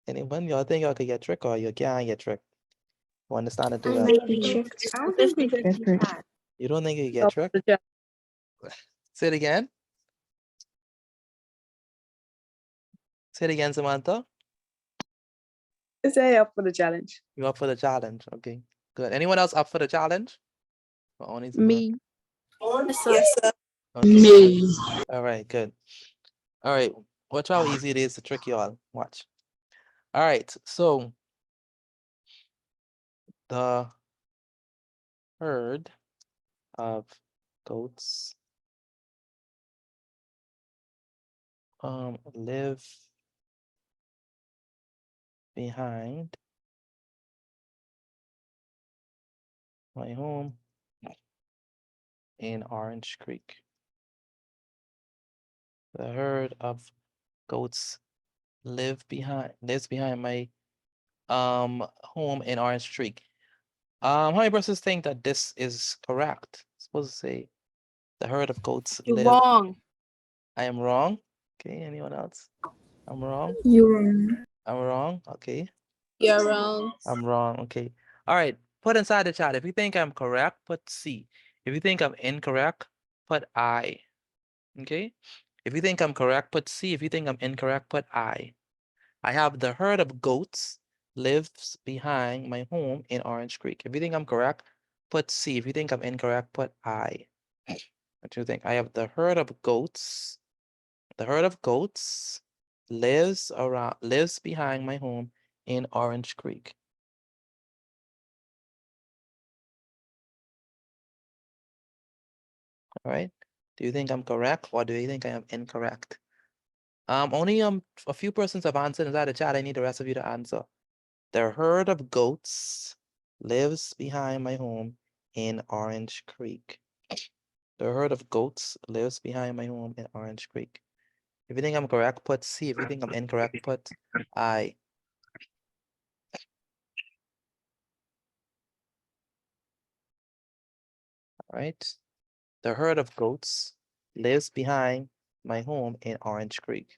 Anyone? Y'all think y'all could get tricked or you can't get tricked? You understand it do that?
I don't think we get tricked.
You don't think you get tricked? Say it again. Say it again, Samantha.
Say up for the challenge.
You up for the challenge? Okay, good. Anyone else up for the challenge? Or only
Me.
Yes, sir.
Okay.
Me.
All right, good. All right, watch how easy it is to trick you all. Watch. All right, so the herd of goats live behind my home in Orange Creek. The herd of goats lives behind my home in Orange Creek. How many persons think that this is correct? It's supposed to say the herd of goats
You're
live.
wrong.
I am wrong. Okay, anyone else? I'm wrong.
You're wrong.
I'm wrong. Okay.
You're wrong.
I'm wrong. Okay. All right. Put inside the chat. If you think I'm correct, put C. If you think I'm incorrect, put I. Okay. If you think I'm correct, put C. If you think I'm incorrect, put I. I have the herd of goats lives behind my home in Orange Creek. If you think I'm correct, put C. If you think I'm incorrect, put I. What do you think? I have the herd of goats. The herd of goats lives behind my home in Orange Creek. All right. Do you think I'm correct or do you think I am incorrect? Only a few persons have answered inside the chat. I need the rest of you to answer. The herd of goats lives behind my home in Orange Creek. The herd of goats lives behind my home in Orange Creek. If you think I'm correct, put C. If you think I'm incorrect, put I. right? The herd of goats lives behind my home in Orange Creek.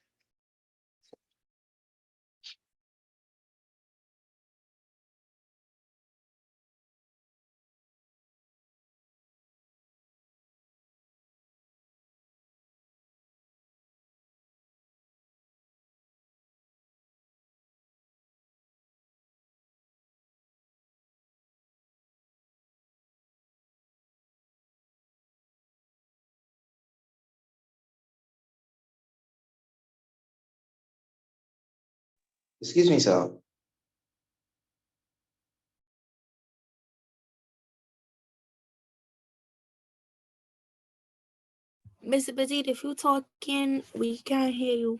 Excuse me, sir.
Mr. Petit, if you're talking, we can't hear you.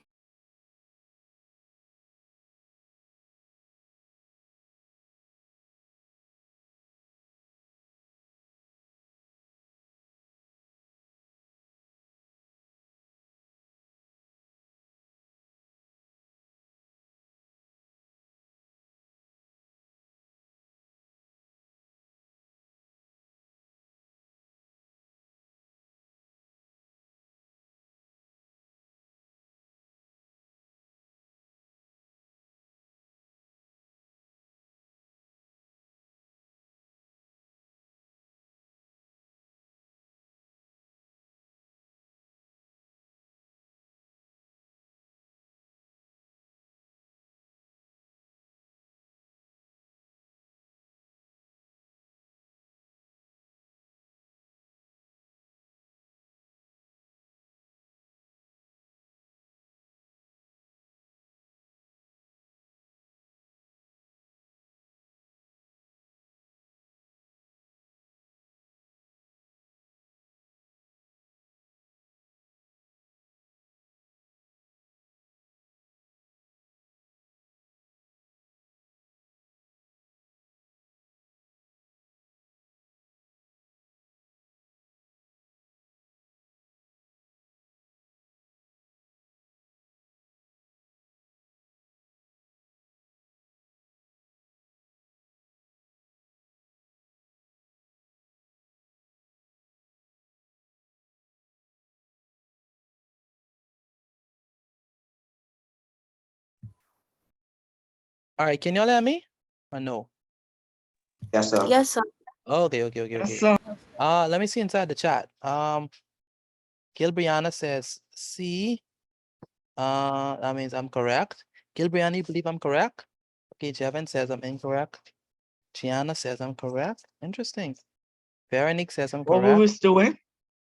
All right, can y'all hear me? Or no?
Yes, sir.
Yes, sir.
Okay. Let me see inside the chat. Gilbriana says C. That means I'm correct. Gilbriana, you believe I'm correct? Okay, Jevin says I'm incorrect. Gianna says I'm correct. Interesting. Veronique says I'm
What we
correct.
was doing?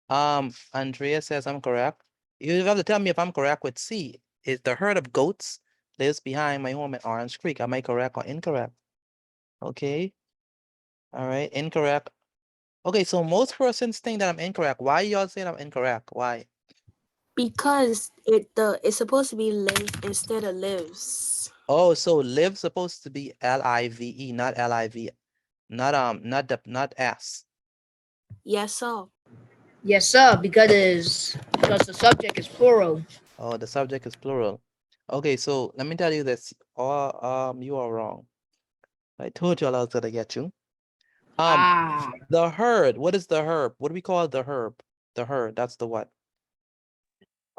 Andrea says I'm correct. You have to tell me if I'm correct with C. Is the herd of goats lives behind my home in Orange Creek? Am I correct or incorrect? Okay. All right, incorrect. Okay, so most persons think that I'm incorrect. Why y'all saying I'm incorrect? Why?
Because it's supposed to be live instead of lives.
Oh, so live supposed to be L-I-V-E, not L-I-V, not S.
Yes, sir.
Yes, sir, because the subject is plural.
Oh, the subject is plural. Okay, so let me tell you this. You are wrong. I told you I was gonna get you. The herd. What is the herb? What do we call the herb? The herd. That's the what?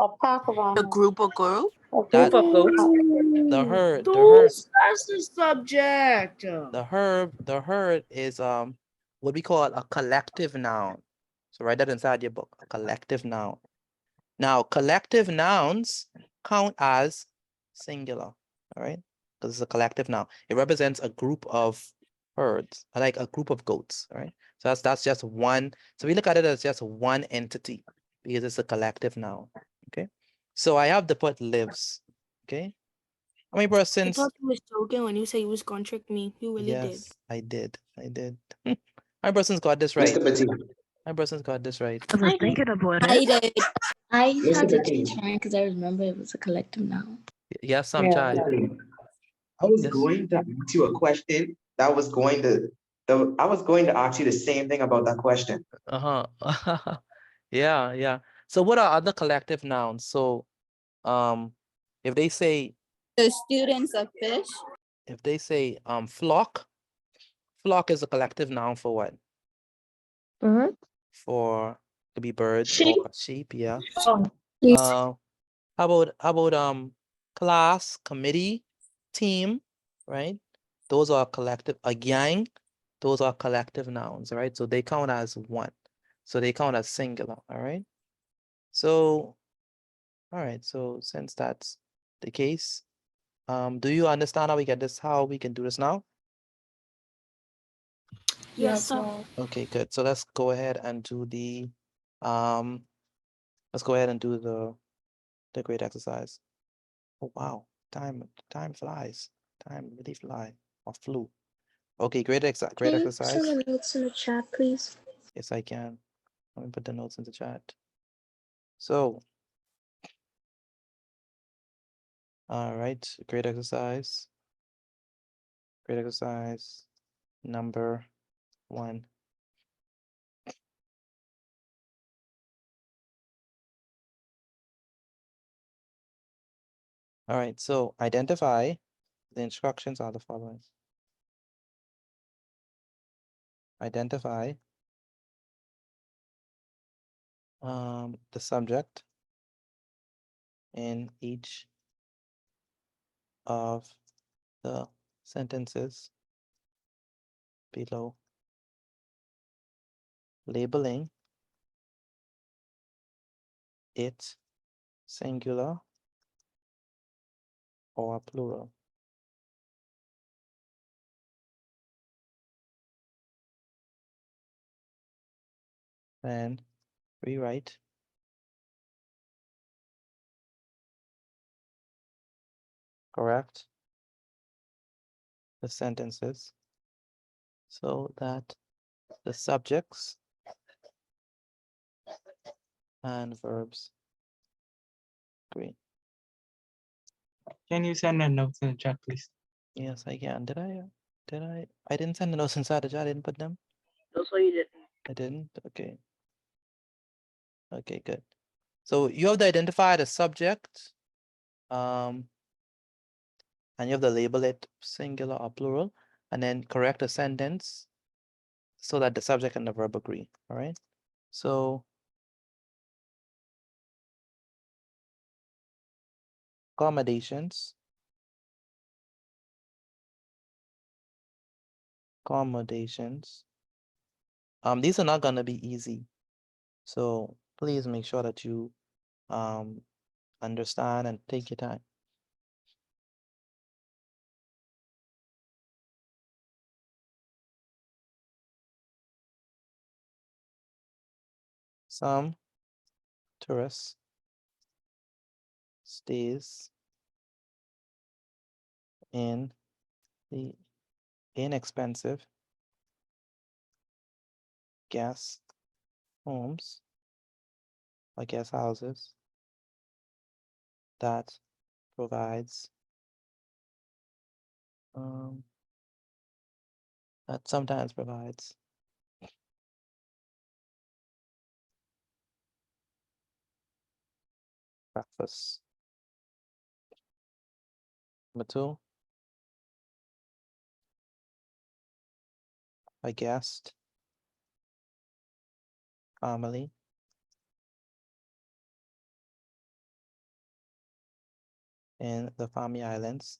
A pack of
A group of girls.
That
Group of goats.
the herd.
That's the subject.
The herd is what we call a collective noun. So write that inside your book. A collective noun. Now, collective nouns count as singular. All right, because it's a collective noun. It represents a group of herds, like a group of goats. All right, so that's just one. So we look at it as just one entity because it's a collective noun. Okay, so I have to put lives. Okay, how many
I
persons?
thought you was joking when you said you was gonna trick me. You really did.
Yes, I did. How many persons got this right?
Mr. Petit.
How many persons got this right?
I was thinking about
I
it.
did.
I
Mr.
had to
Petit.
change mine because I remember it was a collective noun.
Yes, some child.
I was
Yes.
going to ask you a question that was going to, I was going to ask you the same thing about that question.
Uh-huh. Yeah. So what are other collective nouns? So if they say
The students of fish.
flock is a collective noun for what?
Bird?
for could be birds
Sheep.
or sheep, yeah.
Oh,
How about class, committee, team, right? Those are collective, a gang, those are collective nouns, right? So they count as one. So they count as singular, all right? So, all right, so since that's the case, do you understand how we get this, how we can do this now?
Yes, sir.
Okay, good. So let's go ahead and do the let's go ahead and do the grade exercise. Oh wow, time flies. Time really fly or flew. Okay, great
Can you
exercise.
send the notes in the chat, please?
Yes, I can. Let me put the notes in the chat. So, all right, great exercise. Great exercise number 1. All right, so identify. The instructions are the following. Identify the subject in each of the sentences below. Labeling it singular or plural. Then rewrite correct the sentences so that the subjects and verbs agree.
Can you send the notes in the chat, please?
Yes, I can. Did I? I didn't send the notes inside the chat. I didn't put them.
that's what you did.
I didn't. Okay. Okay, good. So you have to identify the subject, and you have to label it singular or plural, and then correct the sentence so that the subject and the verb agree. All right. So accommodations. These are not gonna be easy. So please make sure that you understand and take your time. Some tourists stays in the inexpensive guest homes or guest houses that provides that sometimes provides breakfast. Number 2, a guest family in the Fami Islands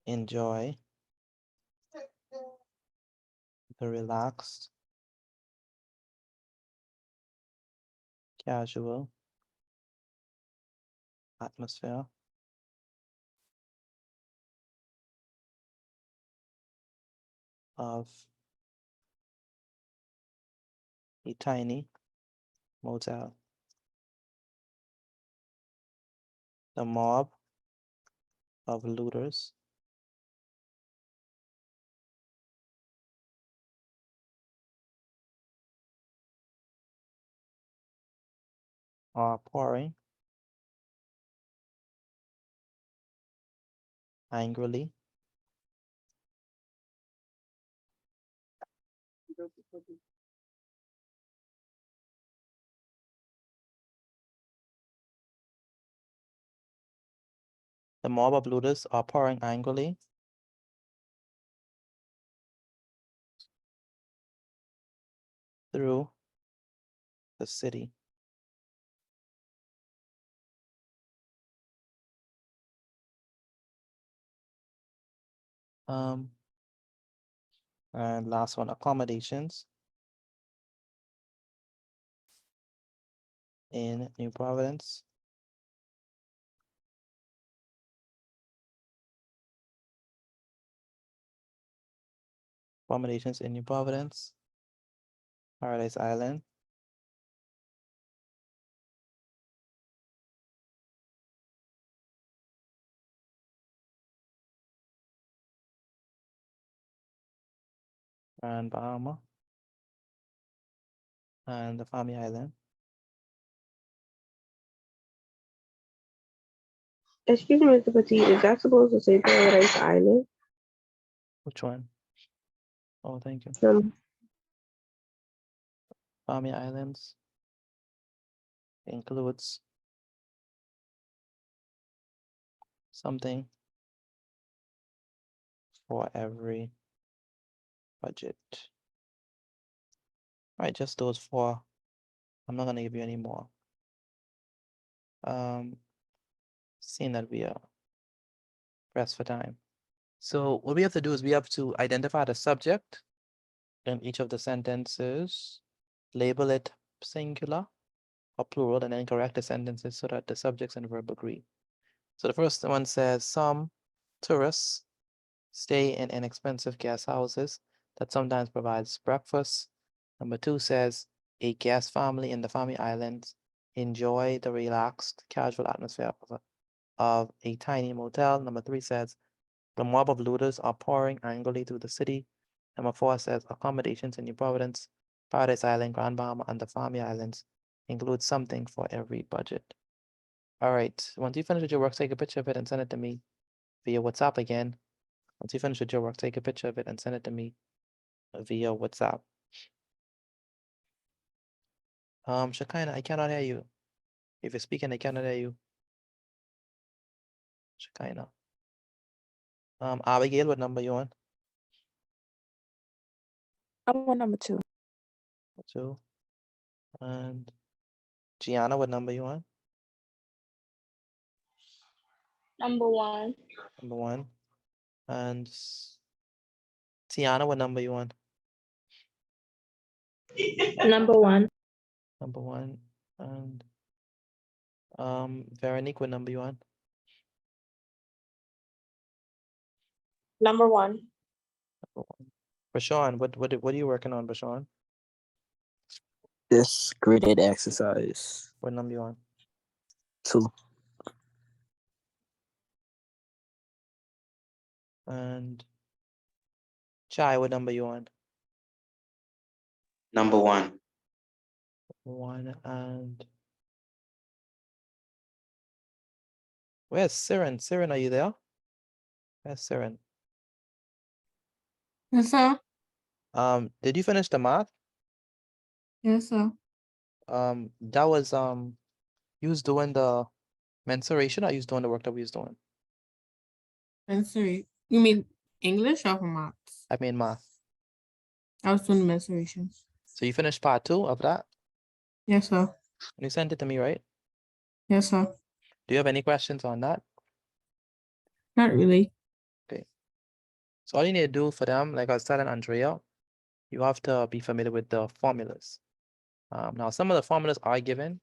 enjoy the relaxed, casual atmosphere of a tiny motel. The mob of looters are pouring angrily The mob of looters are pouring angrily through the city. And last one, accommodations in New Providence. Accommodations in New Providence, Paradise Island. And Bahama. And the Fami Island.
Excuse me, Mr. Petit, is that supposed to say Paradise Island?
Which one? Oh, thank you. Fami Islands includes something for every budget. All right, just those four. I'm not gonna give you any more. Seeing that we are pressed for time. So what we have to do is we have to identify the subject in each of the sentences, label it singular or plural, and then correct the sentences so that the subjects and verb agree. So the first one says some tourists stay in inexpensive guest houses that sometimes provides breakfast. Number 2 says a guest family in the Fami Islands enjoy the relaxed, casual atmosphere of a tiny motel. Number 3 says the mob of looters are pouring angrily through the city. Number 4 says accommodations in New Providence, Paradise Island, Grand Bahama, and the Fami Islands include something for every budget. All right, once you finish with your work, take a picture of it and send it to me via WhatsApp again. Once you finish with your work, take a picture of it and send it to me via WhatsApp. Shekinah, I cannot hear you. If you're speaking, I cannot hear you. Shekinah. Abigail, what number you on?
I'm on number 2.
2. And Gianna, what number you on?
Number 1.
Number 1. And Tiana, what number you on?
Number 1.
Number 1. And Veronique, what number you on?
Number 1.
Number 1. Bashan, what are you working on, Bashan?
This graded exercise.
What number you on?
2.
And Chai, what number you on?
Number 1.
1. And where's Siren? Siren, are you there? Where's Siren?
Yes, sir.
Did you finish the math?
Yes, sir.
That was you was doing the mensuration, or you was doing the work that we was doing?
Mensuration. You mean English or for maths?
I mean math.
I was doing mensuration.
So you finished part 2 of that?
Yes, sir.
You sent it to me, right?
Yes, sir.
Do you have any questions on that?
Not really.
Okay. So all you need to do for them, like I was telling Andrea, you have to be familiar with the formulas. Now some of the formulas are given.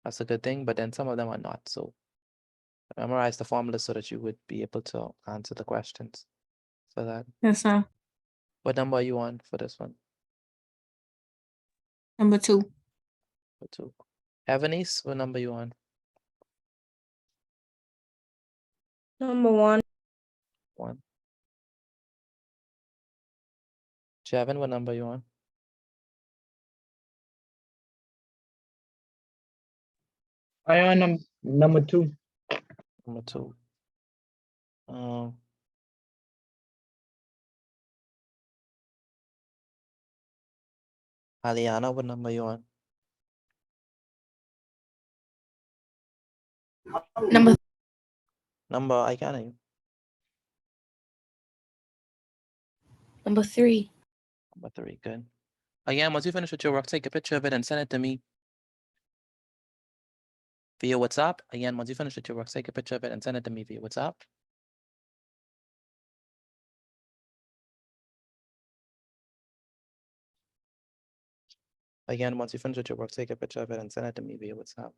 That's a good thing, but then some of them are not. So memorize the formulas so that you would be able to answer the questions for that.
Yes, sir.
What number are you on for this one?
Number 2.
Number 2. Evanice, what number are you on?
Number 1.
1. Javin, what number are you on?
I am number 2.
Number 2. Aliana, what number are you on? Number, I can't hear you.
Number 3.
Number 3, good. Again, once you finish with your work, take a picture of it and send it to me via WhatsApp. Again, once you finish with your work, take a picture of it and send it to me via WhatsApp. Again, once you finish with your work, take a picture of it and send it to me via WhatsApp.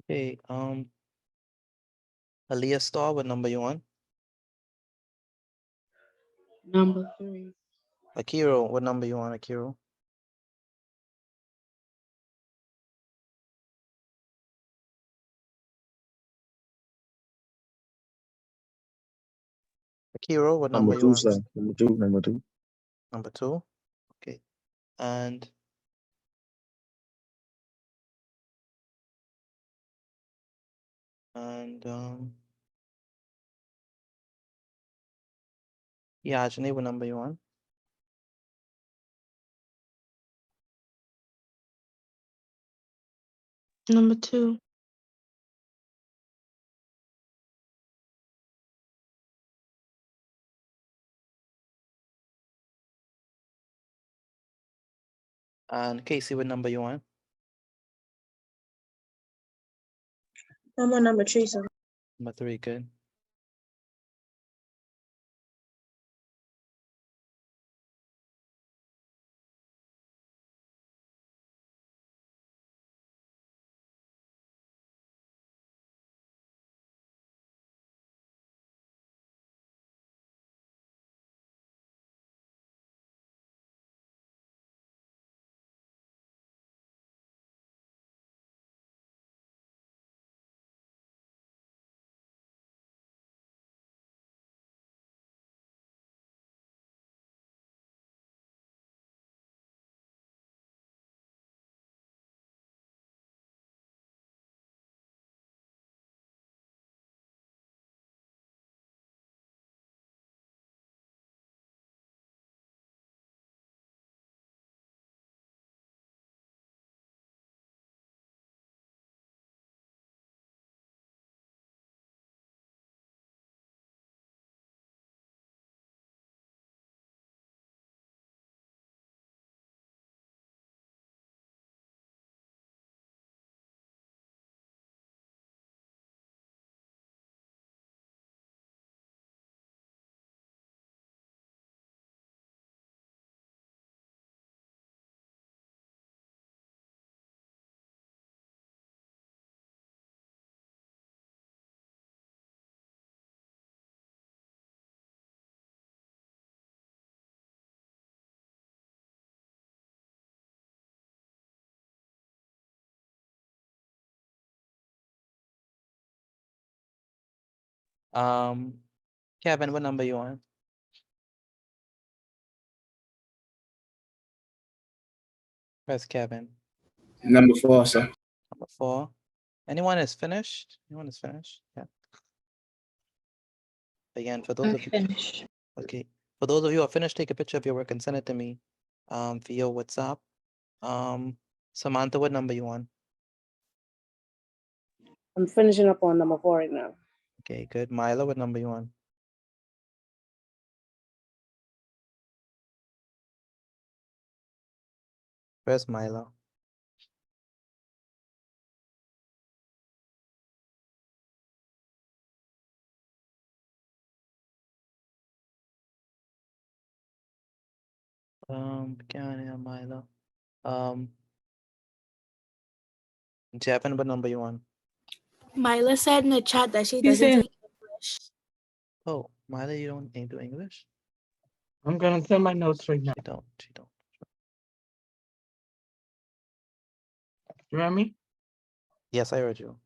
Okay, Aaliyah Star, what number you on?
Number 3.
Akiro, what number you on, Akiro? Akiro, what number you
Number 2,
on?
sir. Number 2, number 2.
Number 2. Okay. And yeah, Ajane, what number you on?
Number 2.
And Casey, what number you on?
I'm on number 3, sir.
Number 3, good. Kevin, what number you on? Press Kevin.
Number 4, sir.
Number 4. Anyone is finished? Anyone is finished? Yeah. Again, for those
I'm
of you.
finished.
Okay. For those of you who are finished, take a picture of your work and send it to me via WhatsApp. Samantha, what number you on?
I'm finishing up on number 4 right now.
Okay, good. Milo, what number you on? Where's Milo? Can't hear Milo. Javin, what number you on?
Myla said in the chat that she
You
doesn't
saying-
take English.
Oh, Myla, you don't ain't do English?
I'm gonna send my notes right now.
She don't. She don't.
You hear me?
Yes, I heard you.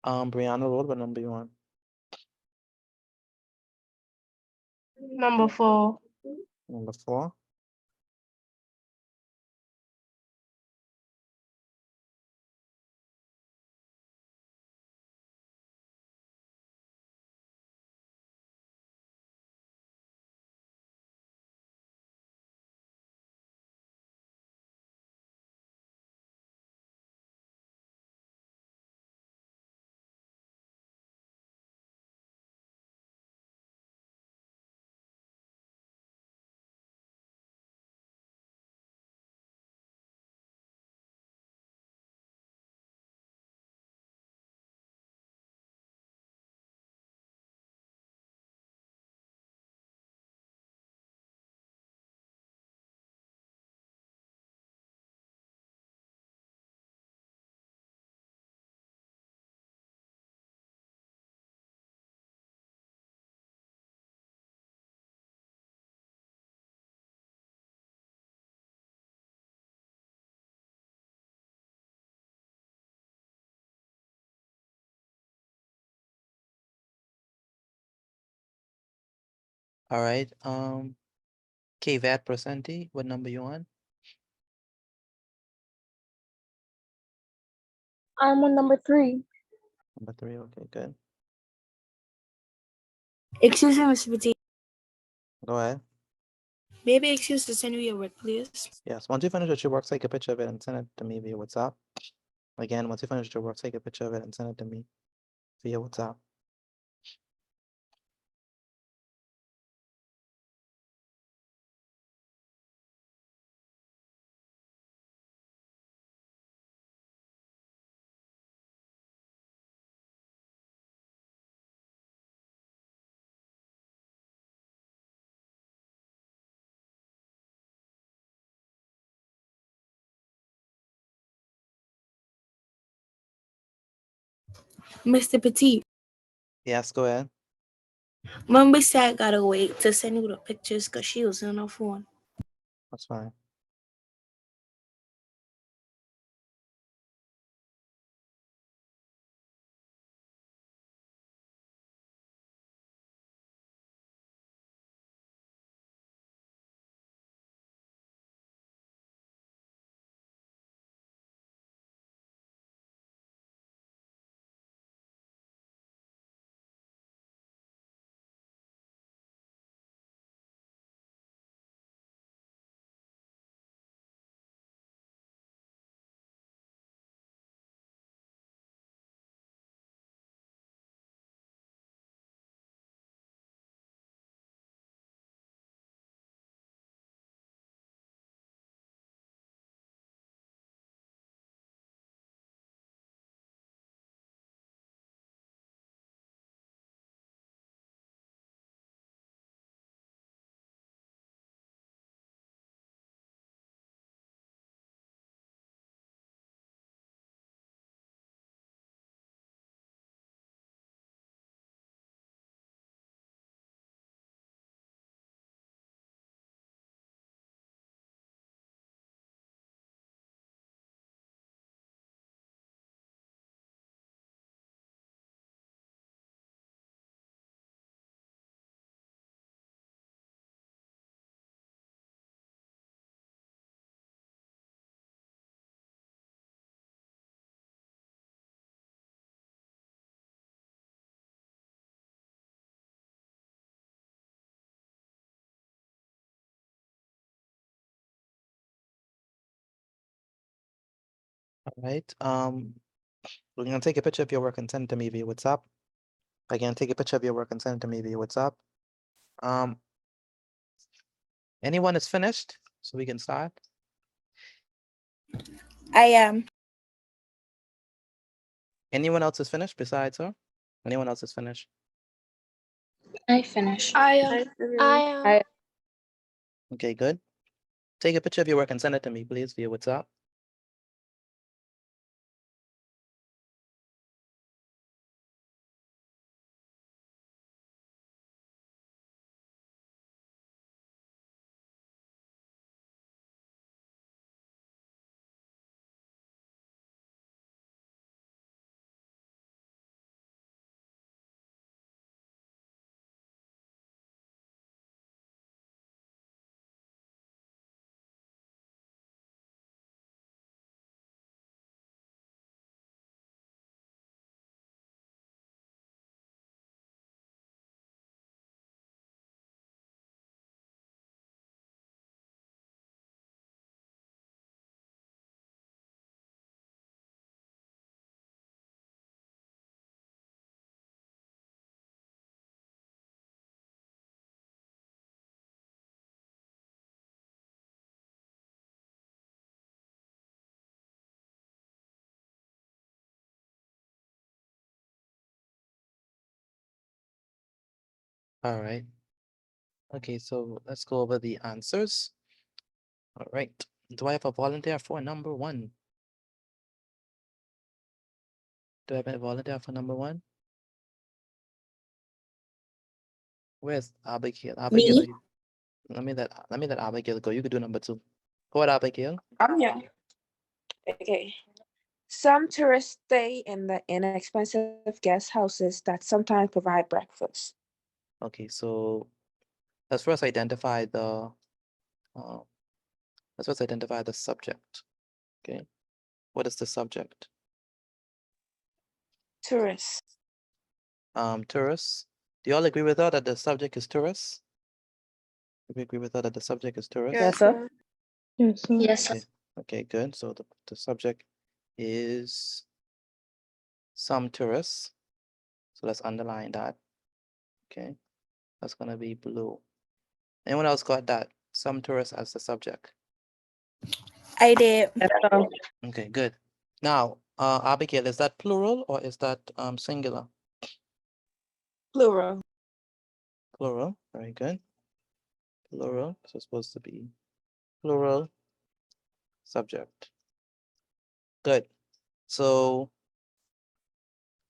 Brianna roll, what number you want?
Number 4.
Number 4. All right. KVAT percenti, what number you on?
I'm on number 3.
Number 3. Okay, good.
Excuse me, Mr. Petit.
Go ahead.
Maybe excuse to send you your work, please.
Yes. Once you finish with your work, take a picture of it and send it to me via WhatsApp. Again, once you finish with your work, take a picture of it and send it to me via WhatsApp.
Mr. Petit,
Yes, go ahead.
Mumby said I gotta wait to send you the pictures because she was on her phone.
That's fine. All right. We're gonna take a picture of your work and send it to me via WhatsApp. Again, take a picture of your work and send it to me via WhatsApp. Anyone is finished, so we can start.
I am.
Anyone else is finished besides her? Anyone else is finished?
I finished.
I
I
Okay, good. Take a picture of your work and send it to me, please, via WhatsApp. All right. Okay, so let's go over the answers. All right. Do I have a volunteer for number 1? Do I have a volunteer for number 1? Where's Abigail? Abigail,
Me?
are you- let me let Abigail go. You could do number 2. Go ahead, Abigail.
Yeah. Okay. Some tourists stay in the inexpensive guest houses that sometimes provide breakfast.
Okay, so let's first identify the subject. Okay, what is the subject?
Tourists.
Tourists. Do you all agree with her that the subject is tourists? Do we agree with her that the subject is tourists?
Yes, sir.
Yes, sir.
Yes, sir.
Okay, okay, good. So the subject is some tourists. So let's underline that. Okay, that's gonna be blue. Anyone else got that? Some tourists as the subject.
I did.
Okay, good. Now, Abigail, is that plural or is that singular?
Plural.
Plural, very good. Plural, so it's supposed to be plural subject. Good. So,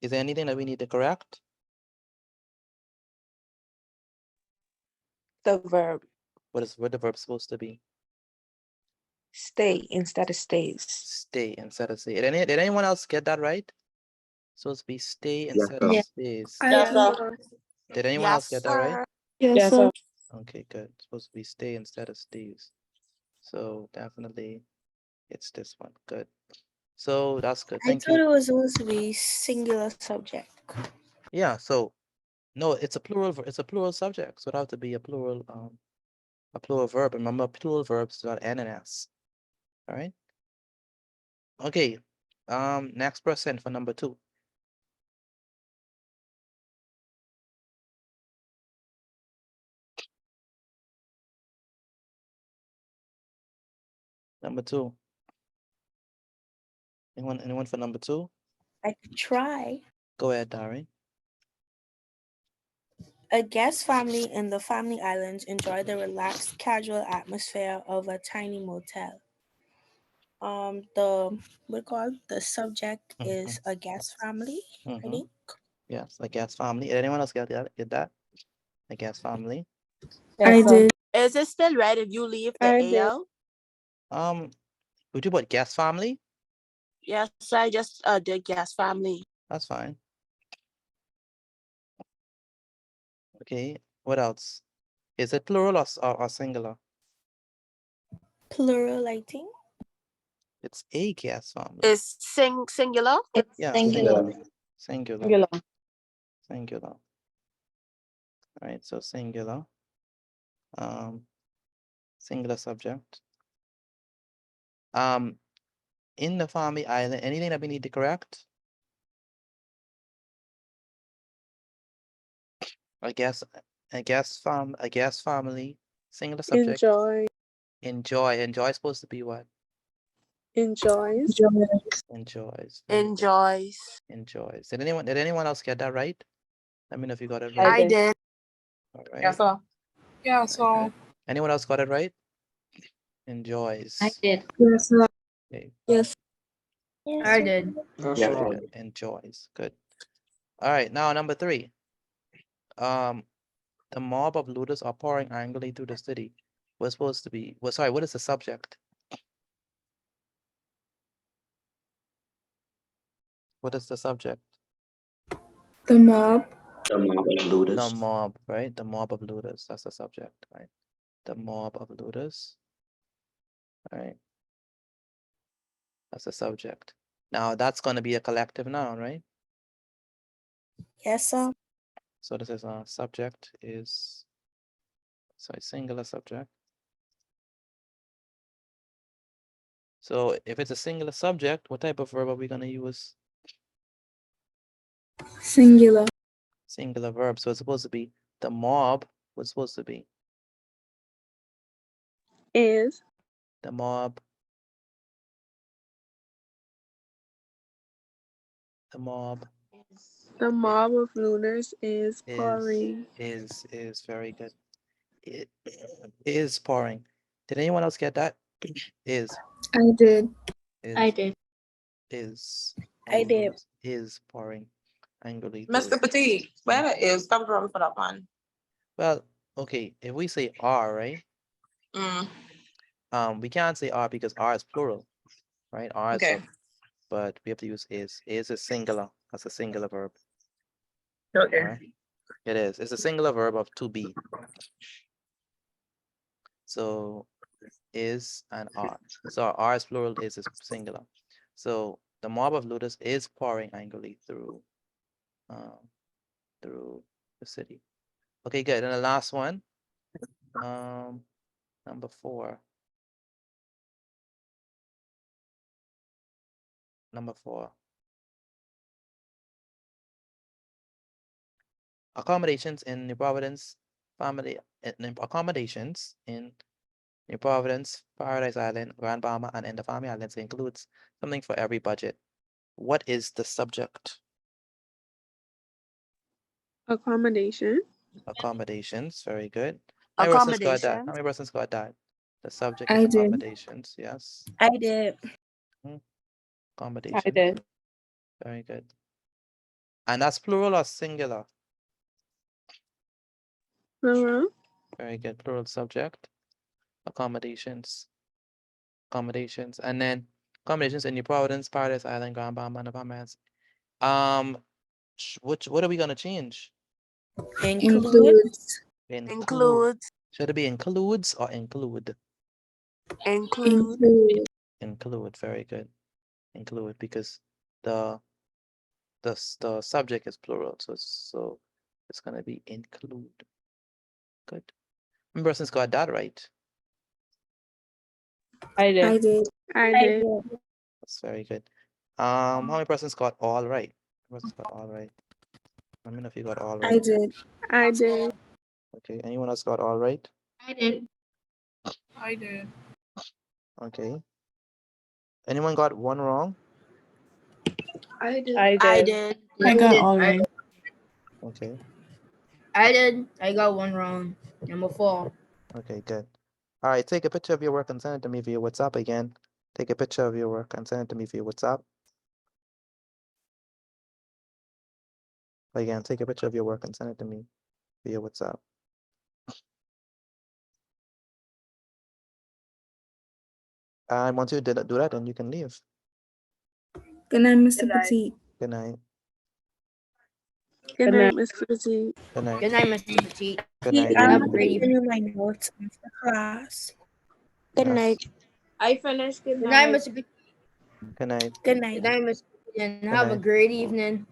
is there anything that we need to correct?
The verb.
What the verb supposed to be?
Stay instead of stays.
Stay instead of stay. Did anyone else get that right? Supposed to be stay instead of
sir.
stays.
Yes, sir.
Did anyone else get that right?
Yes, sir.
Okay, good. It's supposed to be stay instead of stays. So definitely it's this one. Good. So that's good.
I
Thank
thought
you.
it was supposed to be singular subject.
Yeah, so no, it's a plural it's a plural subject. So it have to be a plural verb. Remember, plural verbs start N and S. All right. Okay. Next person for number 2. Number 2. Anyone for number 2?
I could try.
Go ahead, Dari.
A guest family in the Family Islands enjoy the relaxed, casual atmosphere of a tiny motel. The subject is a guest family, I think.
Yes, a guest family. Did anyone else get that? A guest family.
I did.
Is it still right if you leave the
I did.
AL?
Would you put guest family?
Yes, I just did guest family.
That's fine. Okay, what else? Is it plural or singular?
Plural, I think.
It's a guest family.
Is singular?
It's
Yeah,
singular.
Singular. All right, so singular. Singular subject. In the Family Island, anything that we need to correct? A guest family, singular subject. Enjoy. Enjoy is supposed to be what?
Enjoys.
Enjoys.
Enjoys.
Enjoys. Did anyone else get that right? Let me know if you got it
I
right.
did.
All
Yeah,
right.
so. Yeah, so.
Anyone else got it right? Enjoys.
I did.
Yes, sir.
Okay.
Yes,
Yes,
I
sir.
did.
That's
Yeah.
right.
Good. Enjoys. Good. All right. Now number 3. The mob of looters are pouring angrily through the city. What's supposed to be? Well, sorry. What is the subject? What is the subject?
The mob.
The mob of
The
looters.
mob, right? The mob of looters. That's the subject, right? The mob of looters. All right. That's the subject. Now that's going to be a collective noun, right?
Yes, sir.
So this is a subject is, sorry, singular subject. So if it's a singular subject, what type of verb are we going to use?
Singular.
Singular verb. So it's supposed to be the mob. What's supposed to be?
Is.
The mob. The mob
The mob of looters is
is
pouring.
is very good. It is pouring. Did anyone else get that? Is
I did.
is
I did.
is
I did.
is pouring angrily
Mr.
through.
Petit, where is come from for that one?
Well, okay, if we say are, right?
Mm.
We can't say are because are is plural, right? Are is
Okay.
but we have to use is. Is is singular. That's a singular verb.
Okay.
All right? It is. It's a singular verb of to be. So is and are. So are is plural, is singular. So the mob of looters is pouring angrily through the city. Okay, good. And the last one, number 4. Number 4. Accommodations in New Providence family accommodations in New Providence, Paradise Island, Grand Bahama, and in the Family Islands includes something for every budget. What is the subject?
Accommodation.
Accommodations, very good. How many persons got that? How
Accommodations.
many persons got that? The subject is
I did.
accommodations, yes.
I did.
I
Accommodation,
did.
very good. And that's plural or singular? Very good, plural subject. Accommodations. Accommodations. And then accommodations in New Providence, Paradise Island, Grand Bahama, and the Bahamas. What are we gonna change?
Includes.
Includes.
Should it be includes or include?
Include.
Include, very good. Include because the subject is plural, so it's gonna be include. Good. One person's got that right.
I did.
I did.
I
I
did.
did.
That's very good. How many persons got all right? How many persons got all right? Let me know if you got all
I
right.
did.
I did.
Okay. Anyone else got all right?
I did.
I did.
Okay. Anyone got one wrong?
I did.
I did.
I got all right.
Okay.
I did. I got one wrong. Number 4.
Okay, good. All right, take a picture of your work and send it to me via WhatsApp again. Take a picture of your work and send it to me via WhatsApp. Again, take a picture of your work and send it to me via WhatsApp. And once you do that, then you can leave.
Good night, Mr. Petit.
Good night.
Good night, Mr. Petit.
Good night.
Good night, Mr. Petit.
Good night.
Have a great
Continue
evening.
my notes after class.
Good
Yes.
night. I finished. Good
Good night,
night.
Mr. Petit.
Good night.
Good
Good
night.
night, Mr. Petit. And
Good
have a
night.
great evening.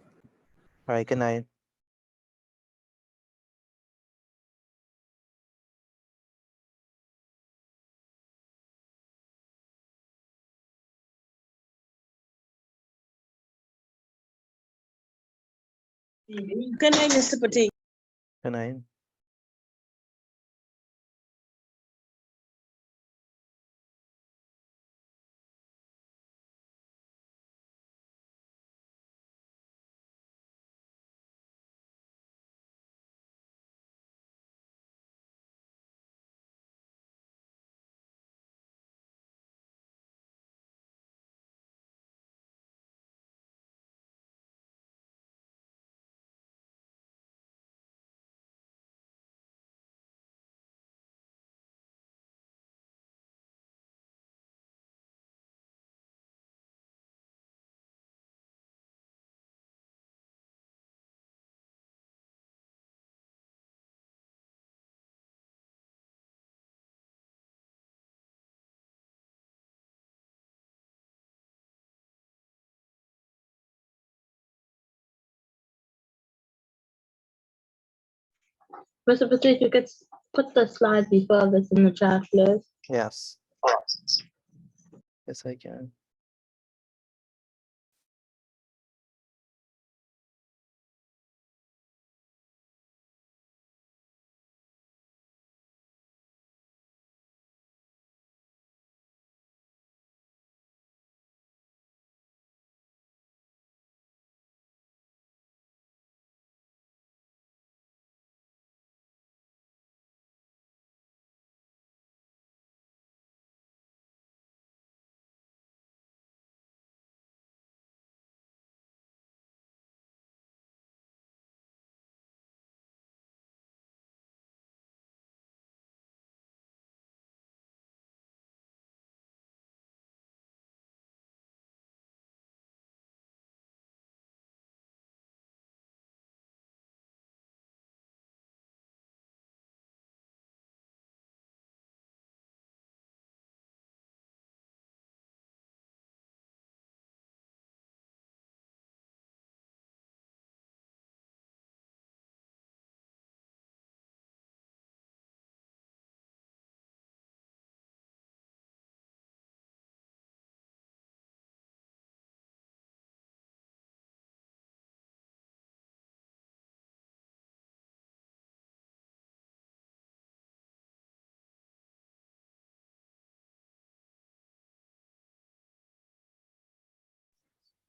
All right, good night.
Good night, Mr. Petit.
Good night.
Mr. Petit, you could put the slide before this in the chat, please.
Yes. Yes, I can.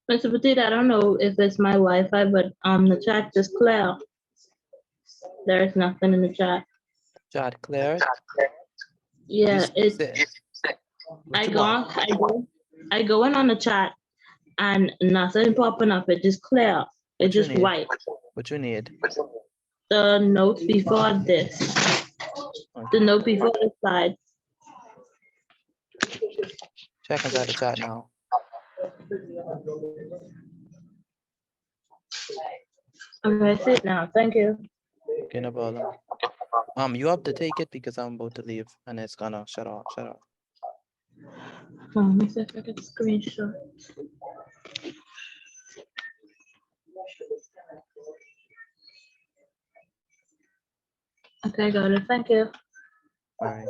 Mr. Petit, I don't know if it's my Wi-Fi, but the chat is clear. There's nothing in the chat.
Chat cleared.
Yeah, it's.
What you want?
I go in on the chat, and nothing popping up. It just clear. It's just
need?
white.
What you need?
The note before this. The note before the slide.
Check inside the chat now.
Okay, I see it now. Thank you.
Okay, no problem. You have to take it because I'm about to leave and it's gonna shut off.
Let me see if I can screenshot. Okay, got it. Thank you.
All right.